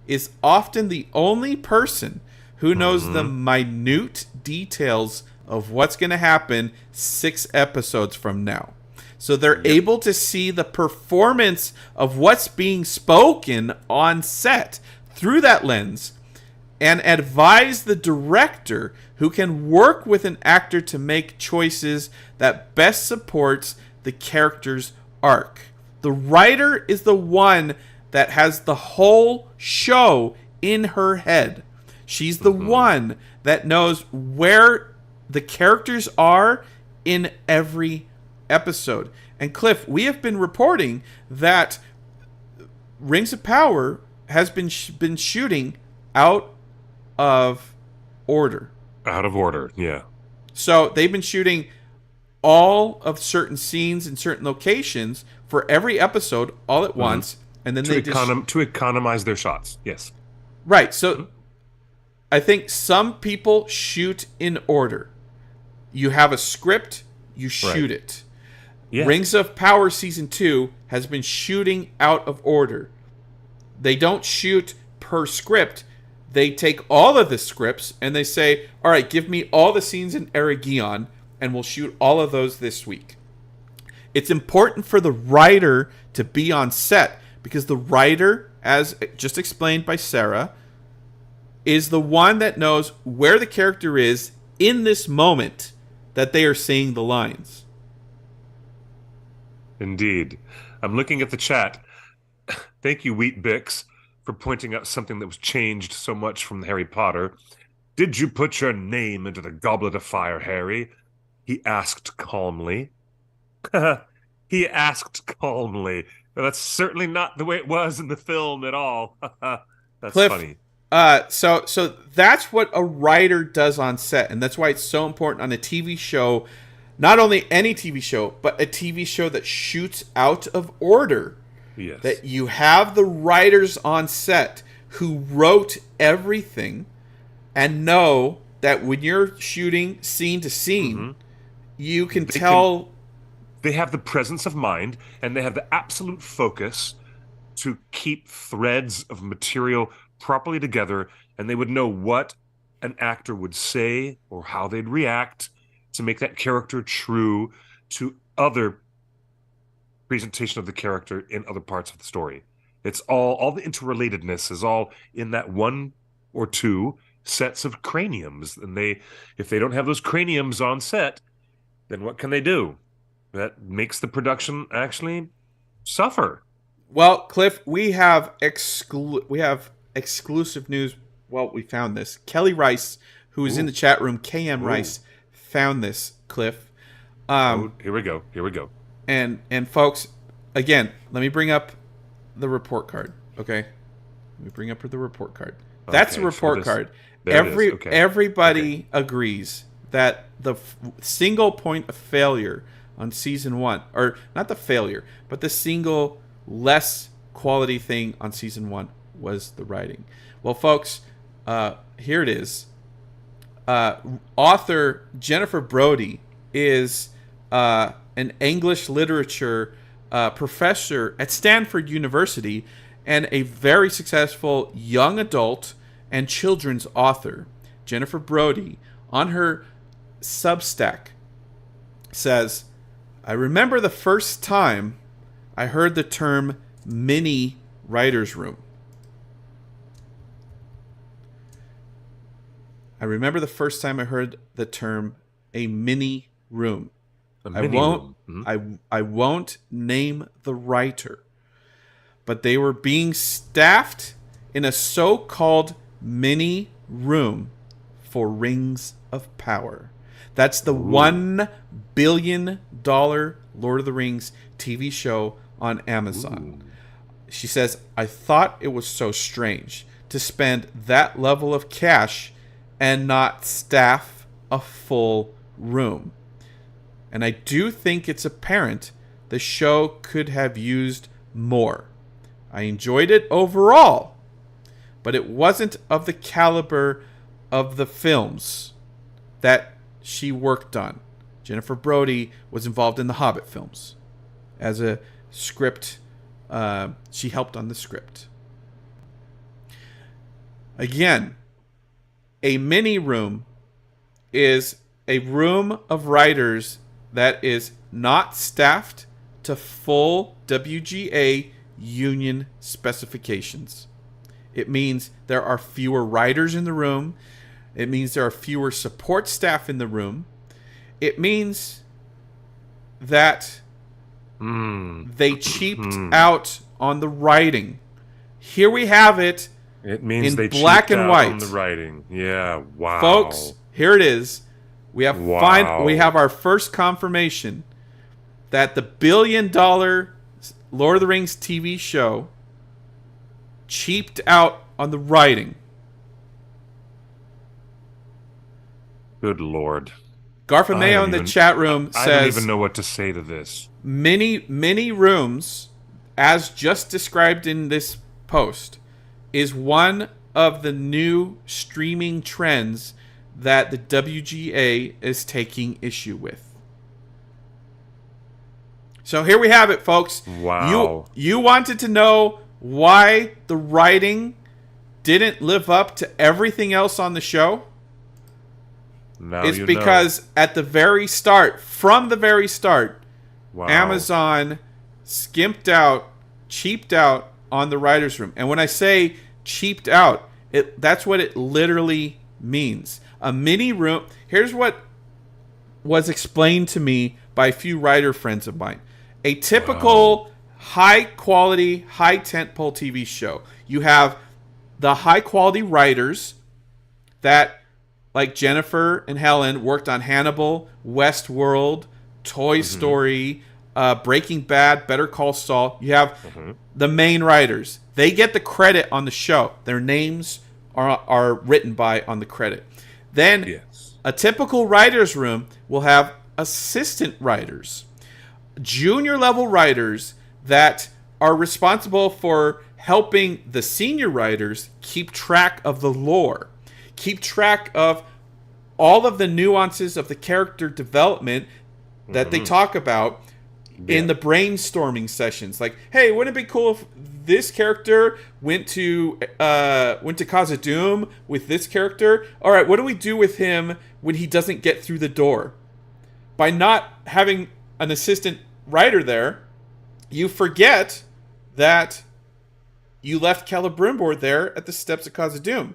[SPEAKER 1] is often the only person who knows the minute details of what's going to happen 6 episodes from now. So they're able to see the performance of what's being spoken on set through that lens and advise the director, who can work with an actor to make choices that best supports the character's arc. The writer is the one that has the whole show in her head. She's the one that knows where the characters are in every episode. And Cliff, we have been reporting that Rings of Power has been shooting out of order.
[SPEAKER 2] Out of order, yeah.
[SPEAKER 1] So they've been shooting all of certain scenes in certain locations for every episode all at once, and then
[SPEAKER 2] to economize their shots. Yes,
[SPEAKER 1] right. So I think some people shoot in order. You have a script, you shoot it. Yeah. Rings of Power Season 2 has been shooting out of order. They don't shoot per script. They take all of the scripts and they say, all right, give me all the scenes in Eregion, and we'll shoot all of those this week. It's important for the writer to be on set because the writer, as just explained by Sarah, is the one that knows where the character is in this moment that they are saying the lines.
[SPEAKER 2] Indeed. I'm looking at the chat. Thank you, Wheat Bix, for pointing out something that was changed so much from Harry Potter. Did you put your name into the goblet of fire, Harry? He asked calmly. He asked calmly. That's certainly not the way it was in the film at all. That's
[SPEAKER 1] Cliff,
[SPEAKER 2] funny.
[SPEAKER 1] so that's what a writer does on set, and that's why it's so important on a TV show. Not only any TV show, but a TV show that shoots out of order.
[SPEAKER 2] Yes.
[SPEAKER 1] That you have the writers on set who wrote everything and know that when you're shooting scene to scene, you can tell.
[SPEAKER 2] They have the presence of mind and they have the absolute focus to keep threads of material properly together, and they would know what an actor would say or how they'd react to make that character true to other presentation of the character in other parts of the story. It's all the interrelatedness is all in that one or two sets of craniums. And if they don't have those craniums on set, then what can they do? That makes the production actually suffer.
[SPEAKER 1] Well, Cliff, we have exclusive news. Well, we found this. Kelly Rice, who is in the chat room, KM Rice, found this, Cliff.
[SPEAKER 2] Here we go.
[SPEAKER 1] And folks, again, let me bring up the report card. Okay, let me bring up the report card. That's a report card. Everybody agrees that the single point of failure on season 1, or not the failure, but the single less quality thing on season 1 was the writing. Well, folks, here it is. Author Jennifer Brody is an English literature professor at Stanford University and a very successful young adult and children's author. Jennifer Brody, on her Substack, says, I remember the first time I heard the term mini writer's room. I remember the first time I heard the term a mini room. I won't name the writer, but they were being staffed in a so-called mini room for Rings of Power. That's the $1 billion Lord of the Rings TV show on Amazon. She says, I thought it was so strange to spend that level of cash and not staff a full room. And I do think it's apparent the show could have used more. I enjoyed it overall, but it wasn't of the caliber of the films that she worked on. Jennifer Brody was involved in the Hobbit films as a script. She helped on the script. Again, a mini room is a room of writers that is not staffed to full WGA union specifications. It means there are fewer writers in the room. It means there are fewer support staff in the room. It means that they cheaped out on the writing. Here we have it.
[SPEAKER 2] It means
[SPEAKER 1] in
[SPEAKER 2] they
[SPEAKER 1] black and white
[SPEAKER 2] on the writing. Yeah, wow.
[SPEAKER 1] Folks, here it is. We have we have our first confirmation that the $1 billion Lord of the Rings TV show cheaped out on the writing.
[SPEAKER 2] Good Lord.
[SPEAKER 1] Garfameo in the chat room says,
[SPEAKER 2] I don't even know what to say to this.
[SPEAKER 1] Many rooms, as just described in this post, is one of the new streaming trends that the WGA is taking issue with. So here we have it, folks.
[SPEAKER 2] Wow.
[SPEAKER 1] You wanted to know why the writing didn't live up to everything else on the show?
[SPEAKER 2] Now
[SPEAKER 1] it's because at the very start, from the very start, Amazon skimped out, cheaped out on the writer's room. And when I say cheaped out, that's what it literally means. A mini room. Here's what was explained to me by a few writer friends of mine. A typical high quality, high tentpole TV show. You have the high quality writers that, like Jennifer and Helen, worked on Hannibal, Westworld, Toy Story, Breaking Bad, Better Call Saul. You have the main writers. They get the credit on the show. Their names are written by on the credit. Then a typical writer's room will have assistant writers, junior level writers that are responsible for helping the senior writers keep track of the lore, keep track of all of the nuances of the character development that they talk about in the brainstorming sessions. Like, hey, wouldn't it be cool if this character went to Khazad-dûm with this character? All right, what do we do with him when he doesn't get through the door? By not having an assistant writer there, you forget that you left Celebrimbor there at the steps of Khazad-dûm.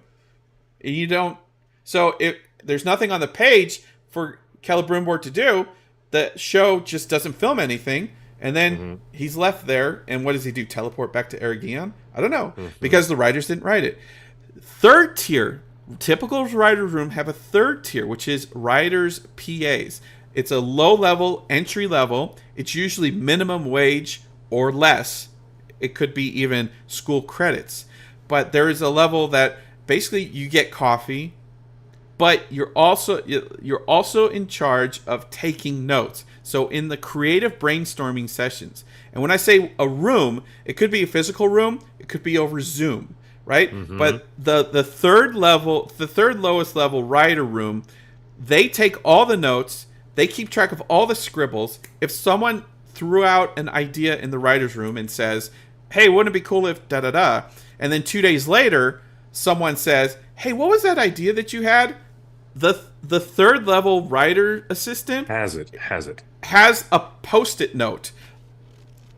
[SPEAKER 1] And you don't. So if there's nothing on the page for Celebrimbor to do, the show just doesn't film anything. And then he's left there. And what does he do? Teleport back to Eregion? I don't know. Because the writers didn't write it. Third tier. Typical writer's room have a third tier, which is writers' PAs. It's a low-level, entry level. It's usually minimum wage or less. It could be even school credits. But there is a level that basically you get coffee, but you're also in charge of taking notes. So in the creative brainstorming sessions, and when I say a room, it could be a physical room, it could be over Zoom, right? But the third lowest level writer room, they take all the notes, they keep track of all the scribbles. If someone threw out an idea in the writer's room and says, hey, wouldn't it be cool if da-da-da? And then 2 days later, someone says, hey, what was that idea that you had? The third level writer assistant has a post-it note.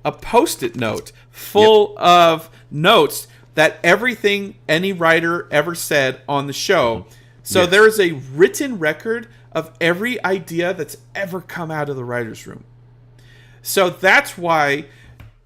[SPEAKER 1] A post-it note full of notes that everything any writer ever said on the show. So there is a written record of every idea that's ever come out of the writer's room. So that's why,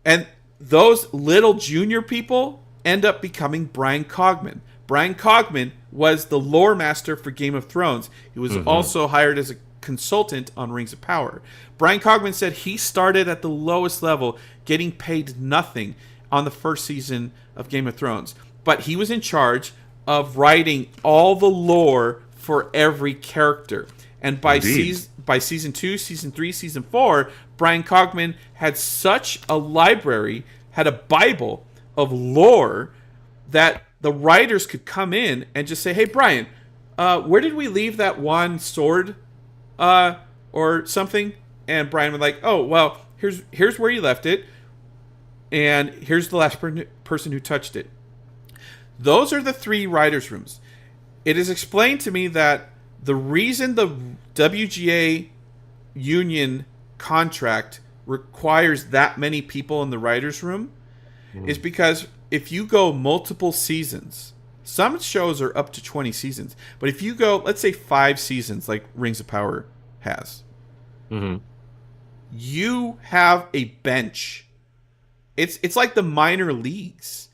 [SPEAKER 1] and those little junior people end up becoming Brian Cogman. Brian Cogman was the lore master for Game of Thrones. He was also hired as a consultant on Rings of Power. Brian Cogman said he started at the lowest level, getting paid nothing on the first season of Game of Thrones. But he was in charge of writing all the lore for every character. And by season 2, season 3, season 4, Brian Cogman had such a library, had a Bible of lore, that the writers could come in and just say, hey, Brian, where did we leave that one sword or something? And Brian would like, oh, well, here's where you left it. And here's the last person who touched it. Those are the 3 writers' rooms. It is explained to me that the reason the WGA union contract requires that many people in the writers' room is because if you go multiple seasons, some shows are up to 20 seasons, but if you go, let's say 5 seasons like Rings of Power has, you have a bench. It's like the minor leagues.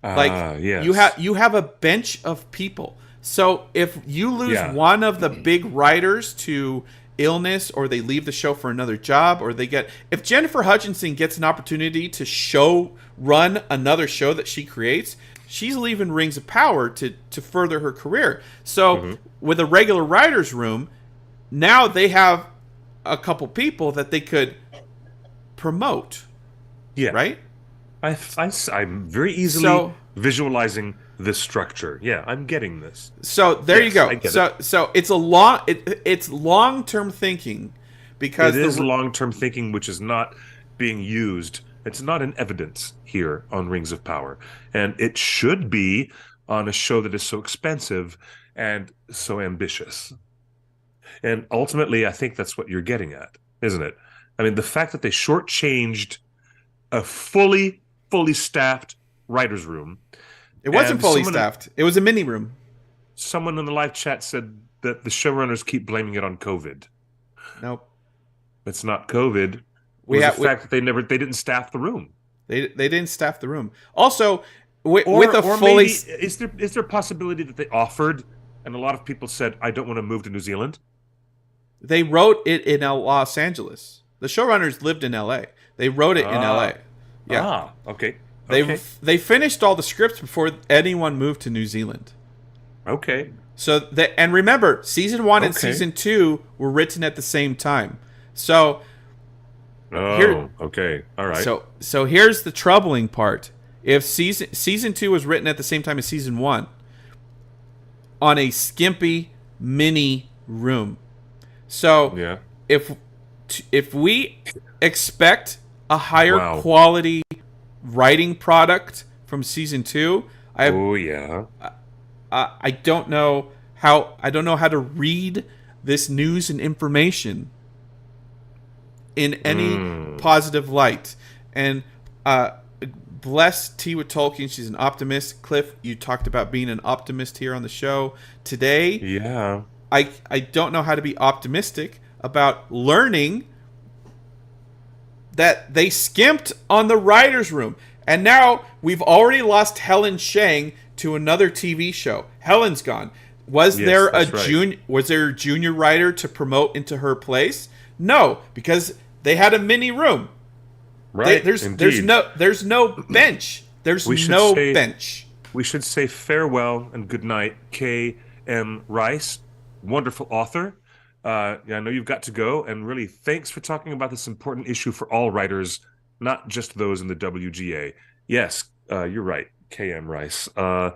[SPEAKER 1] You have a bench of people. So if you lose one of the big writers to illness, or they leave the show for another job, or if Jennifer Hutchinson gets an opportunity to run another show that she creates, she's leaving Rings of Power to further her career. So with a regular writer's room, now they have a couple people that they could promote. Yeah. Right?
[SPEAKER 2] I'm very easily visualizing this structure. Yeah, I'm getting this.
[SPEAKER 1] So there you go. So it's it's long-term thinking, because
[SPEAKER 2] it is long-term thinking, which is not being used. It's not in evidence here on Rings of Power, and it should be on a show that is so expensive and so ambitious. And ultimately, I think that's what you're getting at, isn't it? I mean, the fact that they shortchanged a fully staffed writer's room.
[SPEAKER 1] It wasn't fully staffed. It was a mini room.
[SPEAKER 2] Someone in the live chat said that the showrunners keep blaming it on COVID.
[SPEAKER 1] Nope.
[SPEAKER 2] It's not COVID. The fact that they didn't staff the room.
[SPEAKER 1] They didn't staff the room. Also, with a
[SPEAKER 2] or
[SPEAKER 1] fully
[SPEAKER 2] maybe, is there a possibility that they offered and a lot of people said, I don't want to move to New Zealand?
[SPEAKER 1] they wrote it in Los Angeles. The showrunners lived in L.A. They wrote it in L.A. Yeah.
[SPEAKER 2] Okay.
[SPEAKER 1] They finished all the scripts before anyone moved to New Zealand.
[SPEAKER 2] Okay.
[SPEAKER 1] So and remember, season 1 and season 2 were written at the same time. So
[SPEAKER 2] okay. All right.
[SPEAKER 1] So here's the troubling part. If season 2 was written at the same time as season 1 on a skimpy mini room. So if we expect a higher quality writing product from season 2, I don't know how to read this news and information in any positive light. And bless T with Tolkien, she's an optimist. Cliff, you talked about being an optimist here on the show today.
[SPEAKER 2] Yeah.
[SPEAKER 1] I don't know how to be optimistic about learning that they skimped on the writer's room. And now we've already lost Helen Shang to another TV show. Helen's gone. Was there a junior writer to promote into her place? No, because they had a mini room.
[SPEAKER 2] Right.
[SPEAKER 1] There's no bench. There's no bench.
[SPEAKER 2] We should say farewell and good night, K.M. Rice, wonderful author. I know you've got to go, and really thanks for talking about this important issue for all writers, not just those in the WGA. Yes, you're right, K.M. Rice. Thank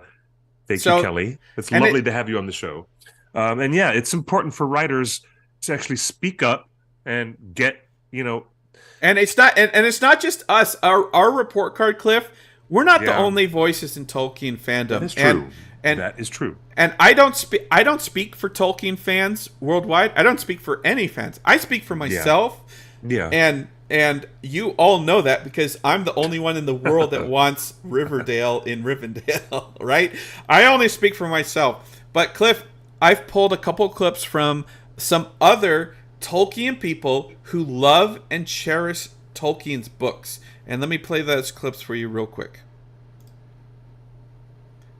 [SPEAKER 2] you, Kelly. It's lovely to have you on the show. And yeah, it's important for writers to actually speak up and get,
[SPEAKER 1] And it's not just us. Our report card, Cliff. We're not the only voices in Tolkien fandom.
[SPEAKER 2] That is true. And that is true.
[SPEAKER 1] And I don't speak for Tolkien fans worldwide. I don't speak for any fans. I speak for myself.
[SPEAKER 2] Yeah.
[SPEAKER 1] And you all know that because I'm the only one in the world that wants Riverdale in Rivendell, right? I only speak for myself. But Cliff, I've pulled a couple clips from some other Tolkien people who love and cherish Tolkien's books. And let me play those clips for you real quick.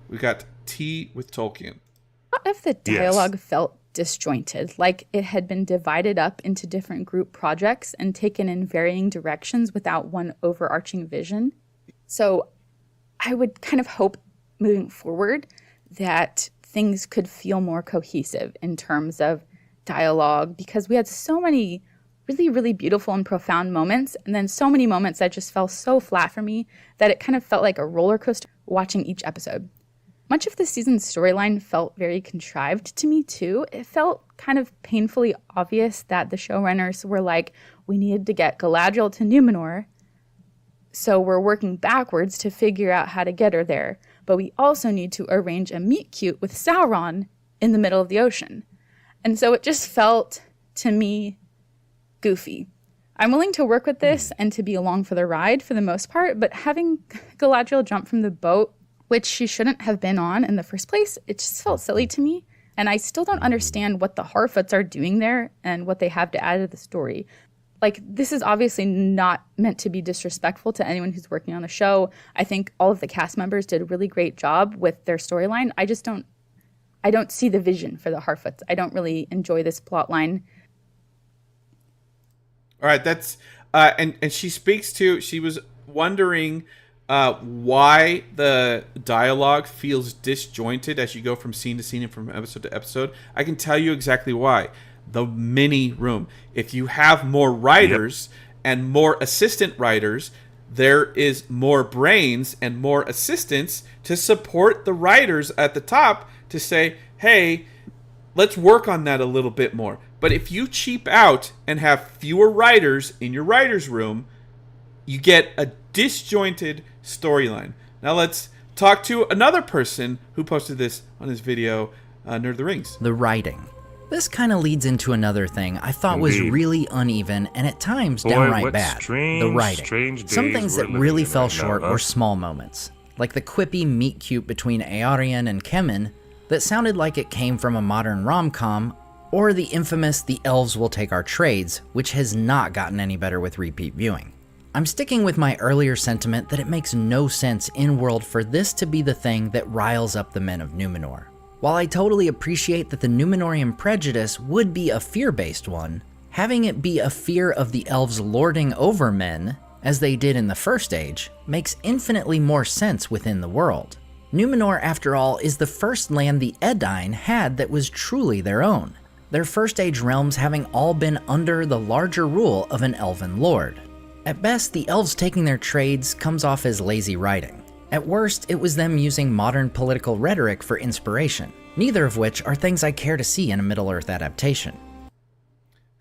[SPEAKER 1] We got Tea with Tolkien.
[SPEAKER 4] A lot of the dialogue felt disjointed, like it had been divided up into different group projects and taken in varying directions without one overarching vision. So I would kind of hope moving forward that things could feel more cohesive in terms of dialogue, because we had so many really, really beautiful and profound moments, and then so many moments that just fell so flat for me that it kind of felt like a roller coaster watching each episode. Much of the season's storyline felt very contrived to me, too. It felt kind of painfully obvious that the showrunners were like, we needed to get Galadriel to Numenor, so we're working backwards to figure out how to get her there. But we also need to arrange a meet-cute with Sauron in the middle of the ocean. And so it just felt, to me, goofy. I'm willing to work with this and to be along for the ride for the most part, but having Galadriel jump from the boat, which she shouldn't have been on in the first place, it just felt silly to me. And I still don't understand what the Harfoots are doing there and what they have to add to the story. Like, this is obviously not meant to be disrespectful to anyone who's working on the show. I think all of the cast members did a really great job with their storyline. I don't see the vision for the Harfoots. I don't really enjoy this plot line.
[SPEAKER 1] All right, that's and she speaks to, she was wondering why the dialogue feels disjointed as you go from scene to scene and from episode to episode. I can tell you exactly why. The mini room. If you have more writers and more assistant writers, there is more brains and more assistants to support the writers at the top to say, hey, let's work on that a little bit more. But if you cheap out and have fewer writers in your writer's room, you get a disjointed storyline. Now let's talk to another person who posted this on his video, Nerd of the Rings.
[SPEAKER 5] The writing. This kind of leads into another thing I thought was really uneven and at times downright bad. The writing. Some things that really fell short were small moments, like the quippy meet-cute between Eärien and Kemen that sounded like it came from a modern rom-com, or the infamous "the elves will take our trades," which has not gotten any better with repeat viewing. I'm sticking with my earlier sentiment that it makes no sense in-world for this to be the thing that riles up the men of Numenor. While I totally appreciate that the Númenórean prejudice would be a fear-based one, having it be a fear of the elves lording over men, as they did in the First Age, makes infinitely more sense within the world. Numenor, after all, is the first land the Edain had that was truly their own, their First Age realms having all been under the larger rule of an elven lord. At best, the elves taking their trades comes off as lazy writing. At worst, it was them using modern political rhetoric for inspiration, neither of which are things I care to see in a Middle-earth adaptation.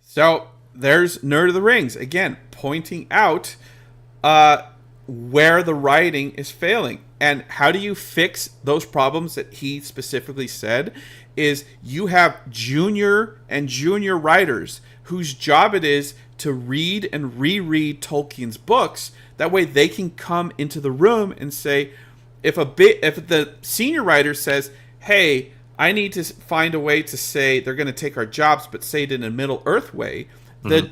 [SPEAKER 1] So, there's Nerd of the Rings, again, pointing out where the writing is failing. And how do you fix those problems that he specifically said is you have junior and junior writers whose job it is to read and reread Tolkien's books. That way they can come into the room and say, if the senior writer says, hey, I need to find a way to say they're going to take our jobs, but say it in a Middle-earth way, the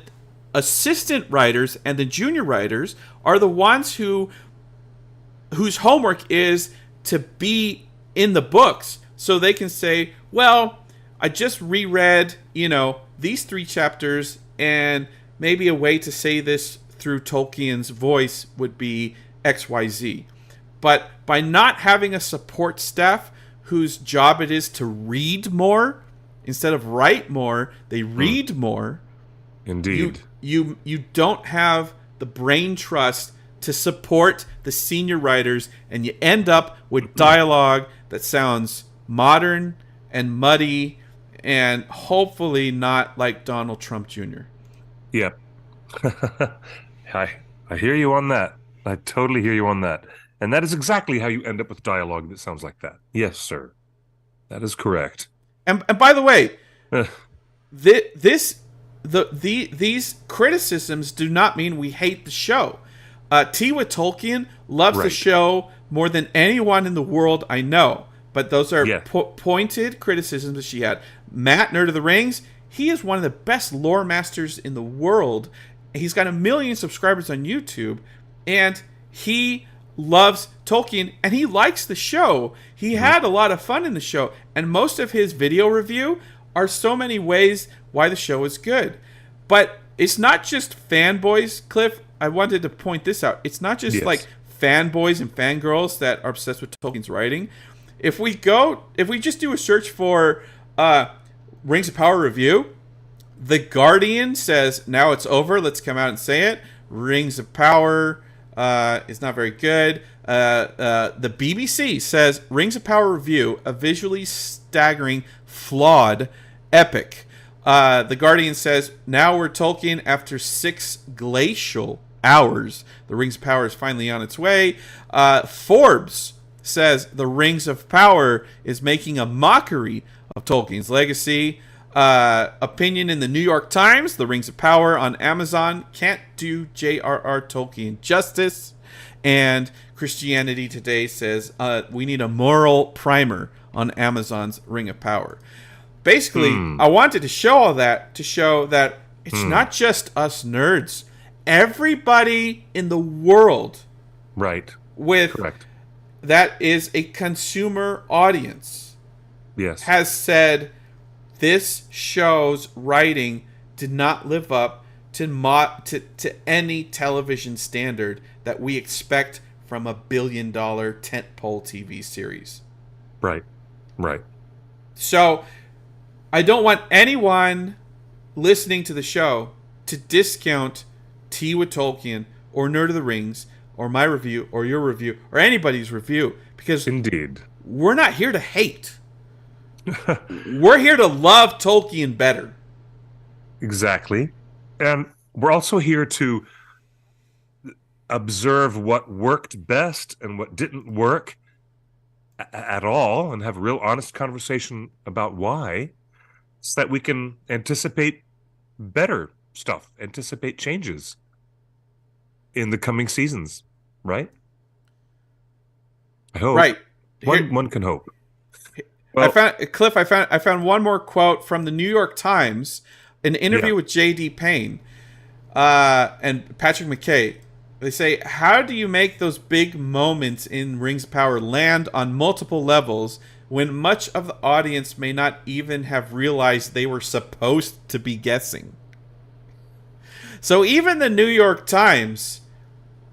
[SPEAKER 1] assistant writers and the junior writers are the ones whose homework is to be in the books, so they can say, well, I just reread, these 3 chapters, and maybe a way to say this through Tolkien's voice would be XYZ. But by not having a support staff whose job it is to read more instead of write more, they read more.
[SPEAKER 2] Indeed.
[SPEAKER 1] You don't have the brain trust to support the senior writers, and you end up with dialogue that sounds modern and muddy and hopefully not like Donald Trump Jr.
[SPEAKER 2] Yeah. I hear you on that. I totally hear you on that. And that is exactly how you end up with dialogue that sounds like that. Yes, sir. That is correct.
[SPEAKER 1] And by the way, these criticisms do not mean we hate the show. Tewa Tolkien loves the show more than anyone in the world I know. But those are pointed criticisms that she had. Matt, Nerd of the Rings, he is one of the best lore masters in the world. He's got 1 million subscribers on YouTube, and he loves Tolkien, and he likes the show. He had a lot of fun in the show, and most of his video review are so many ways why the show is good. But it's not just fanboys, Cliff. I wanted to point this out. It's not just like fanboys and fangirls that are obsessed with Tolkien's writing. If we just do a search for Rings of Power review, The Guardian says, now it's over, let's come out and say it. Rings of Power is not very good. The BBC says, Rings of Power review, a visually staggering, flawed epic. The Guardian says, now we're Tolkien after 6 glacial hours. The Rings of Power is finally on its way. Forbes says, the Rings of Power is making a mockery of Tolkien's legacy. Opinion in the New York Times, The Rings of Power on Amazon can't do J.R.R. Tolkien justice. And Christianity Today says we need a moral primer on Amazon's Ring of Power. Basically, I wanted to show all that to show that it's not just us nerds. Everybody in the world that is a consumer audience has said this show's writing did not live up to any television standard that we expect from a $1 billion tentpole TV series.
[SPEAKER 2] Right.
[SPEAKER 1] So I don't want anyone listening to the show to discount Tea with Tolkien or Nerd of the Rings or my review or your review or anybody's review, because
[SPEAKER 2] indeed
[SPEAKER 1] we're not here to hate. We're here to love Tolkien better.
[SPEAKER 2] Exactly. And we're also here to observe what worked best and what didn't work at all and have a real honest conversation about why, so that we can anticipate better stuff, anticipate changes in the coming seasons, right? I hope.
[SPEAKER 1] Right.
[SPEAKER 2] One can hope.
[SPEAKER 1] Well, I found one more quote from the New York Times, an interview with J.D. Payne and Patrick McKay. They say, how do you make those big moments in Rings of Power land on multiple levels when much of the audience may not even have realized they were supposed to be guessing? So even the New York Times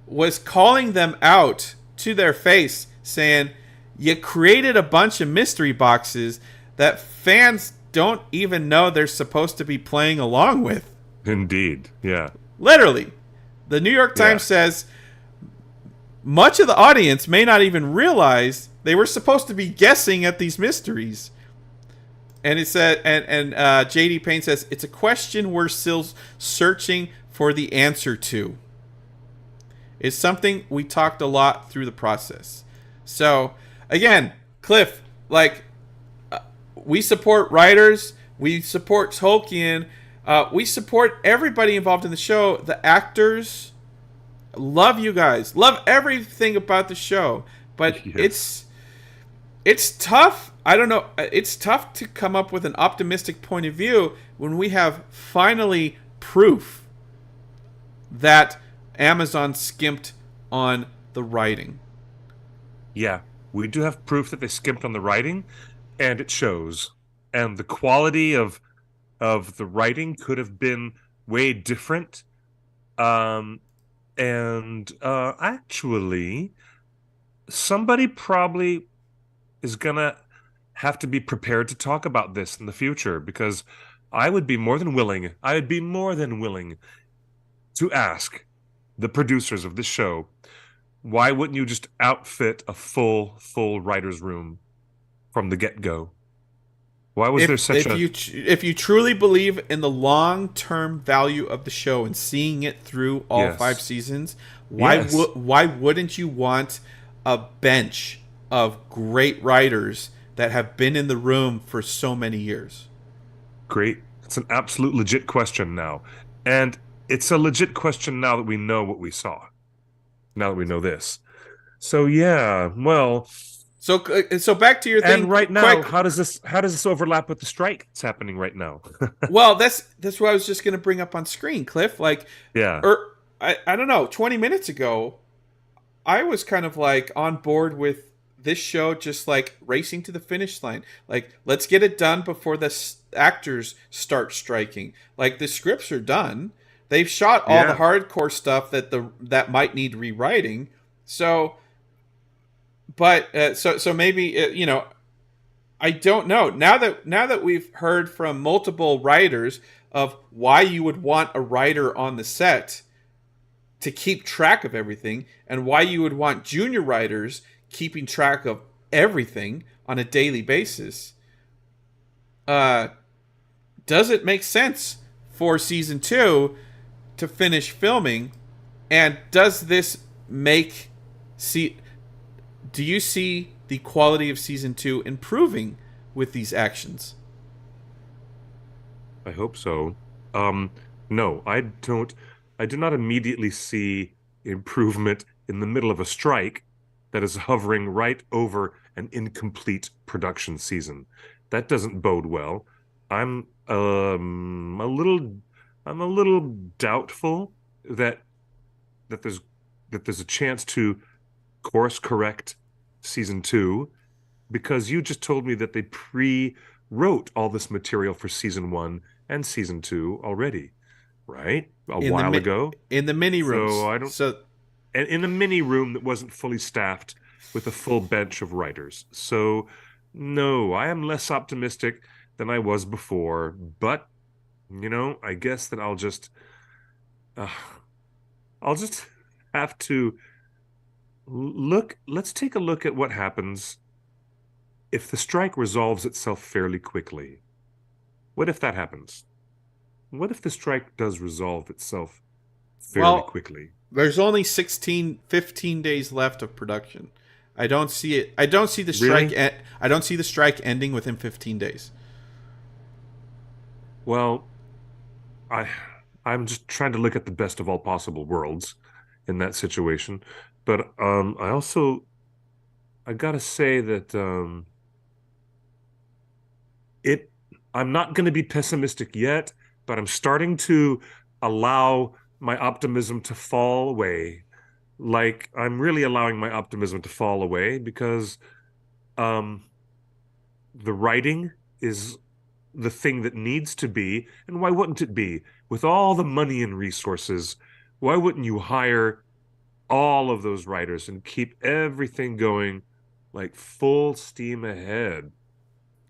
[SPEAKER 1] was calling them out to their face, saying, you created a bunch of mystery boxes that fans don't even know they're supposed to be playing along with.
[SPEAKER 2] Indeed, yeah.
[SPEAKER 1] Literally. The New York Times says much of the audience may not even realize they were supposed to be guessing at these mysteries. And it said, and JD Payne says, it's a question we're still searching for the answer to. It's something we talked a lot through the process. So, again, Cliff, like, we support writers, we support Tolkien, we support everybody involved in the show. The actors, love you guys, love everything about the show. But it's tough. I don't know. It's tough to come up with an optimistic point of view when we have finally proof that Amazon skimped on the writing.
[SPEAKER 2] Yeah, we do have proof that they skimped on the writing, and it shows. And the quality of the writing could have been way different. Actually, somebody probably is gonna have to be prepared to talk about this in the future, because I would be more than willing to ask the producers of this show, why wouldn't you just outfit a full writer's room from the get-go? Why was there such
[SPEAKER 1] if you truly believe in the long-term value of the show and seeing it through all 5 seasons, why wouldn't you want a bench of great writers that have been in the room for so many years?
[SPEAKER 2] Great. It's an absolute legit question now. And it's a legit question now that we know what we saw. Now that we know this. So yeah, well,
[SPEAKER 1] so back to your thing.
[SPEAKER 2] And right now, how does this overlap with the strike that's happening right now?
[SPEAKER 1] Well, that's what I was just going to bring up on screen, Cliff. Like,
[SPEAKER 2] yeah.
[SPEAKER 1] I don't know, 20 minutes ago, I was kind of like on board with this show just like racing to the finish line. Like, let's get it done before the actors start striking. Like, the scripts are done. They've shot all the hardcore stuff that might need rewriting. So, but so maybe I don't know. Now that we've heard from multiple writers of why you would want a writer on the set to keep track of everything, and why you would want junior writers keeping track of everything on a daily basis, does it make sense for season 2 to finish filming? And does this make do you see the quality of season 2 improving with these actions?
[SPEAKER 2] I hope so. No, I don't. I do not immediately see improvement in the middle of a strike that is hovering right over an incomplete production season. That doesn't bode well. I'm a little doubtful that there's a chance to course correct season 2, because you just told me that they pre-wrote all this material for season 1 and season 2 already, right? A while ago
[SPEAKER 1] in the mini rooms.
[SPEAKER 2] And in a mini room that wasn't fully staffed with a full bench of writers. So no, I am less optimistic than I was before, but I guess that I'll just have to look. Let's take a look at what happens if the strike resolves itself fairly quickly. What if that happens? What if the strike does resolve itself fairly quickly?
[SPEAKER 1] There's only 15 days left of production. I don't see it. I don't see the strike.
[SPEAKER 2] Really?
[SPEAKER 1] I don't see the strike ending within 15 days.
[SPEAKER 2] Well, I'm just trying to look at the best of all possible worlds in that situation. But I gotta say that I'm not going to be pessimistic yet, but I'm starting to allow my optimism to fall away like I'm really allowing my optimism to fall away because the writing is the thing that needs to be, and why wouldn't it be? With all the money and resources, why wouldn't you hire all of those writers and keep everything going like full steam ahead?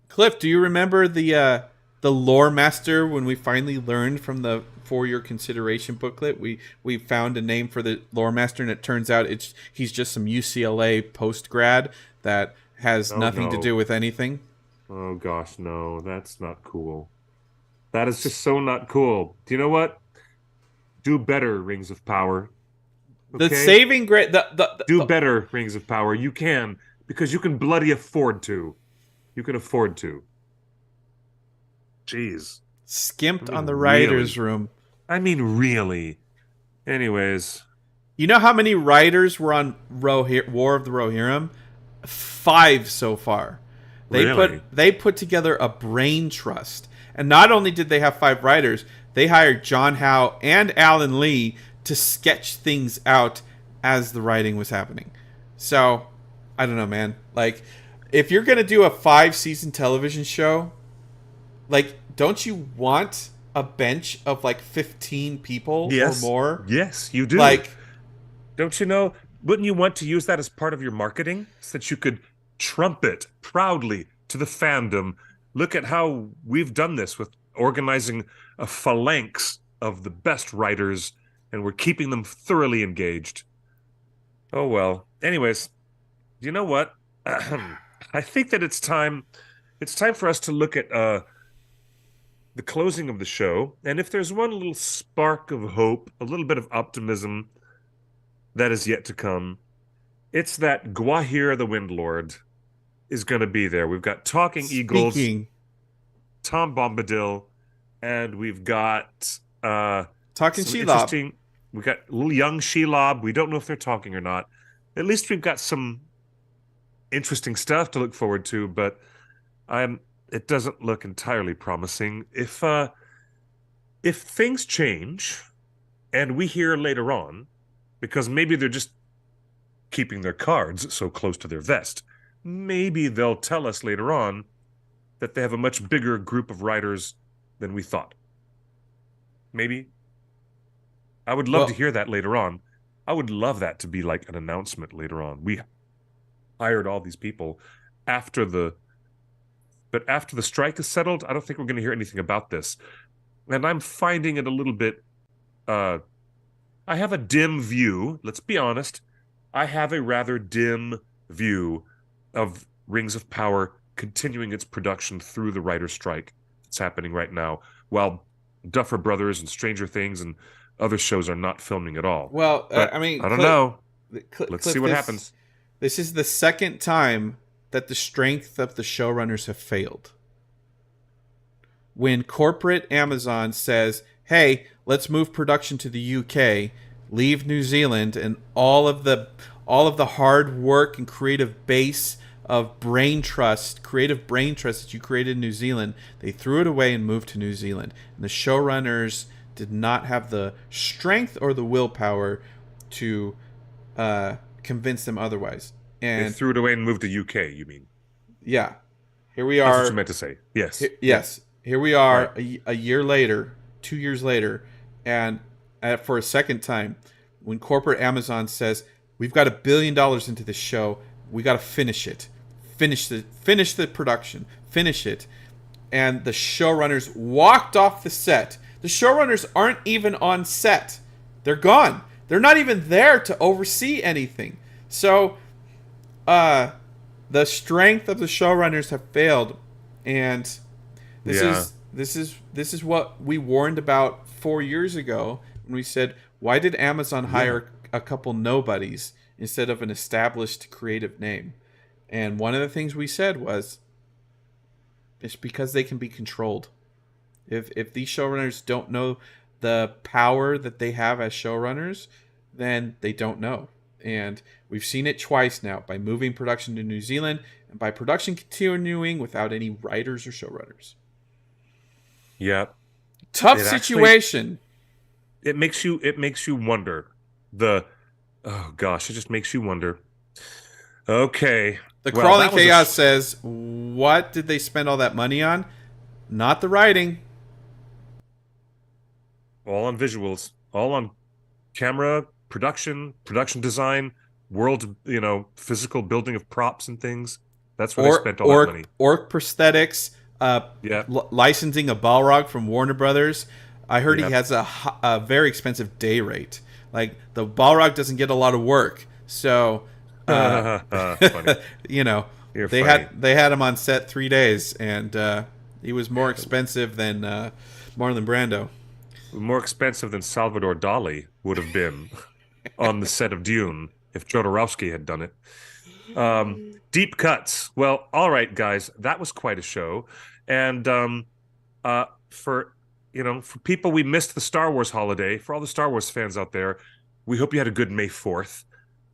[SPEAKER 1] Cliff, do you remember the lore master when we finally learned from the for your consideration booklet? We found a name for the lore master, and it turns out he's just some UCLA post grad that has nothing to do with anything.
[SPEAKER 2] Oh gosh, no, that's not cool. That is just so not cool. Do you know what? Do better, Rings of Power.
[SPEAKER 1] Okay? The saving grace.
[SPEAKER 2] Do better, Rings of Power. You can, because you can bloody afford to. You can afford to. Jeez.
[SPEAKER 1] Skimped on the writer's room.
[SPEAKER 2] I mean, really. Anyways.
[SPEAKER 1] You know how many writers were on War of the Rohirrim? 5 so far. They put together a brain trust. And not only did they have 5 writers, they hired John Howe and Alan Lee to sketch things out as the writing was happening. So, I don't know, man. Like, if you're going to do a 5-season television show, like, don't you want a bench of like 15 people or more?
[SPEAKER 2] Yes, you do.
[SPEAKER 1] Like,
[SPEAKER 2] don't you know, wouldn't you want to use that as part of your marketing so that you could trumpet proudly to the fandom? Look at how we've done this with organizing a phalanx of the best writers, and we're keeping them thoroughly engaged. Oh, well. Anyways, you know what? I think that it's time for us to look at the closing of the show. And if there's one little spark of hope, a little bit of optimism that is yet to come, it's that Gwahir the Windlord is going to be there. We've got Talking Eagles, Tom Bombadil, and we've got
[SPEAKER 1] Talking Shelab.
[SPEAKER 2] We've got little young Shelab. We don't know if they're talking or not. At least we've got some interesting stuff to look forward to, but it doesn't look entirely promising. If things change and we hear later on, because maybe they're just keeping their cards so close to their vest, maybe they'll tell us later on that they have a much bigger group of writers than we thought. Maybe. I would love to hear that later on. I would love that to be like an announcement later on. We hired all these people but after the strike is settled, I don't think we're going to hear anything about this. And I'm finding it a little bit, I have a dim view. Let's be honest. I have a rather dim view of Rings of Power continuing its production through the writer's strike that's happening right now, while Duffer Brothers and Stranger Things and other shows are not filming at all.
[SPEAKER 1] Well, I mean,
[SPEAKER 2] I don't know. Let's see what happens.
[SPEAKER 1] This is the second time that the strength of the showrunners have failed. When corporate Amazon says, hey, let's move production to the UK, leave New Zealand, and all of the hard work and creative base of creative brain trust that you created in New Zealand, they threw it away and moved to New Zealand. And the showrunners did not have the strength or the willpower to convince them otherwise. And
[SPEAKER 2] they threw it away and moved to UK, you mean?
[SPEAKER 1] Yeah. Here we are.
[SPEAKER 2] That's what you meant to say. Yes.
[SPEAKER 1] Yes. Here we are a year later, 2 years later, and for a second time, when corporate Amazon says, we've got $1 billion into this show, we got to finish it. Finish the production. Finish it. And the showrunners walked off the set. The showrunners aren't even on set. They're gone. They're not even there to oversee anything. So the strength of the showrunners have failed, and this is what we warned about 4 years ago when we said, why did Amazon hire a couple nobodies instead of an established creative name? And one of the things we said was, it's because they can be controlled. If these showrunners don't know the power that they have as showrunners, then they don't know. And we've seen it twice now, by moving production to New Zealand and by production continuing without any writers or showrunners.
[SPEAKER 2] Yeah.
[SPEAKER 1] Tough situation.
[SPEAKER 2] It makes you wonder the Oh gosh, it just makes you wonder. Okay.
[SPEAKER 1] The Crawling Chaos says, what did they spend all that money on? Not the writing.
[SPEAKER 2] All on visuals, all on camera, production design, world, physical building of props and things. That's where they spent all that money.
[SPEAKER 1] Orc prosthetics, licensing a Balrog from Warner Brothers. I heard he has a very expensive day rate. Like, the Balrog doesn't get a lot of work, so
[SPEAKER 2] funny.
[SPEAKER 1] They had him on set 3 days, and he was more expensive than Marlon Brando.
[SPEAKER 2] More expensive than Salvador Dali would have been on the set of Dune if Jodorowsky had done it. Deep cuts. Well, all right, guys, that was quite a show. And for people, we missed the Star Wars holiday. For all the Star Wars fans out there, we hope you had a good May 4th.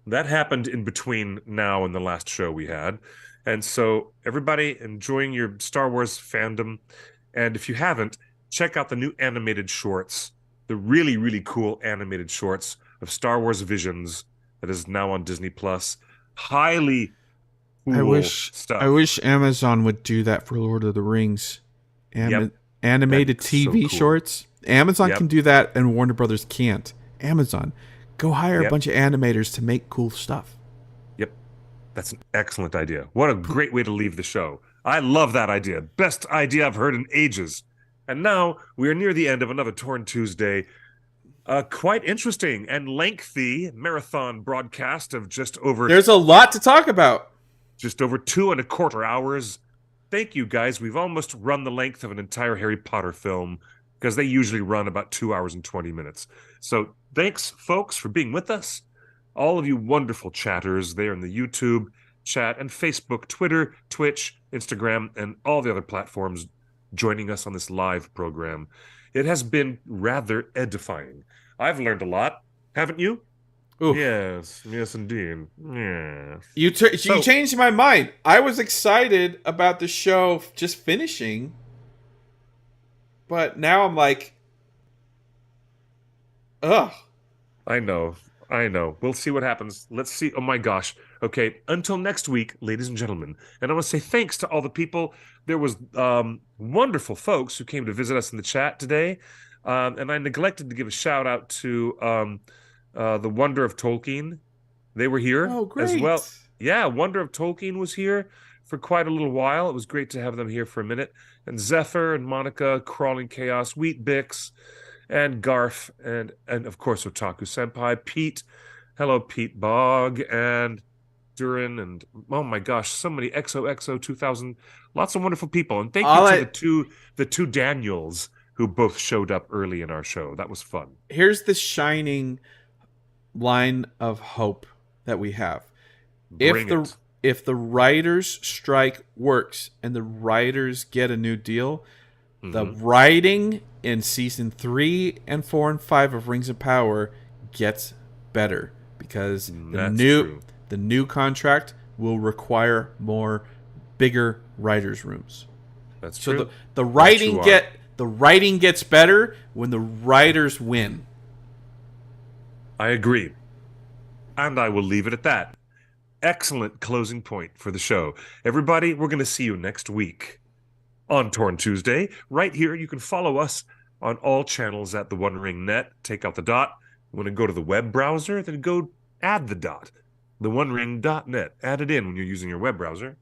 [SPEAKER 2] That happened in between now and the last show we had. And so everybody enjoying your Star Wars fandom. And if you haven't, check out the new animated shorts, the really, really cool animated shorts of Star Wars Visions that is now on Disney Plus. Highly cool stuff.
[SPEAKER 1] I wish Amazon would do that for Lord of the Rings. Animated TV shorts. Amazon can do that, and Warner Brothers can't. Amazon, go hire a bunch of animators to make cool stuff.
[SPEAKER 2] Yep. That's an excellent idea. What a great way to leave the show. I love that idea. Best idea I've heard in ages. And now we are near the end of another Torn Tuesday. Quite interesting and lengthy marathon broadcast of just over...
[SPEAKER 1] There's a lot to talk about.
[SPEAKER 2] Just over 2.25 hours. Thank you, guys. We've almost run the length of an entire Harry Potter film because they usually run about 2 hours and 20 minutes. So thanks, folks, for being with us. All of you wonderful chatters there in the YouTube chat and Facebook, Twitter, Twitch, Instagram, and all the other platforms joining us on this live program. It has been rather edifying. I've learned a lot, haven't you?
[SPEAKER 1] Oof.
[SPEAKER 2] Yes, indeed. Yes.
[SPEAKER 1] You changed my mind. I was excited about the show just finishing, but now I'm like, ugh.
[SPEAKER 2] I know. We'll see what happens. Let's see. Oh my gosh. Okay. Until next week, ladies and gentlemen. And I want to say thanks to all the people. There was wonderful folks who came to visit us in the chat today. And I neglected to give a shout out to the Wonder of Tolkien. They were here as well. Yeah, Wonder of Tolkien was here for quite a little while. It was great to have them here for a minute. And Zephyr and Monica, Crawling Chaos, Wheat Bix, and Garf, and of course Otaku Senpai, Pete. Hello, Pete Bog, and Durin, and oh my gosh, so many XOXO 2000. Lots of wonderful people. And thank you to the two Daniels who both showed up early in our show. That was fun.
[SPEAKER 1] Here's the shining line of hope that we have. If the writers' strike works and the writers get a new deal, the writing in season 3 and 4 and 5 of Rings of Power gets better because the new contract will require bigger writers' rooms.
[SPEAKER 2] That's true.
[SPEAKER 1] So the writing gets better when the writers win.
[SPEAKER 2] I agree. And I will leave it at that. Excellent closing point for the show. Everybody, we're going to see you next week on Torn Tuesday. Right here, you can follow us on all channels at the One Ring Net. Take out the dot. You want to go to the web browser, then go add the dot. theonering.net. Add it in when you're using your web browser.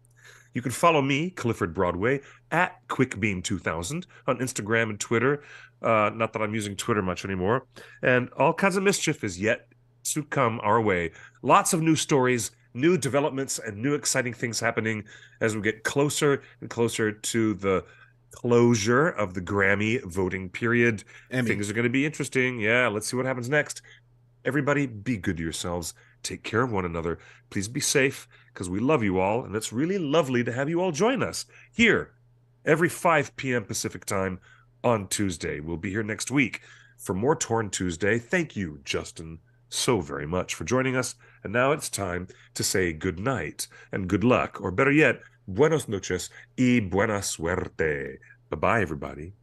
[SPEAKER 2] You can follow me, Clifford Broadway, at QuickBeam2000 on Instagram and Twitter. Not that I'm using Twitter much anymore. And all kinds of mischief is yet to come our way. Lots of new stories, new developments, and new exciting things happening as we get closer and closer to the closure of the Grammy voting period.
[SPEAKER 1] Emmy.
[SPEAKER 2] Things are going to be interesting. Yeah, let's see what happens next. Everybody, be good to yourselves. Take care of one another. Please be safe, because we love you all, and it's really lovely to have you all join us here every 5 p.m. Pacific time on Tuesday. We'll be here next week for more Torn Tuesday. Thank you, Justin, so very much for joining us. And now it's time to say good night and good luck, or better yet, buenos noches y buena suerte. Bye-bye, everybody.